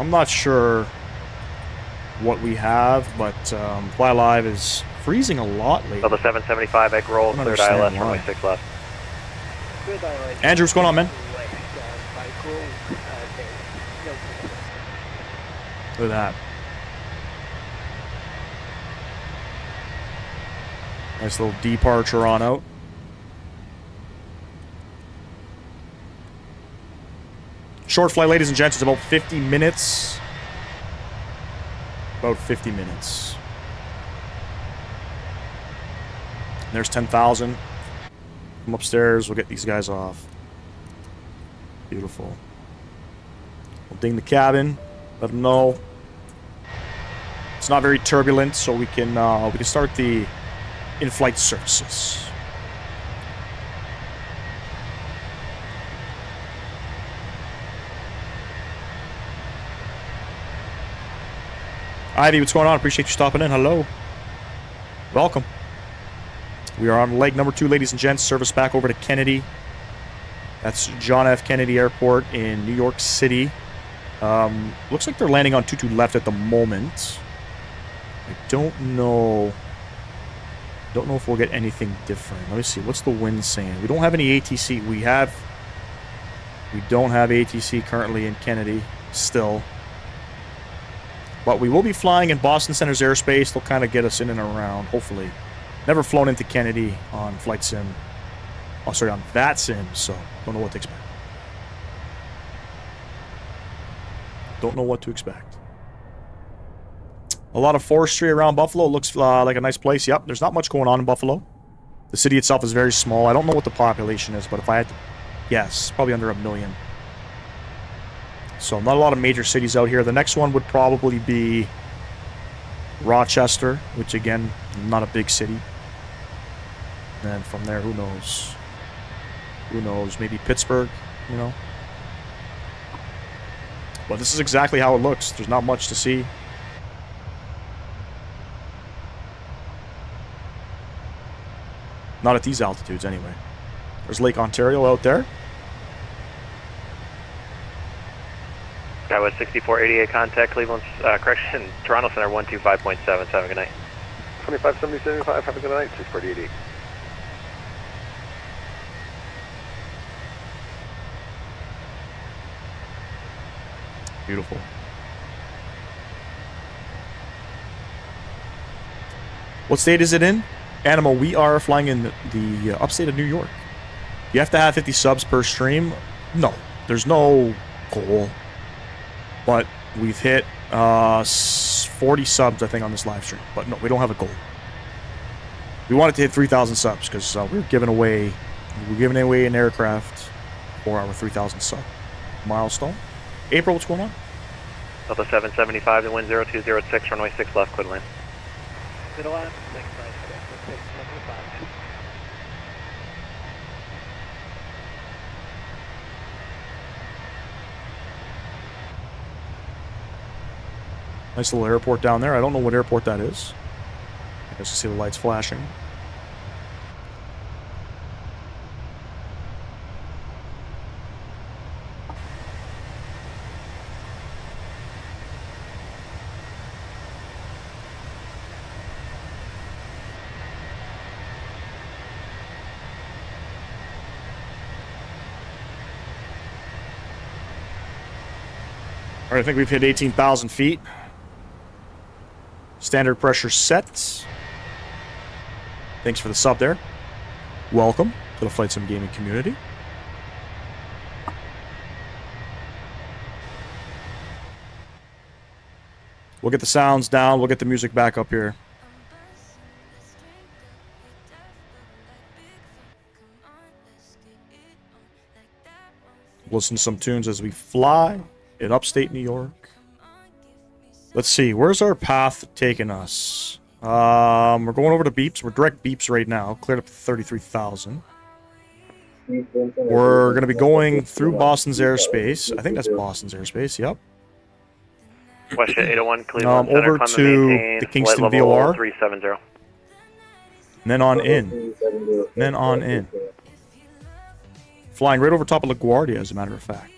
I'm not sure what we have, but Fly Live is freezing a lot lately. Level 775, egg roll, cleared ILS, runway 6 left. Andrew, what's going on, man? Look at that. Nice little departure on out. Short flight, ladies and gents, is about 50 minutes. About 50 minutes. And there's 10,000. Come upstairs, we'll get these guys off. Beautiful. We'll ding the cabin, let them know it's not very turbulent, so we can start the in-flight services. Ivy, what's going on? Appreciate you stopping in. Hello. Welcome. We are on leg number 2, ladies and gents. Service back over to Kennedy. That's John F. Kennedy Airport in New York City. Looks like they're landing on 22 left at the moment. I don't know if we'll get anything different. Let me see. What's the wind saying? We don't have any ATC. We don't have ATC currently in Kennedy still. But we will be flying in Boston Center's airspace. They'll kind of get us in and around, hopefully. Never flown into Kennedy on Flight Sim. Oh, sorry, on VATSIM, so don't know what to expect. Don't know what to expect. A lot of forestry around Buffalo. Looks like a nice place. Yep, there's not much going on in Buffalo. The city itself is very small. I don't know what the population is, but if I had to guess, probably under 1 million. So not a lot of major cities out here. The next one would probably be Rochester, which again, not a big city. And then from there, who knows? Who knows? Maybe Pittsburgh, you know? But this is exactly how it looks. There's not much to see. Not at these altitudes, anyway. There's Lake Ontario out there. That was 6488 contact, Cleveland, correction, Toronto Center 125.77, good night. 257075, have a good night, 648. Beautiful. What state is it in? Animal, we are flying in the upstate of New York. You have to have 50 subs per stream? No. There's no goal. But we've hit 40 subs, I think, on this live stream. But no, we don't have a goal. We wanted to hit 3,000 subs because we're giving away an aircraft for our 3,000 sub milestone. April, what's going on? Delta 775 to wind 0206, runway 6 left, clear to land. Middle line, 675. Nice little airport down there. I don't know what airport that is. I guess you see the lights flashing. All right, I think we've hit 18,000 feet. Standard pressure set. Thanks for the sub there. Welcome to the Flight Sim Gaming community. We'll get the sounds down. We'll get the music back up here. Listen to some tunes as we fly in upstate New York. Let's see, where's our path taking us? We're going over to Beeps. We're direct Beeps right now. Cleared up to 33,000. We're going to be going through Boston's airspace. I think that's Boston's airspace, yep. Westjet 801, Cleveland Center, over to the Kingston VOR. 370. And then on in. And then on in. Flying right over top of LaGuardia, as a matter of fact.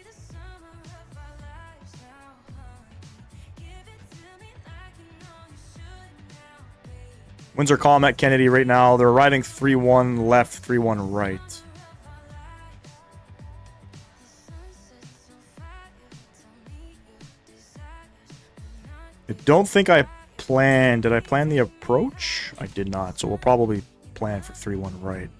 Winds are calm at Kennedy right now. They're riding 3-1 left, 3-1 right. I don't think I planned... Did I plan the approach? I did not, so we'll probably plan for 3-1 right.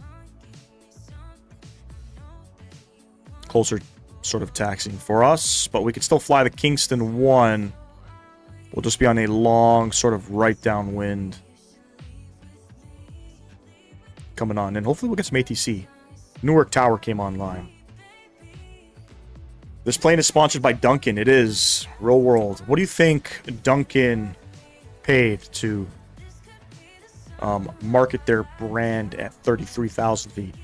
Closer sort of taxiing for us, but we could still fly the Kingston 1. We'll just be on a long sort of right downwind. Coming on, and hopefully we'll get some ATC. Newark Tower came online. This plane is sponsored by Duncan. It is. Real world. What do you think Duncan paid to market their brand at 33,000 feet?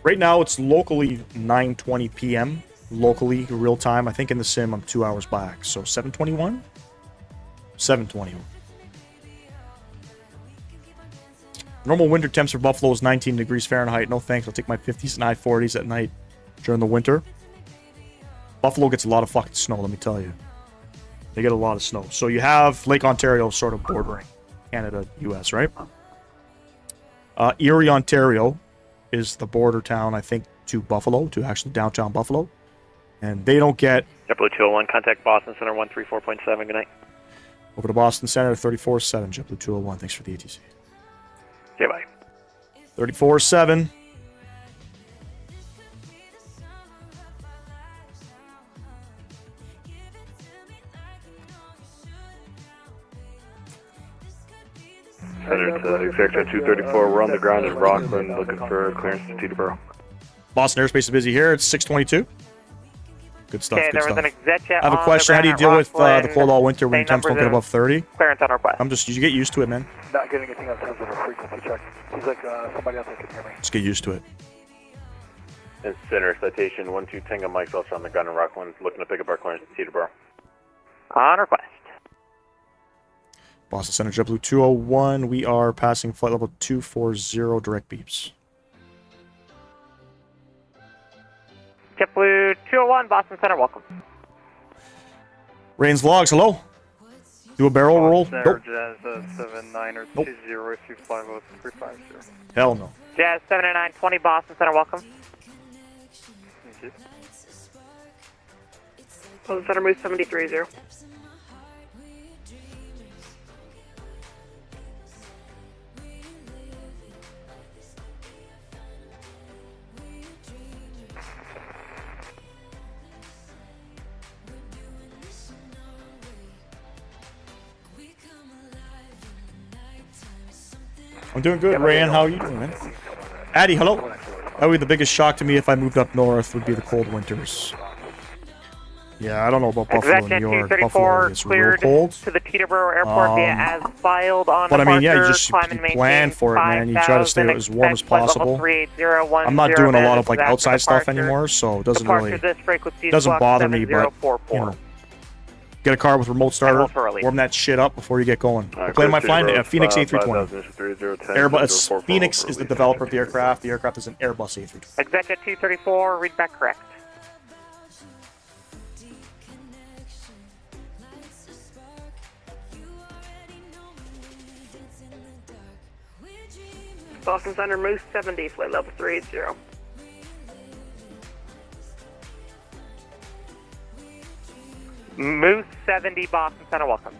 Right now, it's locally 9:20 p.m. Locally, real time. I think in the sim, I'm 2 hours back. So 7:21? 7:21. Normal winter temps for Buffalo is 19 degrees Fahrenheit. No thanks. I'll take my 50s and high 40s at night during the winter. Buffalo gets a lot of fucking snow, let me tell you. They get a lot of snow. So you have Lake Ontario sort of bordering Canada, US, right? Erie, Ontario is the border town, I think, to Buffalo, to actually downtown Buffalo. And they don't get... JetBlue 201, contact Boston Center 134.7. Good night. Over to Boston Center 34-7, JetBlue 201. Thanks for the ATC. Okay, bye. 34-7. Center to Executive 234, we're on the ground in Rockland looking for clearance to Teterboro. Boston airspace is busy here. It's 6:22. Good stuff. Okay, good there stuff. was an exec I have a question. How do you deal with the cold all winter when your temps don't get above 30? Clearance on request. You get used to it, man. Not getting anything on terms of a frequency check. Seems like somebody else can hear me. Just get used to it. And Center, citation 12 Tango Mike Welch on the ground in Rockland, looking to pick up our clearance to Teterboro. On request. Boston Center, JetBlue 201. We are passing flight level 240, direct beeps. JetBlue 201, Boston Center, welcome. Rains Vlogs, hello. Do a barrel roll? Nope. Jazz 79 or Nope. 20 if you fly with 350. Hell no. Jazz 7920 Boston Center, welcome. Thank you. Boston Center, move 730. I'm doing good, Rayan. How are you doing, man? Addy, hello. That would be the biggest shock to me if I moved up north would be the cold winters. Yeah, I don't know about Buffalo, New York. Buffalo is real cold. To the Teterboro Airport via as filed on But I mean, yeah, you departure, just climb you and maintain plan for it, man. You try to stay 5,000, as warm as expect flight level possible. 38010, I'm not doing a lot of like after outside stuff departure. anymore, so it doesn't Departure really this frequency is doesn't block bother me. But 7044. you know, get a car with remote starter, hold for release. warm that shit up before you get going. Plan my flying Phoenix A320. Airbus. Phoenix is the developer of the aircraft. The aircraft is an Airbus A320. Executive 234, read back correct. Boston Center, Moose 70, flight level 380. Moose 70, Boston Center, welcome.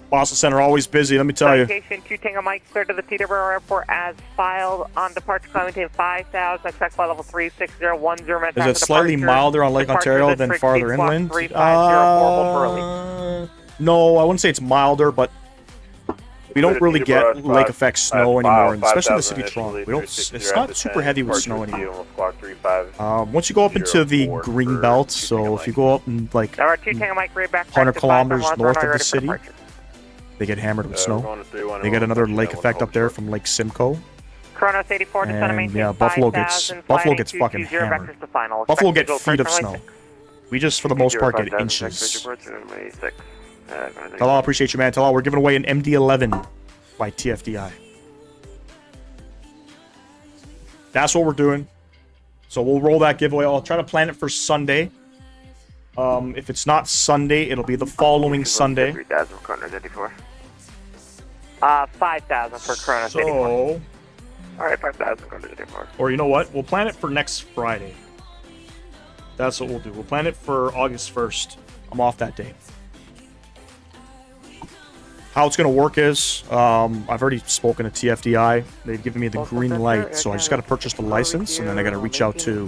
Boston Center always busy, let me tell you. Citation 2 Tango Mike, clear to the Teterboro Airport as filed on departure climb maintain 5,000, expect flight level 36010 minutes Is after it slightly departure. milder on Lake Departure Ontario this than frequency farther block inland? 3504, hold for release. No, I wouldn't say it's milder, but we don't really get lake effect snow anymore, and especially in the city of Toronto. We don't. It's not super heavy with snow anymore. Once you go up into the green belt, so if you go up in like Tower 2 Tango Mike, read back 100 correct to kilometers 5,110, north of the ready for city, departure. they get hammered with snow. They get another lake effect up there from Lake Simcoe. Kronos 84, descend and And maintain yeah, Buffalo gets 5,000, fucking flight 220 hammered. vectors to final. Buffalo Expect get visual feet of turn snow. runway 6. We just, for the most part, get inches. Talal, appreciate you, man. Talal, we're giving away an MD-11 by TFDI. That's what we're doing. So we'll roll that giveaway. I'll try to plan it for Sunday. If it's not Sunday, it'll be the following Sunday. 5,000 for Kronos 84. So, Alright, 5,000 Kronos 84. or you know what? We'll plan it for next Friday. That's what we'll do. We'll plan it for August 1st. I'm off that day. How it's going to work is, I've already spoken to TFDI. They've given me the green light, so I just got to purchase the license, and then I got to reach out to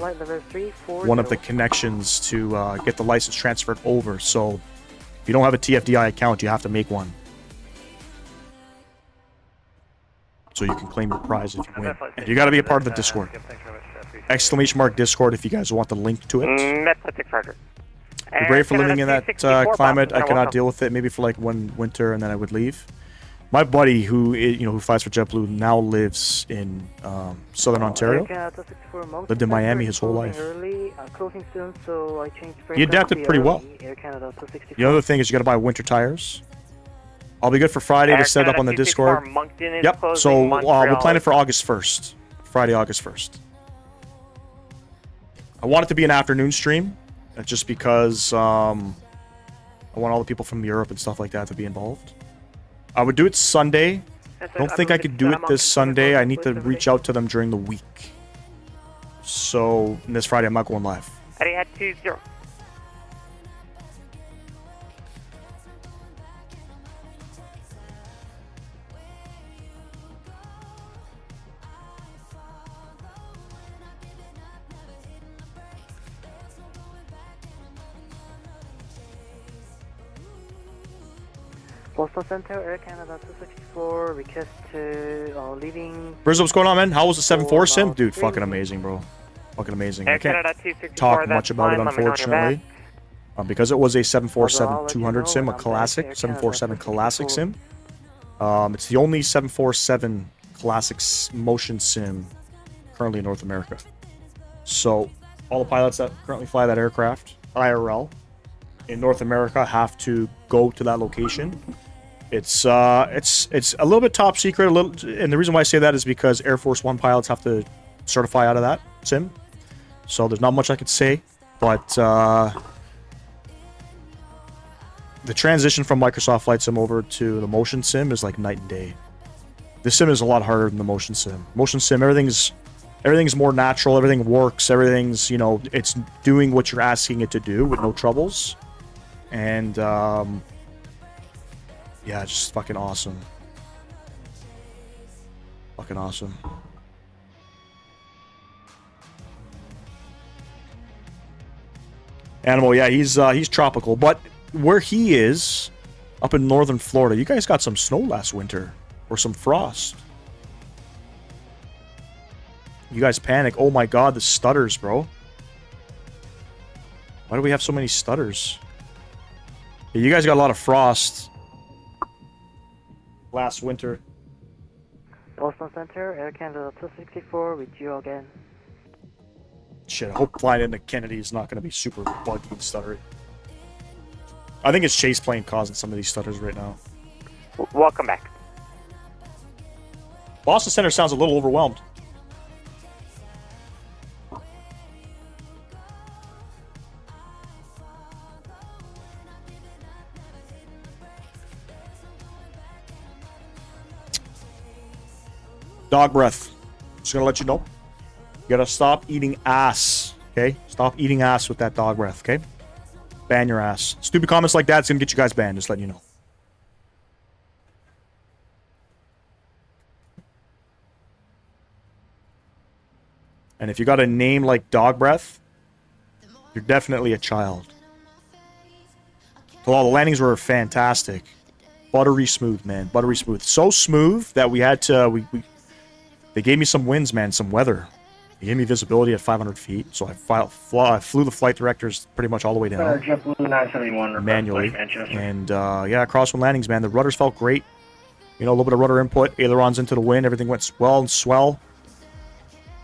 one of the connections to get the license transferred over. So if you don't have a TFDI account, you have to make one. So you can claim your prize if you win. And you got to be a part of the Discord. Exclamation mark Discord if you guys want the link to it. That's a 600. Be brave for living in that climate. I cannot deal with it. Maybe for like one winter, and then I would leave. My buddy, who who flies for JetBlue, now lives in Southern Ontario. Lived in Miami his whole life. He adapted pretty well. The other thing is you got to buy winter tires. I'll be good for Friday to set up on the Discord. Yep. So we'll plan it for August 1st, Friday, August 1st. I want it to be an afternoon stream. Just because I want all the people from Europe and stuff like that to be involved. I would do it Sunday. I don't think I could do it this Sunday. I need to reach out to them during the week. So this Friday I'm not going live. Eddie had 20. Postal Center, Air Canada 264, request to leaving. Brizzo, what's going on, man? How was the 7.4 sim? Dude, fucking amazing, bro. Fucking amazing. I can't talk much about it, unfortunately. Because it was a 747-200 sim, a classic, 747 classic sim. It's the only 747 classic motion sim currently in North America. So all the pilots that currently fly that aircraft, IRL, in North America have to go to that location. It's a little bit top secret, and the reason why I say that is because Air Force One pilots have to certify out of that sim. So there's not much I could say, but the the transition from Microsoft Flight Sim over to the Motion Sim is like night and day. The sim is a lot harder than the Motion Sim. Motion Sim, everything's more natural, everything works, everything's, you know, it's doing what you're asking it to do with no troubles. And, yeah, just fucking awesome. Fucking awesome. Animal, yeah, he's tropical, but where he is, up in northern Florida, you guys got some snow last winter, or some frost. You guys panic. Oh my god, the stutters, bro. Why do we have so many stutters? Yeah, you guys got a lot of frost last winter. Boston Center, Air Canada 264 with you again. Shit, I hope flying into Kennedy is not going to be super buggy and stuttery. I think it's Chaseplane causing some of these stutters right now. Welcome back. Boston Center sounds a little overwhelmed. Dog breath. Just gonna let you know. You gotta stop eating ass, okay? Stop eating ass with that dog breath, okay? Ban your ass. Stupid comments like that's gonna get you guys banned, just letting you know. And if you got a name like Dog Breath, you're definitely a child. So all the landings were fantastic. Buttery smooth, man. Buttery smooth. So smooth that we had to... They gave me some winds, man. Some weather. They gave me visibility at 500 feet. So I flew the flight directors pretty much all the way down. JetBlue 971 manually. And, yeah, crosswind landings, man. The rudders felt great. You know, a little bit of rudder input. Ailerons into the wind. Everything went swell and swell.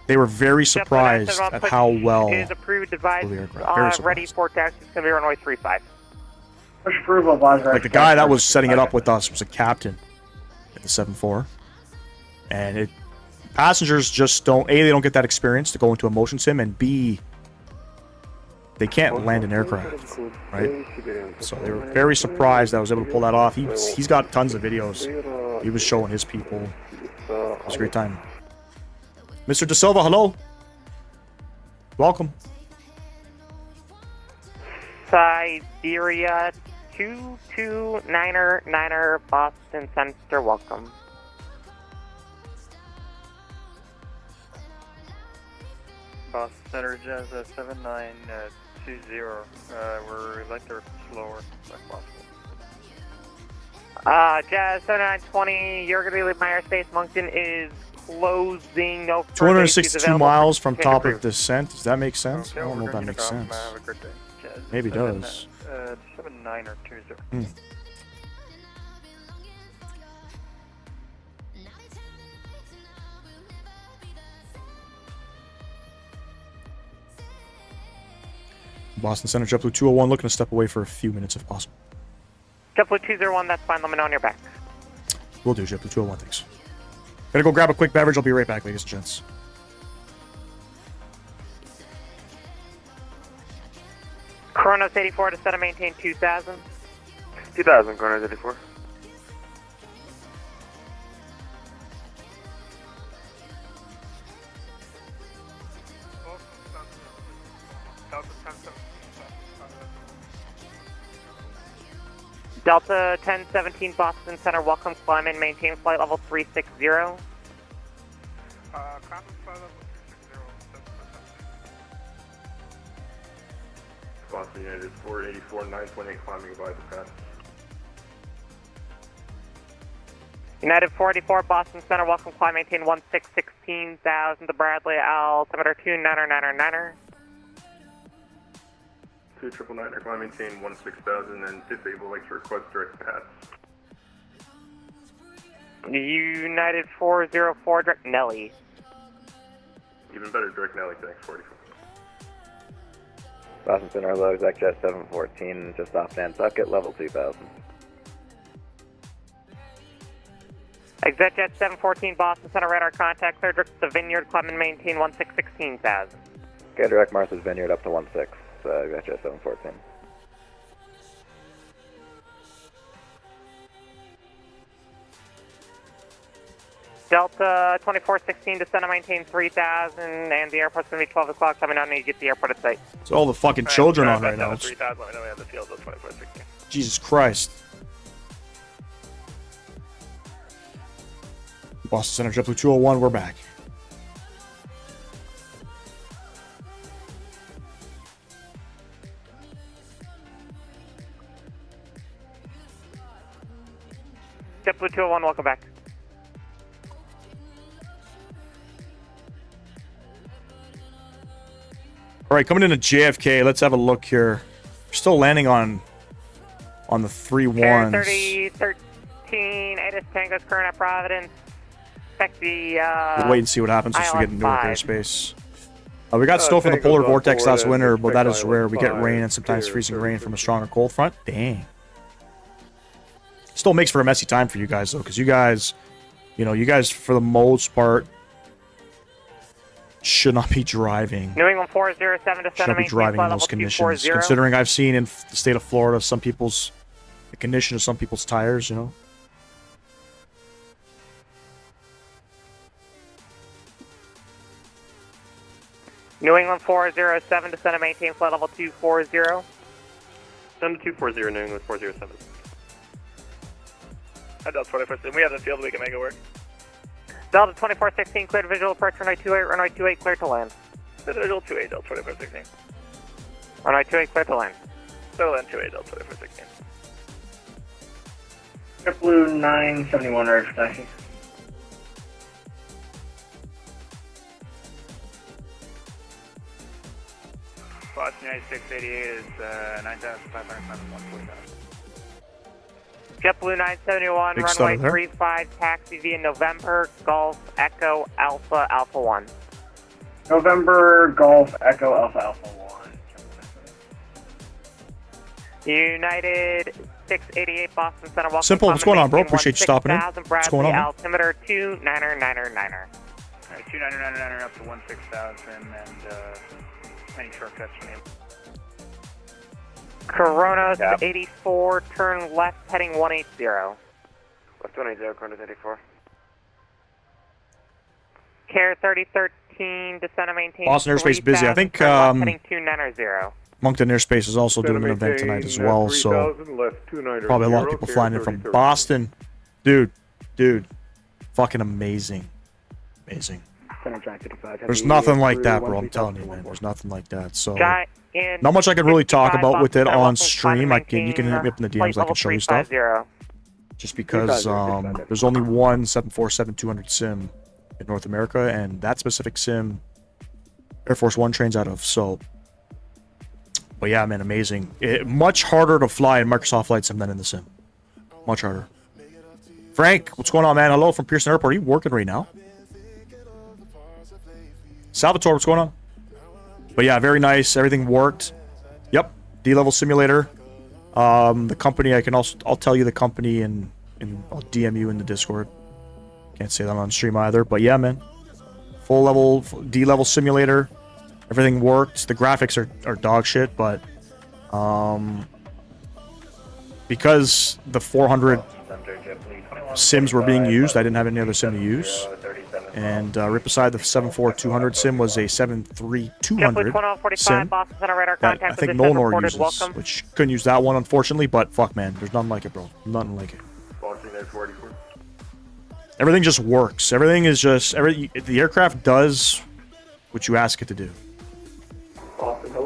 They were very surprised at how well is approved device ready for taxi. It's going to be runway 35. Push approval, advisor. Like the guy that was setting it up with us was a captain at the 7-4. And passengers just don't, A, they don't get that experience to go into a motion sim, and B, they can't land an aircraft, right? So they were very surprised I was able to pull that off. He's got tons of videos. He was showing his people. It was a great time. Mr. De Silva, hello. Welcome. Siberia 229er Boston Center, welcome. Boston Center, Jazz 7920. We'd like to slower if possible. Jazz 7920, you're going to be leaving my airspace. Moncton is closing. No 262 miles from top of descent. Does that make sense? Okay, I don't know if that makes sense. Have a good day. Jazz Maybe it does. 7920. Boston Center, JetBlue 201, looking to step away for a few minutes if possible. JetBlue 201, that's fine. Let me know on your back. Will do, JetBlue 201, thanks. Gotta go grab a quick beverage. I'll be right back, ladies and gents. Kronos 84 to set and maintain 2000. 2000, Kronos 84. Delta 1017 Boston Center, welcome, climb and maintain flight level 360. Boston United 484, 928, climbing by the pass. United 484 Boston Center, welcome, climb, maintain 16,000 to Bradley, altimeter 2999er. 2999, climb, maintain 16,000 and disable, like to request direct pass. United 404 direct Nelly. Even better, direct Nelly, thanks, 44. Boston Center, hello, exec jet 714, just off Nantucket, level 2000. Exec jet 714 Boston Center, radar contact, clear direct to the Vineyard, climb and maintain 16,000. Okay, direct Martha's Vineyard up to 16, exec jet 714. Delta 2416, descend and maintain 3000, and the airport's going to be 12 o'clock. Coming down, and you get the airport at site. It's all the fucking children on right now. 3000, let me know we have the field of 2416. Jesus Christ. Boston Center, JetBlue 201, we're back. JetBlue 201, welcome back. All right, coming into JFK, let's have a look here. We're still landing on the 3-1s. 3013, Atis Tango's current at Providence. Expect the We'll wait and see what happens once we get into Newark 5. airspace. We got snow from the polar vortex last winter, but that is rare. We get rain and sometimes freezing rain from a stronger cold front. Dang. Still makes for a messy time for you guys, though, because you guys, for the most part, should not be driving. New England 407 to Should not be driving in those conditions. Considering I've seen in the state of Florida, the condition of some people's tires, New England 407 to center, maintain flight level 240. Send to 240, New England 407. Delta 2416, we have the field, we can make it work. Delta 2416, cleared visual approach runway 28, clear to land. Visual 28, Delta 2416. Runway 28, clear to land. So land 28, Delta 2416. JetBlue 971, ready for taxi. Boston United 688 is 9,500, JetBlue 971, Big stuff runway there. 35, taxi via November, Golf, Echo, Alpha, Alpha 1. November, Golf, Echo, Alpha, Alpha 1. United 688, Boston Center, welcome. Simple, what's going on, bro? Appreciate you stopping in. 16,000, What's going on, man? altimeter 2999. Alright, 2999 up to 16,000 and any shortcuts from you. Coronas 84, turn left, heading 180. Left 180, Coronas 84. Care 3013, descend and maintain. Boston airspace busy. I think heading 290. Moncton Airspace is also doing an event tonight as well, so probably a lot of people flying in from Boston. Dude, fucking amazing. There's nothing like that, bro. I'm telling you, man. There's nothing like that. So, not much I can really talk about with it on stream. You can hit me up in the DMs. I can show you stuff. Just because there's only one 747-200 sim in North America, and that specific sim Air Force One trains out of. So, but yeah, man, amazing. Much harder to fly in Microsoft Flight Sim than in the sim. Much harder. Frank, what's going on, man? Hello from Pearson Airport. Are you working right now? Salvatore, what's going on? But yeah, very nice. Everything worked. Yep. D-level simulator. The company, I'll tell you the company and I'll DM you in the Discord. Can't say that on stream either. But yeah, man. Full level D-level simulator. Everything worked. The graphics are dog shit, but because the 400 sims were being used, I didn't have any other sim to use. And right beside the 74200 sim was a 73200 sim that I think Nolnor uses, which couldn't use that one, unfortunately, but fuck, man, there's nothing like it, bro. Nothing like it. Everything just works. Everything is just... the aircraft does what you ask it to do.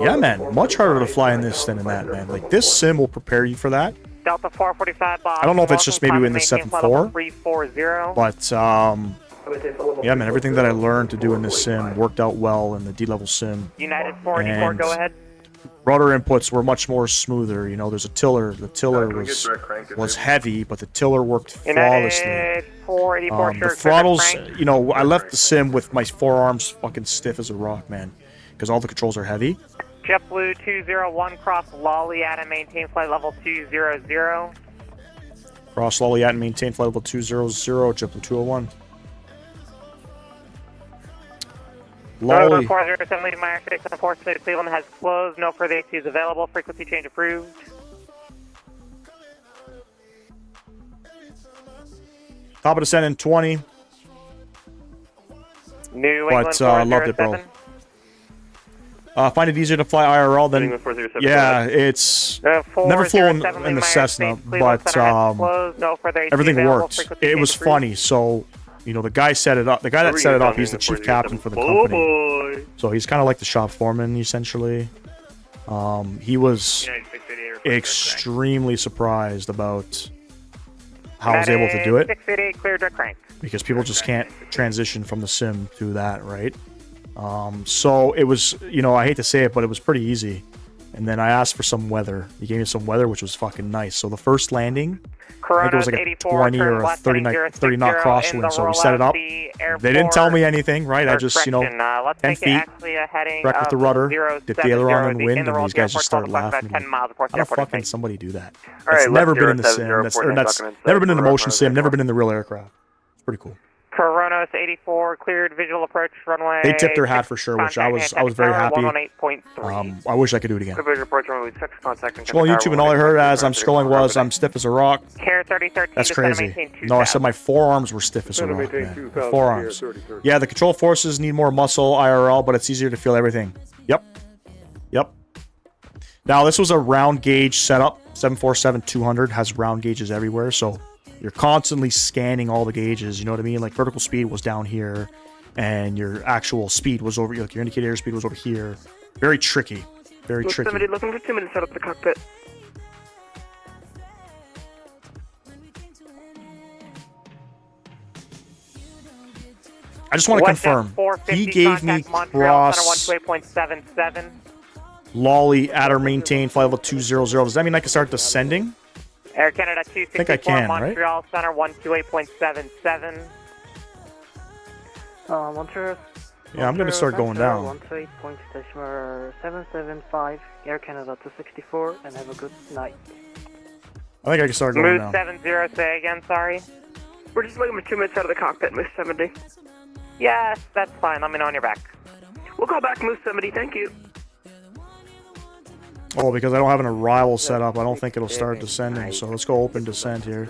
Yeah, man, much harder to fly in this than in that, man. Like, this sim will prepare you for that. Delta 445, I don't know if it's just maybe in the 7.4, but yeah, man, everything that I learned to do in this sim worked out well in the D-level sim. United 484, go ahead. Rudder inputs were much more smoother. You know, there's a tiller. The tiller was heavy, but the tiller worked flawlessly. The throttles, you know, I left the sim with my forearms fucking stiff as a rock, man, because all the controls are heavy. JetBlue 201, cross Lollyat and maintain flight level 200. Cross Lollyat and maintain flight level 200, JetBlue 201. Lolly. 407 leading my architect on the 4th to Cleveland has closed. No further ATs available. Frequency change approved. Top of descent in 20. New but England loved it, bro. 407. Find it easier to fly IRL than... England 407, Yeah, it's... Never flown in the Cessna, but everything worked. It was funny, so... You know, the guy set it up. The guy that set it up, he's the chief captain for the company. So he's kind of like the shop foreman, essentially. He was extremely surprised about how I was able to do it. 688 clear direct crank. Because people just can't transition from the sim to that, right? So it was, you know, I hate to say it, but it was pretty easy. And then I asked for some weather. He gave me some weather, which was fucking nice. So the first landing, I think it was like a 20 or a 30 knot crosswind. So we set it up. They didn't tell me anything, right? I just, you know, 10 feet, wrecked with the rudder, dipped the aileron in the wind, and these guys just started laughing. How the fuck can somebody do that? It's never been in the sim. That's never been in the motion sim, never been in the real aircraft. It's pretty cool. Coronos 84 cleared visual approach runway. They tipped their hat for sure, which I was very happy. I wish I could do it again. Scrolling YouTube and all I heard as I'm scrolling was I'm stiff as a rock. That's crazy. No, I said my forearms were stiff as a rock, man. My forearms. Yeah, the control forces need more muscle IRL, but it's easier to feel everything. Yep. Yep. Now, this was a round gauge setup. 747-200 has round gauges everywhere, so you're constantly scanning all the gauges, you know what I mean? Like vertical speed was down here, and your actual speed was over, like your indicator airspeed was over here. Very tricky. Very tricky. Somebody looking for 2 minutes out of the cockpit. I just want to confirm. He gave me cross lolly at or maintain flight level 200. Does that mean I can start descending? Air Canada 264, I think I can, Montreal Center 128.77. Montreal. Yeah, I'm gonna start going down. 775, Air Canada 264, and have a good night. I think I can start going Moose down. 70, say again, sorry. We're just looking for 2 minutes out of the cockpit, Moose 70. Yes, that's fine. Let me know when you're back. We'll call back Moose 70, thank you. Oh, because I don't have an arrival set up, I don't think it'll start descending. So let's go open descent here.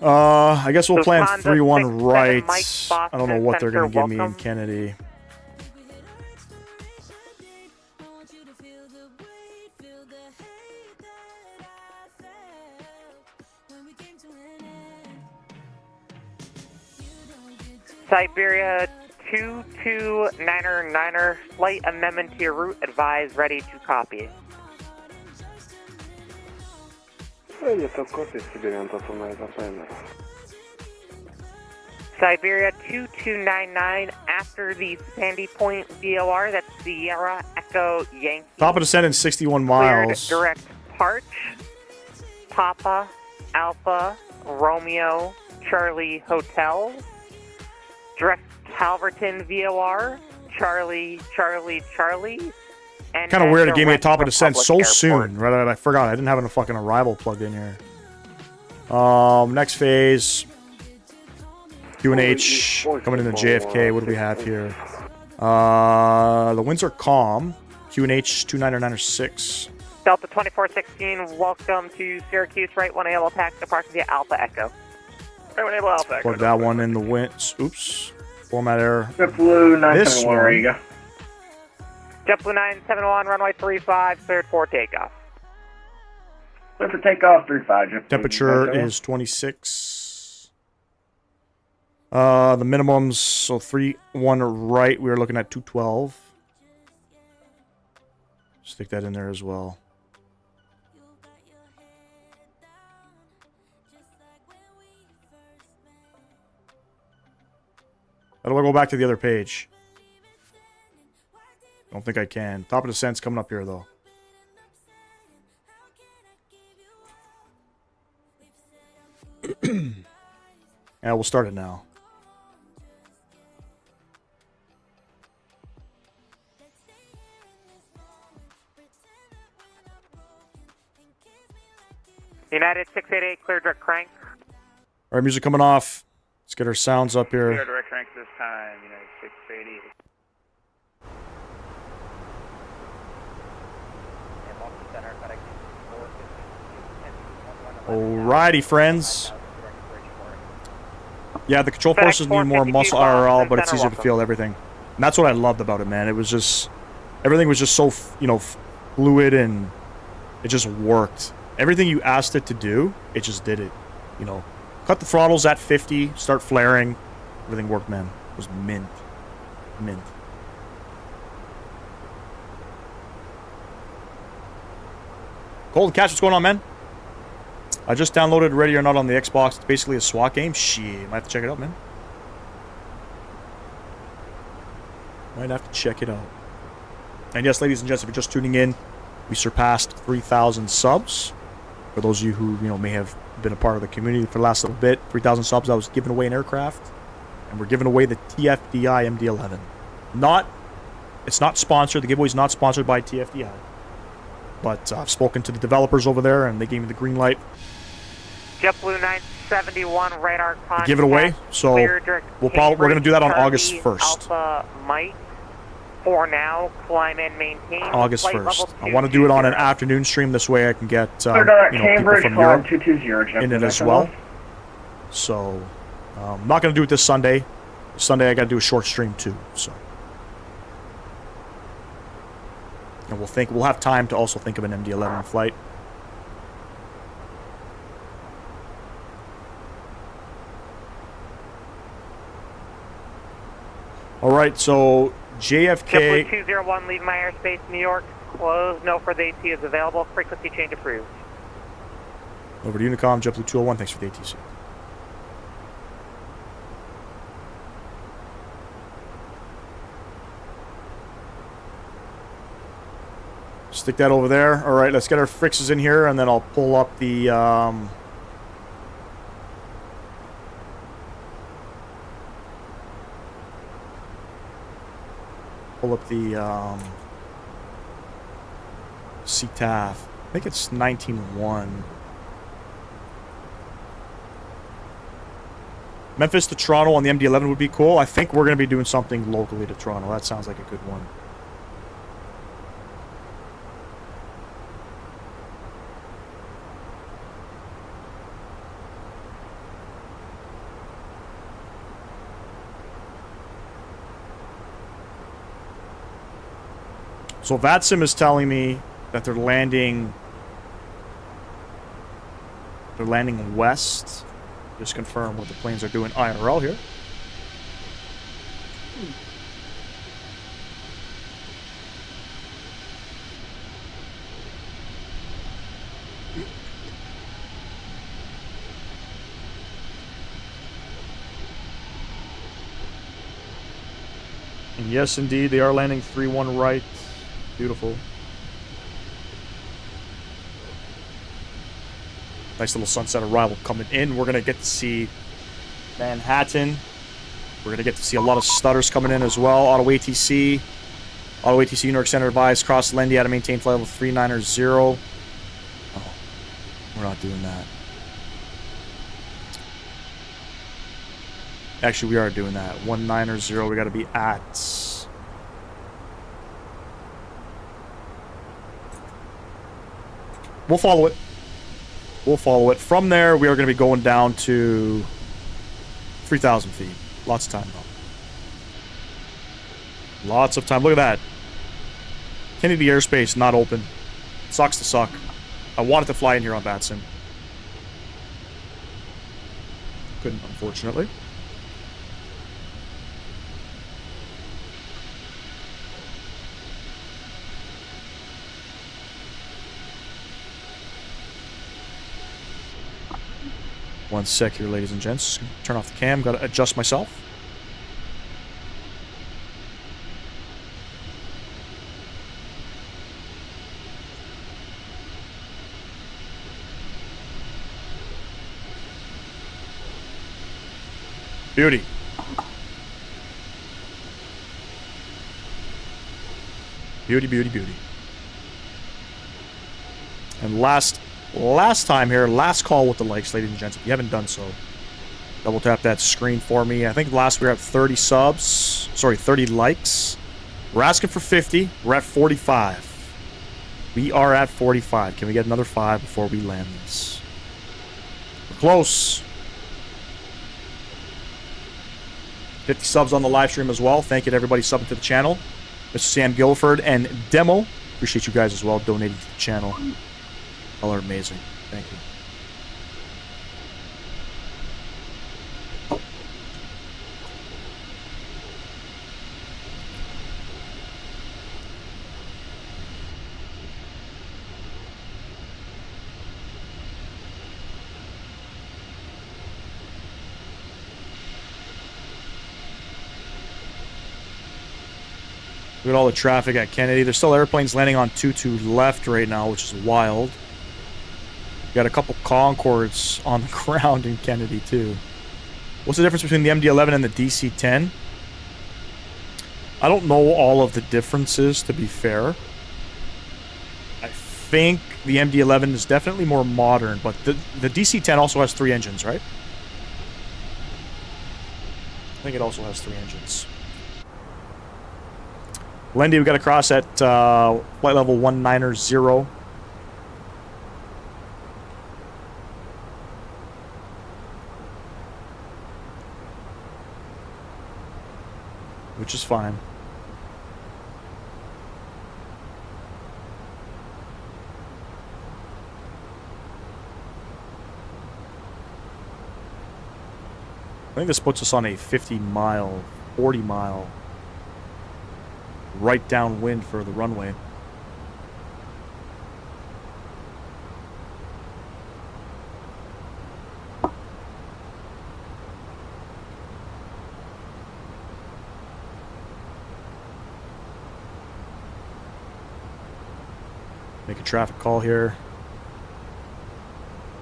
I guess we'll plan 3-1 right. I don't know what they're going to give me in Kennedy. Siberia 2299er, slight amendment to your route, advise ready to copy. Siberia 2299 after the Sandy Point VOR, that's Sierra Echo Yankee. Top of descent in 61 miles. Cleared direct Parch, Papa, Alpha, Romeo, Charlie Hotel. Direct Calverton VOR, Charlie. And kind of weird it gave me a top of descent so soon. Right, I forgot. I didn't have a fucking arrival plugged in here. Next phase. QNH coming into JFK. What do we have here? The winds are calm. QNH 29906. Delta 2416, welcome to Syracuse. Right 1 AL attack, departure via Alpha Echo. Right 1 AL Alpha Echo. Plug that one in the winds. Oops. Format error. JetBlue 971, where you go? JetBlue 971, runway 35, cleared for takeoff. Cleared for takeoff, 35. Temperature is 26. The minimums, so 3-1 right, we were looking at 212. Stick that in there as well. How do I go back to the other page? Don't think I can. Top of descent's coming up here, though. Yeah, we'll start it now. United 688, clear direct crank. All right, music coming off. Let's get our sounds up here. Clear direct crank this time, United 688. Alrighty, friends. Yeah, the control Fenix forces need more 452 muscle IRL, Boston but it's Center, easier to welcome. feel everything. And that's what I loved about it, man. It was just... Everything was just so, fluid, and it just worked. Everything you asked it to do, it just did it. You know, cut the throttles at 50, start flaring. Everything worked, man. It was mint. Mint. Cold Catch, what's going on, man? I just downloaded Ready or Not on the Xbox. It's basically a SWAT game. Shit, might have to check it out, man. Might have to check it out. And yes, ladies and gents, if you're just tuning in, we surpassed 3,000 subs. For those of you who, may have been a part of the community for the last little bit, 3,000 subs, I was giving away an aircraft. And we're giving away the TFDI MD-11. It's not sponsored. The giveaway's not sponsored by TFDI. But I've spoken to the developers over there, and they gave me the green light. JetBlue 971 radar contact. Give it away. So we're going to do that on August 1st. Alpha Mike. For now, climb and maintain. August 1st. I want to do it on an afternoon stream. This way I can get people from Europe in it as well. So I'm not going to do it this Sunday. Sunday I got to do a short stream too. So, and we'll have time to also think of an MD-11 flight. All right, so JFK. JetBlue 201, leave my airspace. New York closed. No further AT is available. Frequency change approved. Over to Unicom, JetBlue 201. Thanks for the ATC. Stick that over there. All right, let's get our fixes in here, and then I'll pull up the CTAF. I think it's 19.1. Memphis to Toronto on the MD-11 would be cool. I think we're going to be doing something locally to Toronto. That sounds like a good one. So VATSIM is telling me that they're landing west. Just confirm what the planes are doing IRL here. And yes, indeed, they are landing 3-1 right. Beautiful. Nice little sunset arrival coming in. We're going to get to see Manhattan. We're going to get to see a lot of stutters coming in as well. Auto ATC. Auto ATC, New York Center advised. Cross Lendy out to maintain flight level 390. Oh, we're not doing that. Actually, we are doing that. 190. We got to be at... We'll follow it. We'll follow it. From there, we are going to be going down to 3,000 feet. Lots of time, though. Lots of time. Look at that. Kennedy airspace not open. Sucks to suck. I wanted to fly in here on VATSIM. Couldn't, unfortunately. One sec here, ladies and gents. Turn off the cam. Got to adjust myself. Beauty. Beauty, beauty, beauty. And last time here, last call with the likes, ladies and gents. If you haven't done so, double tap that screen for me. I think last we were at 30 subs. Sorry, 30 likes. We're asking for 50. We're at 45. We are at 45. Can we get another 5 before we land this? We're close. 50 subs on the live stream as well. Thank you to everybody subbing to the channel. Mr. Sam Guilford and Demo. Appreciate you guys as well donating to the channel. All are amazing. Thank you. Look at all the traffic at Kennedy. There's still airplanes landing on 2 left right now, which is wild. Got a couple Concords on the ground in Kennedy, too. What's the difference between the MD-11 and the DC-10? I don't know all of the differences, to be fair. I think the MD-11 is definitely more modern, but the DC-10 also has 3 engines, right? I think it also has 3 engines. Lendy, we got to cross at flight level 190. Which is fine. I think this puts us on a 50-mile, 40-mile right downwind for the runway. Make a traffic call here.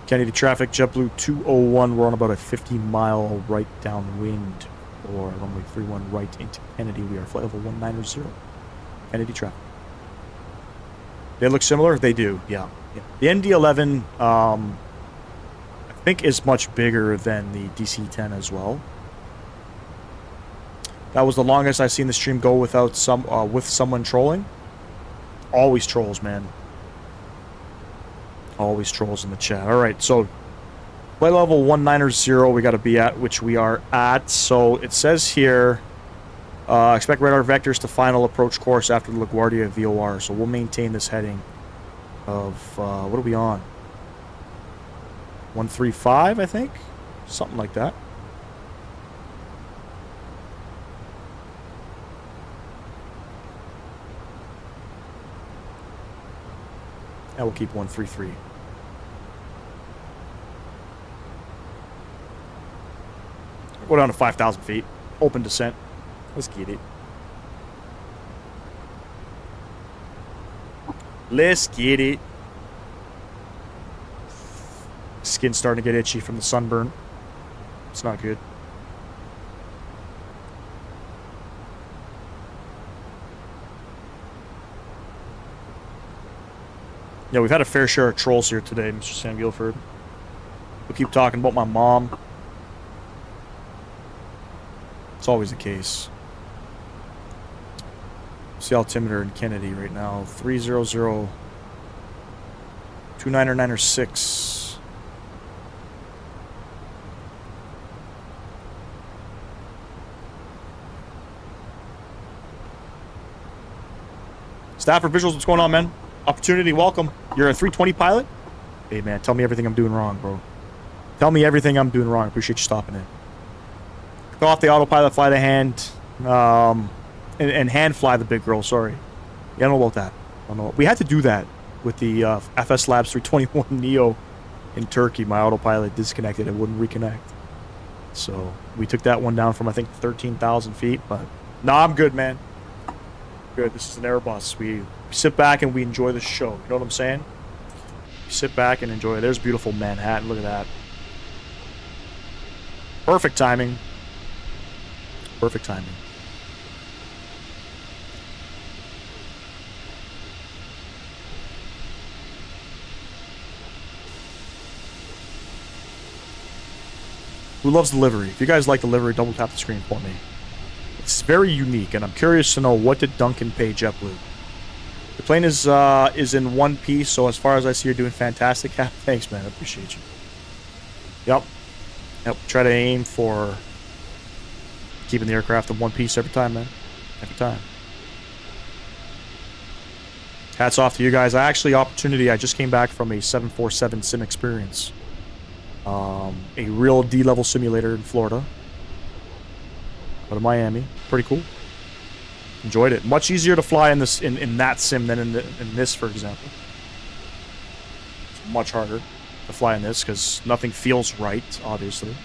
Kennedy traffic, JetBlue 201. We're on about a 50-mile right downwind, or runway 31 right into Kennedy. We are flight level 190. Kennedy traffic. They look similar? They do, yeah. The MD-11, I think, is much bigger than the DC-10 as well. That was the longest I've seen the stream go without with someone trolling. Always trolls, man. Always trolls in the chat. All right, so flight level 190 we got to be at, which we are at. So it says here, expect radar vectors to final approach course after the LaGuardia VOR. So we'll maintain this heading of, what are we on? 135, I think? Something like that. And we'll keep 133. Go down to 5,000 feet. Open descent. Let's get it. Let's get it. Skin's starting to get itchy from the sunburn. It's not good. Yeah, we've had a fair share of trolls here today, Mr. Sam Guilford. We'll keep talking about my mom. It's always the case. See altimeter in Kennedy right now. 300 29906. Stafford Visuals, what's going on, man? Opportunity, welcome. You're a 320 pilot? Hey, man, tell me everything I'm doing wrong, bro. Tell me everything I'm doing wrong. Appreciate you stopping in. Go off the autopilot, fly the hand, and hand fly the big girl, sorry. Yeah, I don't know about that. I don't know. We had to do that with the FS Labs 321 Neo in Turkey. My autopilot disconnected. It wouldn't reconnect. So we took that one down from, I think, 13,000 feet. But, nah, I'm good, man. Good. This is an Airbus. We sit back and we enjoy the show. You know what I'm saying? Sit back and enjoy it. There's beautiful Manhattan. Look at that. Perfect timing. Perfect timing. Who loves the livery? If you guys like the livery, double tap the screen for me. It's very unique, and I'm curious to know, what did Duncan pay JetBlue? The plane is in one piece, so as far as I see, you're doing fantastic. Thanks, man. I appreciate you. Yep. Try to aim for keeping the aircraft in one piece every time, man. Every time. Hats off to you guys. I just came back from a 747 sim experience. A real D-level simulator in Florida. Out of Miami. Pretty cool. Enjoyed it. Much easier to fly in this in that sim than in this, for example. It's much harder to fly in this because nothing feels right, obviously.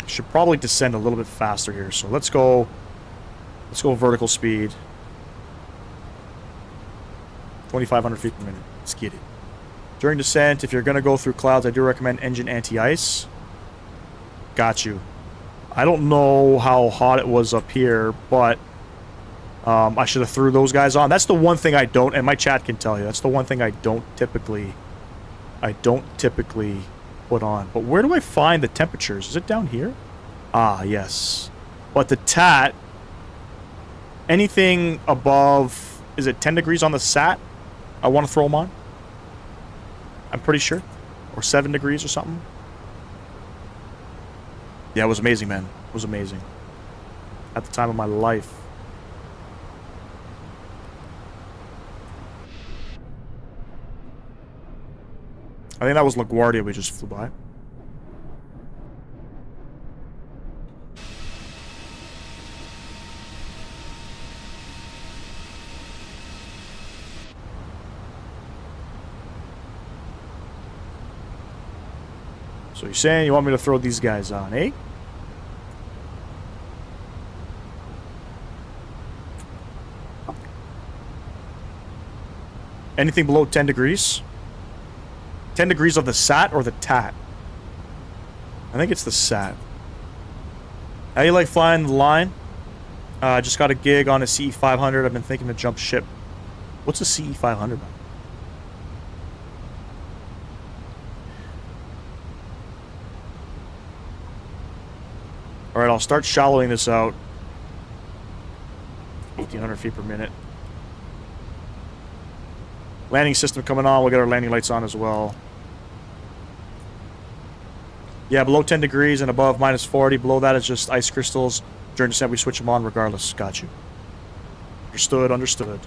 Should probably descend a little bit faster here, so let's go vertical speed. 2,500 feet per minute. Let's get it. During descent, if you're going to go through clouds, I do recommend engine anti-ice. Got you. I don't know how hot it was up here, but I should have threw those guys on. That's the one thing I don't, and my chat can tell you, that's the one thing I don't typically put on. But where do I find the temperatures? Is it down here? Ah, yes. But the TAT, anything above, is it 10 degrees on the SAT? I want to throw them on. I'm pretty sure. Or 7 degrees or something. Yeah, it was amazing, man. It was amazing. At the time of my life. I think that was LaGuardia we just flew by. So you're saying you want me to throw these guys on, eh? Anything below 10 degrees? 10 degrees of the SAT or the TAT? I think it's the SAT. How you like flying the line? Just got a gig on a CE 500. I've been thinking to jump ship. What's a CE 500? Alright, I'll start shallowing this out. 1,800 feet per minute. Landing system coming on. We'll get our landing lights on as well. Yeah, below 10 degrees and above minus 40. Below that is just ice crystals. During descent, we switch them on regardless. Got you. Understood, understood.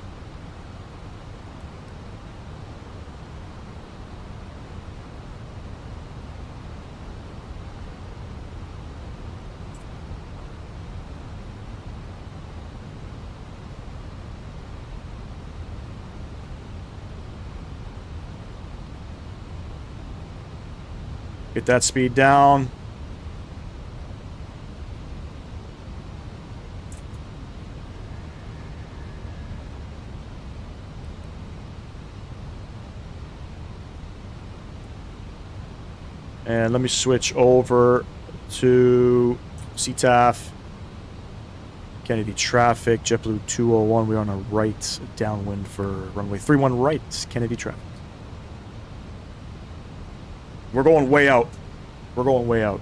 Get that speed down. And let me switch over to CTAF. Kennedy traffic, JetBlue 201. We're on a right downwind for runway 31 right, Kennedy traffic. We're going way out. We're going way out.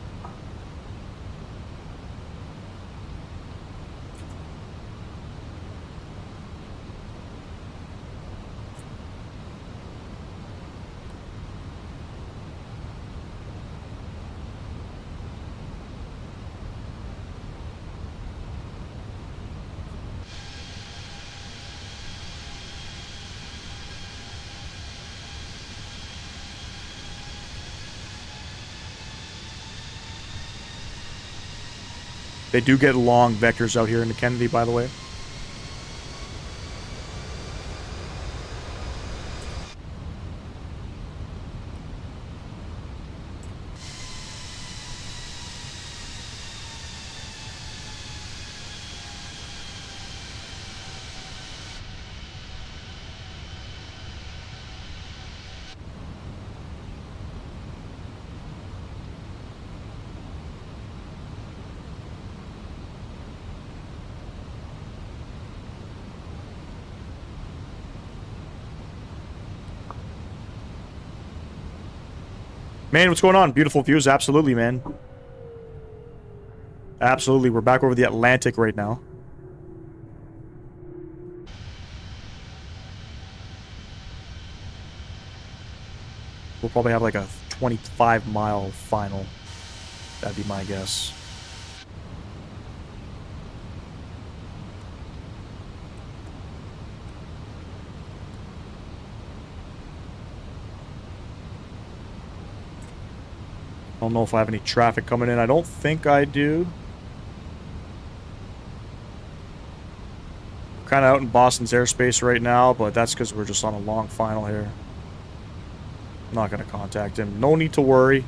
They do get long vectors out here in the Kennedy, by the way. Man, what's going on? Beautiful views. Absolutely, man. Absolutely. We're back over the Atlantic right now. We'll probably have like a 25-mile final. That'd be my guess. I don't know if I have any traffic coming in. I don't think I do. We're kind of out in Boston's airspace right now, but that's because we're just on a long final here. I'm not going to contact him. No need to worry.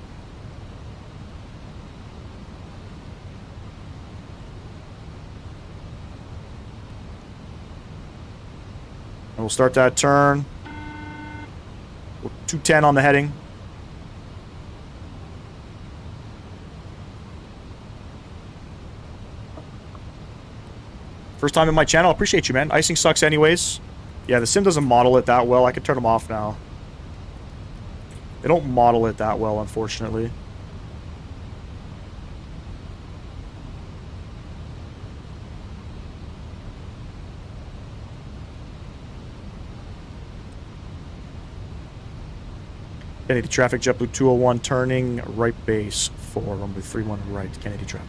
And we'll start that turn. 210 on the heading. First time in my channel. Appreciate you, man. Icing sucks anyways. Yeah, the sim doesn't model it that well. I can turn them off now. They don't model it that well, unfortunately. Kennedy traffic, JetBlue 201 turning right base for runway 31 right. Kennedy traffic.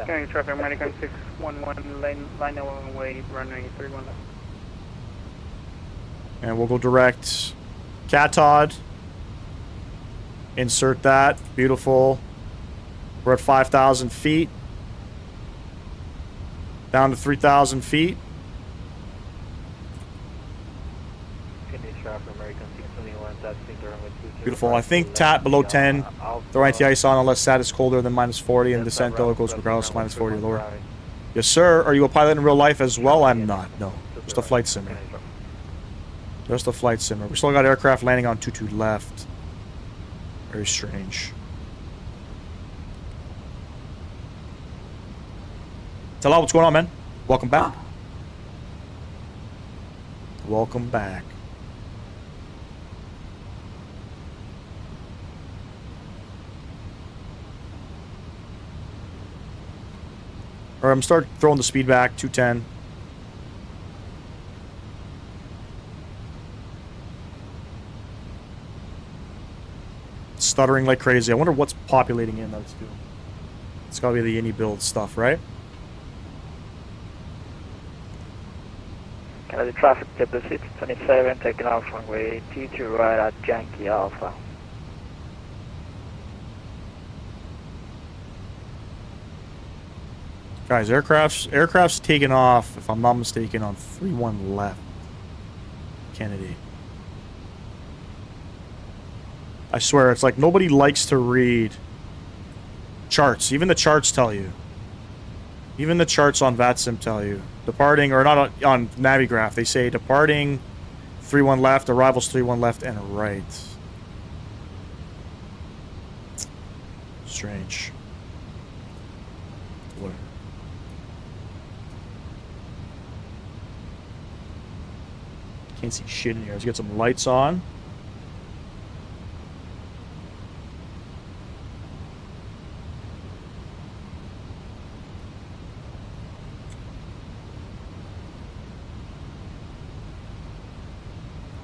Kennedy traffic, American 611, line away, runway 31 left. And we'll go direct. Catod. Insert that. Beautiful. We're at 5,000 feet. Down to 3,000 feet. Beautiful. I think TAT below 10. Throw anti-ice on unless SAT is colder than minus 40, and descent though it goes regardless of minus 40 or lower. Yes, sir. Are you a pilot in real life as well? I'm not. No. Just a flight simmer. Just a flight simmer. We still got aircraft landing on 22 left. Very strange. Hello, what's going on, man? Welcome back. Welcome back. Alright, I'm start throwing the speed back, 210. Stuttering like crazy. I wonder what's populating in those two. It's gotta be the Indy build stuff, right? Canada traffic, JetBlue 627, taking off runway 22 right at Yankee Alpha. Guys, aircraft's taking off, if I'm not mistaken, on 31 left. Kennedy. I swear, it's like nobody likes to read charts. Even the charts tell you. Even the charts on VATSIM tell you. Departing, or not on Navigraph, they say departing 31 left, arrivals 31 left and right. Strange. Whatever. Can't see shit in here. Let's get some lights on.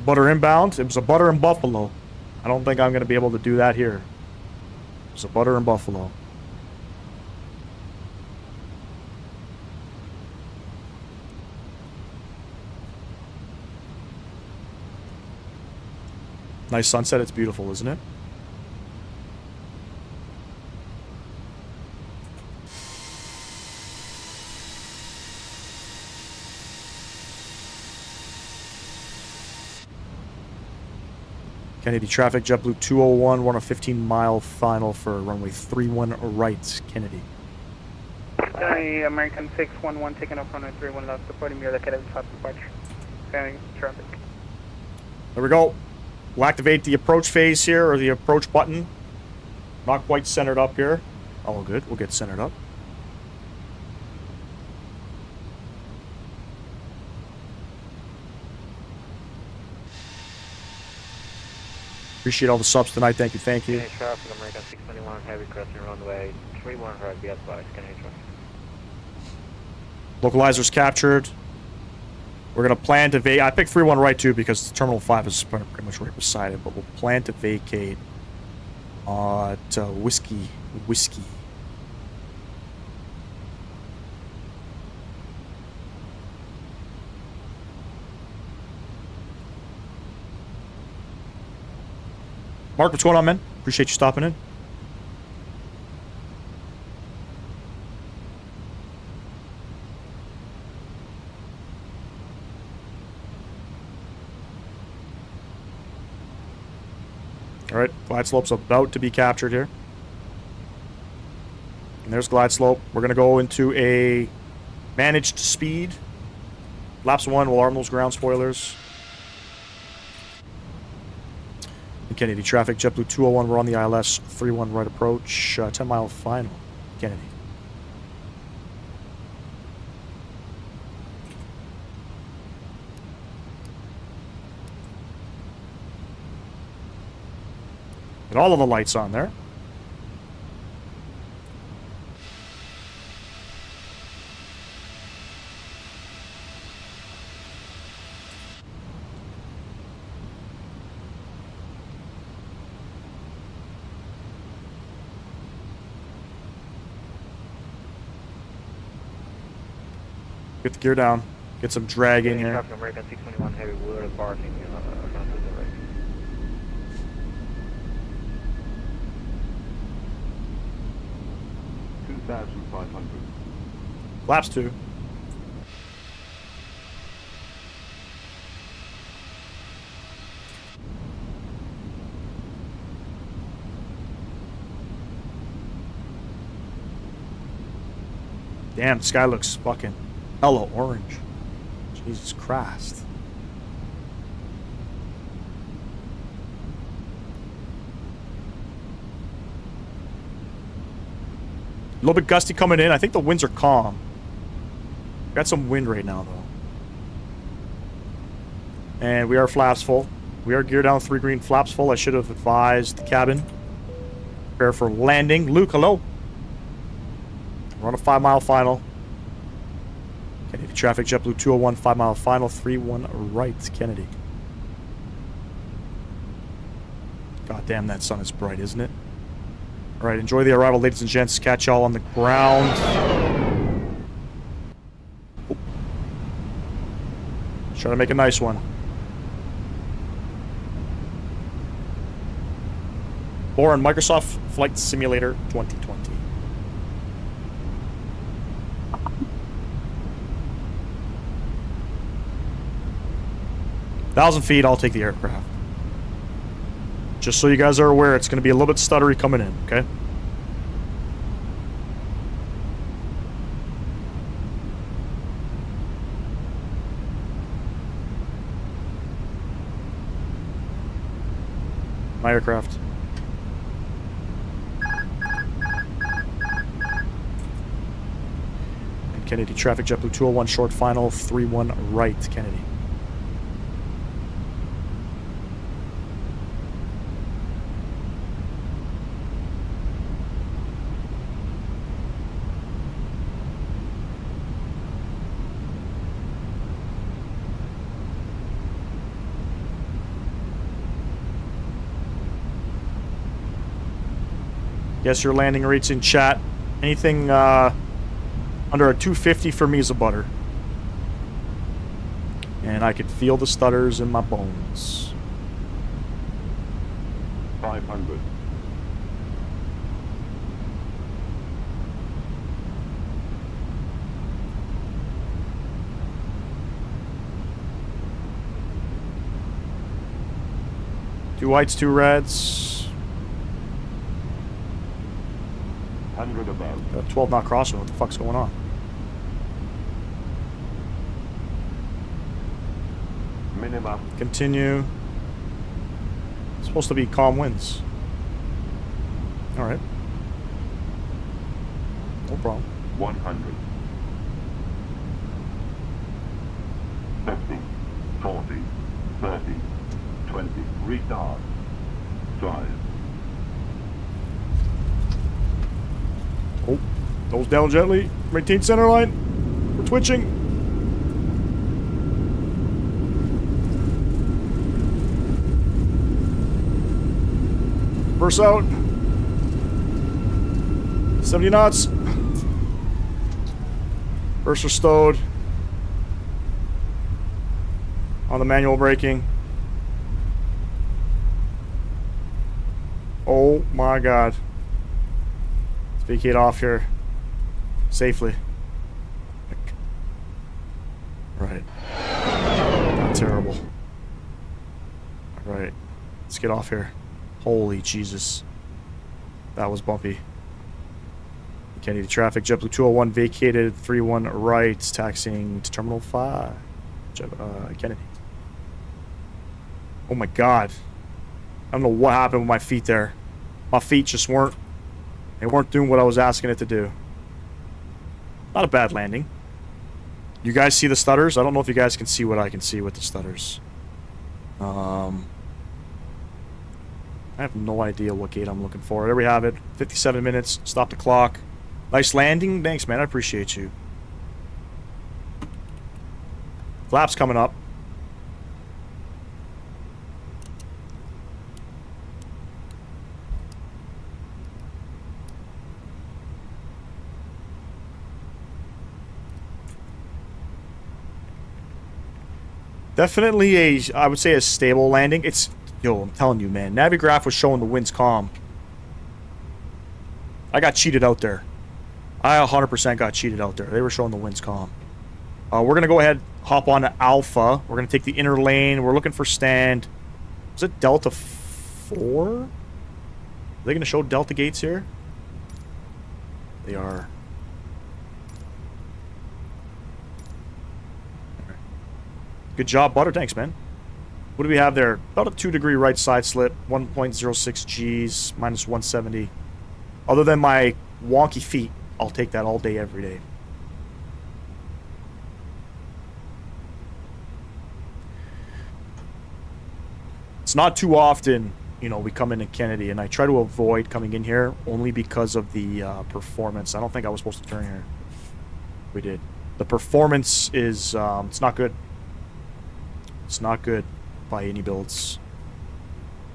Butter inbound. It was a butter in Buffalo. I don't think I'm going to be able to do that here. It was a butter in Buffalo. Nice sunset. It's beautiful, isn't it? Kennedy traffic, JetBlue 201, we're on a 15-mile final for runway 31 right, Kennedy. American 611 taking off runway 31 left, supporting me at Kennedy top departure. Kennedy traffic. There we go. We'll activate the approach phase here, or the approach button. Not quite centered up here. All good. We'll get centered up. Appreciate all the subs tonight. Thank you. Thank you. Kennedy traffic, American 621, heavy crossing runway 31 right, be advised, Kennedy traffic. Localizers captured. We're going to plan to vacate. I picked 3-1 right, too, because Terminal 5 is pretty much right beside it. But we'll plan to vacate at Whiskey. Mark, what's going on, man? Appreciate you stopping in. All right, glide slope's about to be captured here. And there's glide slope. We're going to go into a managed speed. Laps 1, we'll arm those ground spoilers. Kennedy traffic, JetBlue 201, we're on the ILS, 3-1 right approach, 10-mile final, Kennedy. Get all of the lights on there. Get the gear down. Get some drag in here. American 621 heavy wheel parking front to the right. $2,500. Flaps 2. Damn, the sky looks fucking hella orange. Jesus Christ. A little bit gusty coming in. I think the winds are calm. Got some wind right now, though. And we are flaps full. We are gear down 3 green, flaps full. I should have advised the cabin. Prepare for landing. Luke, hello. We're on a 5-mile final. Kennedy traffic, JetBlue 201, 5-mile final, 3-1 right, Kennedy. God damn, that sun is bright, isn't it? All right, enjoy the arrival, ladies and gents. Catch y'all on the ground. Oh. Try to make a nice one. Or on Microsoft Flight Simulator 2020. Thousand feet, I'll take the aircraft. Just so you guys are aware, it's going to be a little bit stuttery coming in, okay? My aircraft. And Kennedy traffic, JetBlue 201, short final, 3-1 right, Kennedy. Guess your landing rates in chat. Anything under a 250 for me is a butter. And I could feel the stutters in my bones. 500. Two whites, 2 reds. 100 above. 12 knot crosswind. What the fuck's going on? Minimum. Continue. It's supposed to be calm winds. Alright. No problem. 100. 50. 40. 30. 20. Retard. Drive. Oh, nose down gently. Maintain center line. We're twitching. Burst out. 70 knots. Bursts are stowed. On the manual braking. Oh my god. Let's vacate off here. Safely. Right. Not terrible. Alright. Let's get off here. Holy Jesus. That was bumpy. Kennedy traffic. JetBlue 201 vacated. 31 right. Taxiing to Terminal 5. Kennedy. Oh my god. I don't know what happened with my feet there. My feet just weren't... They weren't doing what I was asking it to do. Not a bad landing. You guys see the stutters? I don't know if you guys can see what I can see with the stutters. I have no idea what gate I'm looking for. There we have it. 57 minutes. Stop the clock. Nice landing. Thanks, man. I appreciate you. Flaps coming up. Definitely I would say a stable landing. It's, yo, I'm telling you, man. Navigraph was showing the winds calm. I got cheated out there. I 100% got cheated out there. They were showing the winds calm. We're going to go ahead, hop on to Alpha. We're going to take the inner lane. We're looking for stand. Is it Delta 4? Are they going to show Delta gates here? They are. Good job, Butter. Thanks, man. What do we have there? About a 2-degree right side slip. 1.06 Gs. Minus 170. Other than my wonky feet, I'll take that all day, every day. It's not too often, you know, we come into Kennedy, and I try to avoid coming in here only because of the performance. I don't think I was supposed to turn here. We did. The performance is, it's not good. It's not good by any builds.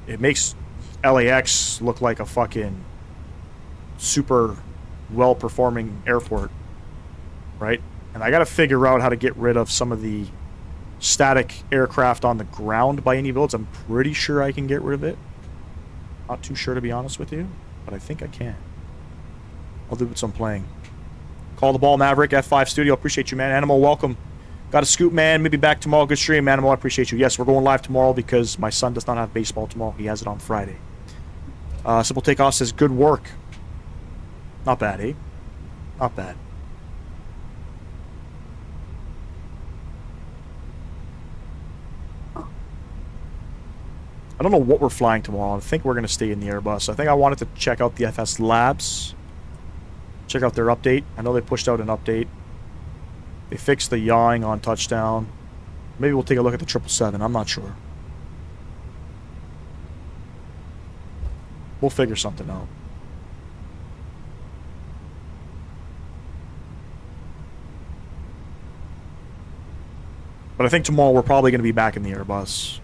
It makes LAX look like a fucking super well-performing airport, right? And I gotta figure out how to get rid of some of the static aircraft on the ground by any builds. I'm pretty sure I can get rid of it. Not too sure, to be honest with you, but I think I can. I'll do some playing. Call the ball, Maverick, F5 Studio. Appreciate you, man. Animal, welcome. Got a scoop, man. Maybe back tomorrow. Good stream, Animal. I appreciate you. Yes, we're going live tomorrow because my son does not have baseball tomorrow. He has it on Friday. Simple Takeoff says, good work. Not bad, eh? Not bad. I don't know what we're flying tomorrow. I think we're going to stay in the Airbus. I think I wanted to check out the FS Labs. Check out their update. I know they pushed out an update. They fixed the yawing on touchdown. Maybe we'll take a look at the 777. I'm not sure. We'll figure something out. But I think tomorrow we're probably going to be back in the Airbus.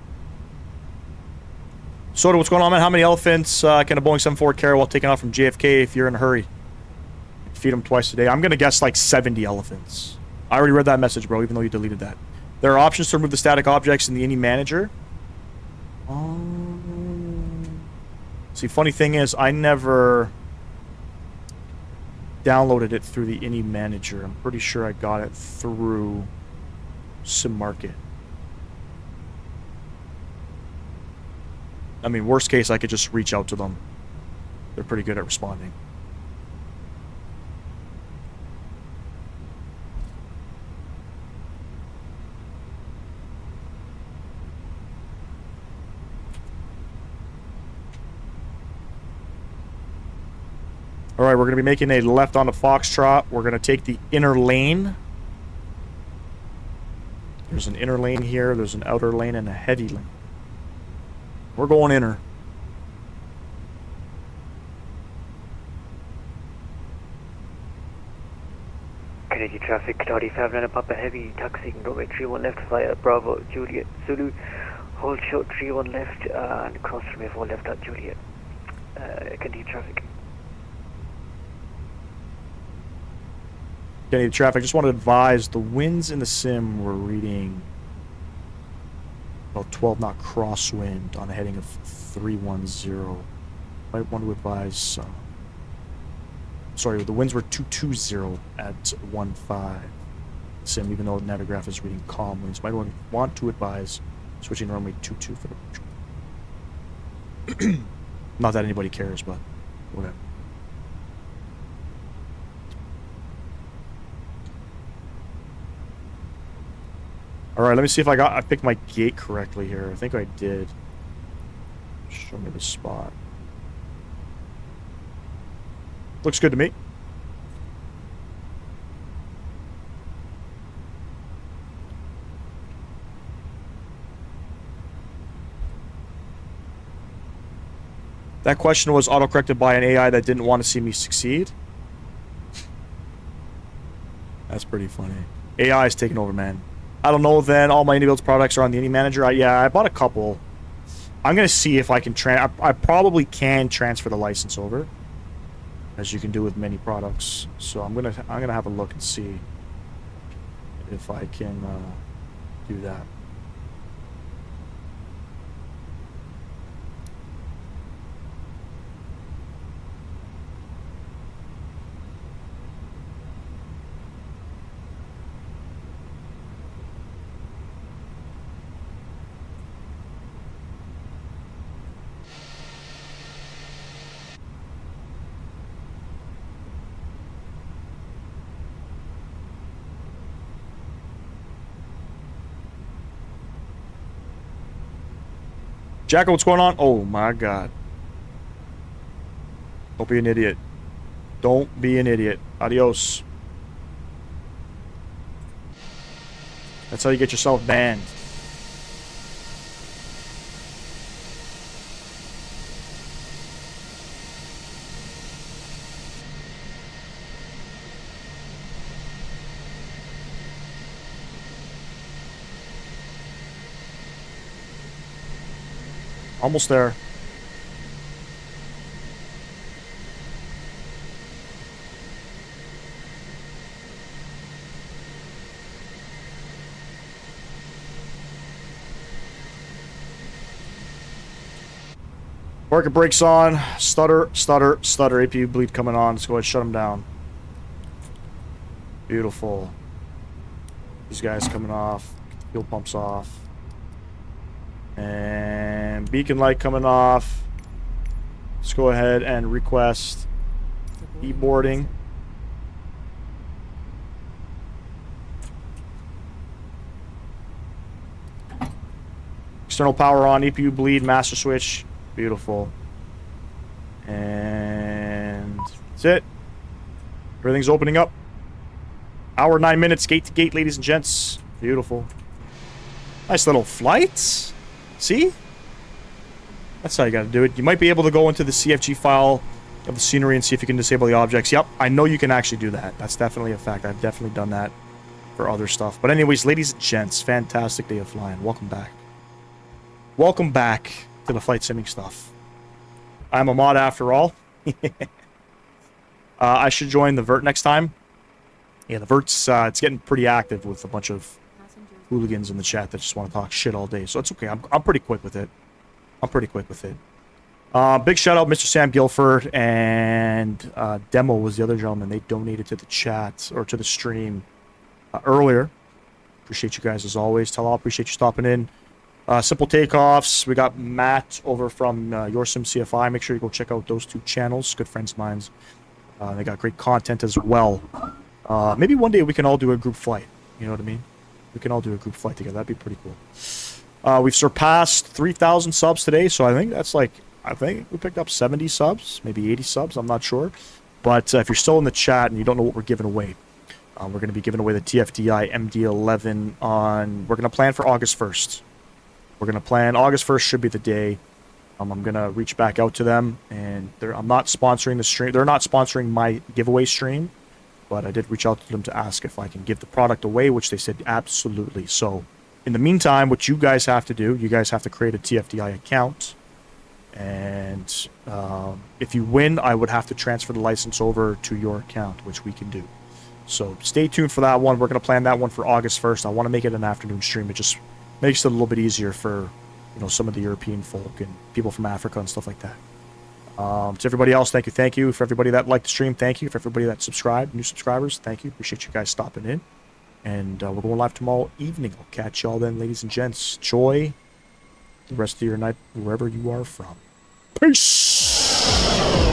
Soda, what's going on, man? How many elephants can a Boeing 747 carry while taking off from JFK if you're in a hurry? Feed them twice a day. I'm going to guess like 70 elephants. I already read that message, bro, even though you deleted that. There are options to remove the static objects in the INI manager. See, funny thing is, I never downloaded it through the INI manager. I'm pretty sure I got it through Sim Market. I mean, worst case, I could just reach out to them. They're pretty good at responding. Alright, we're going to be making a left on the Foxtrot. We're going to take the inner lane. There's an inner lane here. There's an outer lane and a heavy lane. We're going inner. Kennedy traffic, Canary 59 Papa Heavy, taxiing runway 31 left, via Bravo, Juliet, Zulu. Hold short 31 left, and cross runway 4 left at Juliet. continue traffic. Getting the traffic. Just want to advise the winds in the sim were reading about 12 knot crosswind on a heading of 310. Might want to advise. Sorry, the winds were 220 at 15. Sim, even though Navigraph is reading calm winds, might want to advise switching to runway 22 for the. Not that anybody cares, but whatever. All right, let me see if I picked my gate correctly here. I think I did. Show me the spot. Looks good to me. That question was autocorrected by an AI that didn't want to see me succeed. That's pretty funny. AI is taking over, man. I don't know then. All my IndyBuilds products are on the Indy Manager. Yeah, I bought a couple. I'm going to see if I can I probably can transfer the license over, as you can do with many products. So I'm gonna have a look and see if I can do that. Jacko, what's going on? Oh my god. Don't be an idiot. Don't be an idiot. Adios. That's how you get yourself banned. Almost there. Market brakes on. Stutter, stutter, stutter. APU bleed coming on. Let's go ahead and shut them down. Beautiful. These guys coming off. Fuel pumps off. And beacon light coming off. Let's go ahead and request e-boarding. External power on, EPU bleed, master switch. Beautiful. And that's it. Everything's opening up. Hour 9 minutes, gate to gate, ladies and gents. Beautiful. Nice little flights. See? That's how you gotta do it. You might be able to go into the CFG file of the scenery and see if you can disable the objects. Yep, I know you can actually do that. That's definitely a fact. I've definitely done that for other stuff. But anyways, ladies and gents, fantastic day of flying. Welcome back. Welcome back to the flight simming stuff. I'm a mod after all. I should join the Vert next time. Yeah, the Vert's, it's getting pretty active with a bunch of hooligans in the chat that just want to talk shit all day. So it's okay. I'm pretty quick with it. Big shout out Mr. Sam Guilford and Demo was the other gentleman. They donated to the chat or to the stream earlier. Appreciate you guys as always. Tell all, appreciate you stopping in. Simple Takeoffs. We got Matt over from Your Sim CFI. Make sure you go check out those two channels. Good friends of mine. They got great content as well. Maybe one day we can all do a group flight. You know what I mean? We can all do a group flight together. That'd be pretty cool. We've surpassed 3,000 subs today, so I think that's like, I think we picked up 70 subs, maybe 80 subs, I'm not sure. But if you're still in the chat and you don't know what we're giving away, we're going to be giving away the TFDI MD-11 on, we're going to plan for August 1st. We're going to plan, August 1st should be the day. I'm going to reach back out to them, and I'm not sponsoring the stream. They're not sponsoring my giveaway stream. But I did reach out to them to ask if I can give the product away, which they said absolutely. So, in the meantime, what you guys have to do, you guys have to create a TFDI account. And if you win, I would have to transfer the license over to your account, which we can do. So stay tuned for that one. We're going to plan that one for August 1st. I want to make it an afternoon stream. It just makes it a little bit easier for, you know, some of the European folk and people from Africa and stuff like that. To everybody else, thank you. For everybody that liked the stream, thank you. For everybody that subscribed, new subscribers, thank you. Appreciate you guys stopping in. And we're going live tomorrow evening. I'll catch y'all then, ladies and gents. Enjoy the rest of your night, wherever you are from. Peace!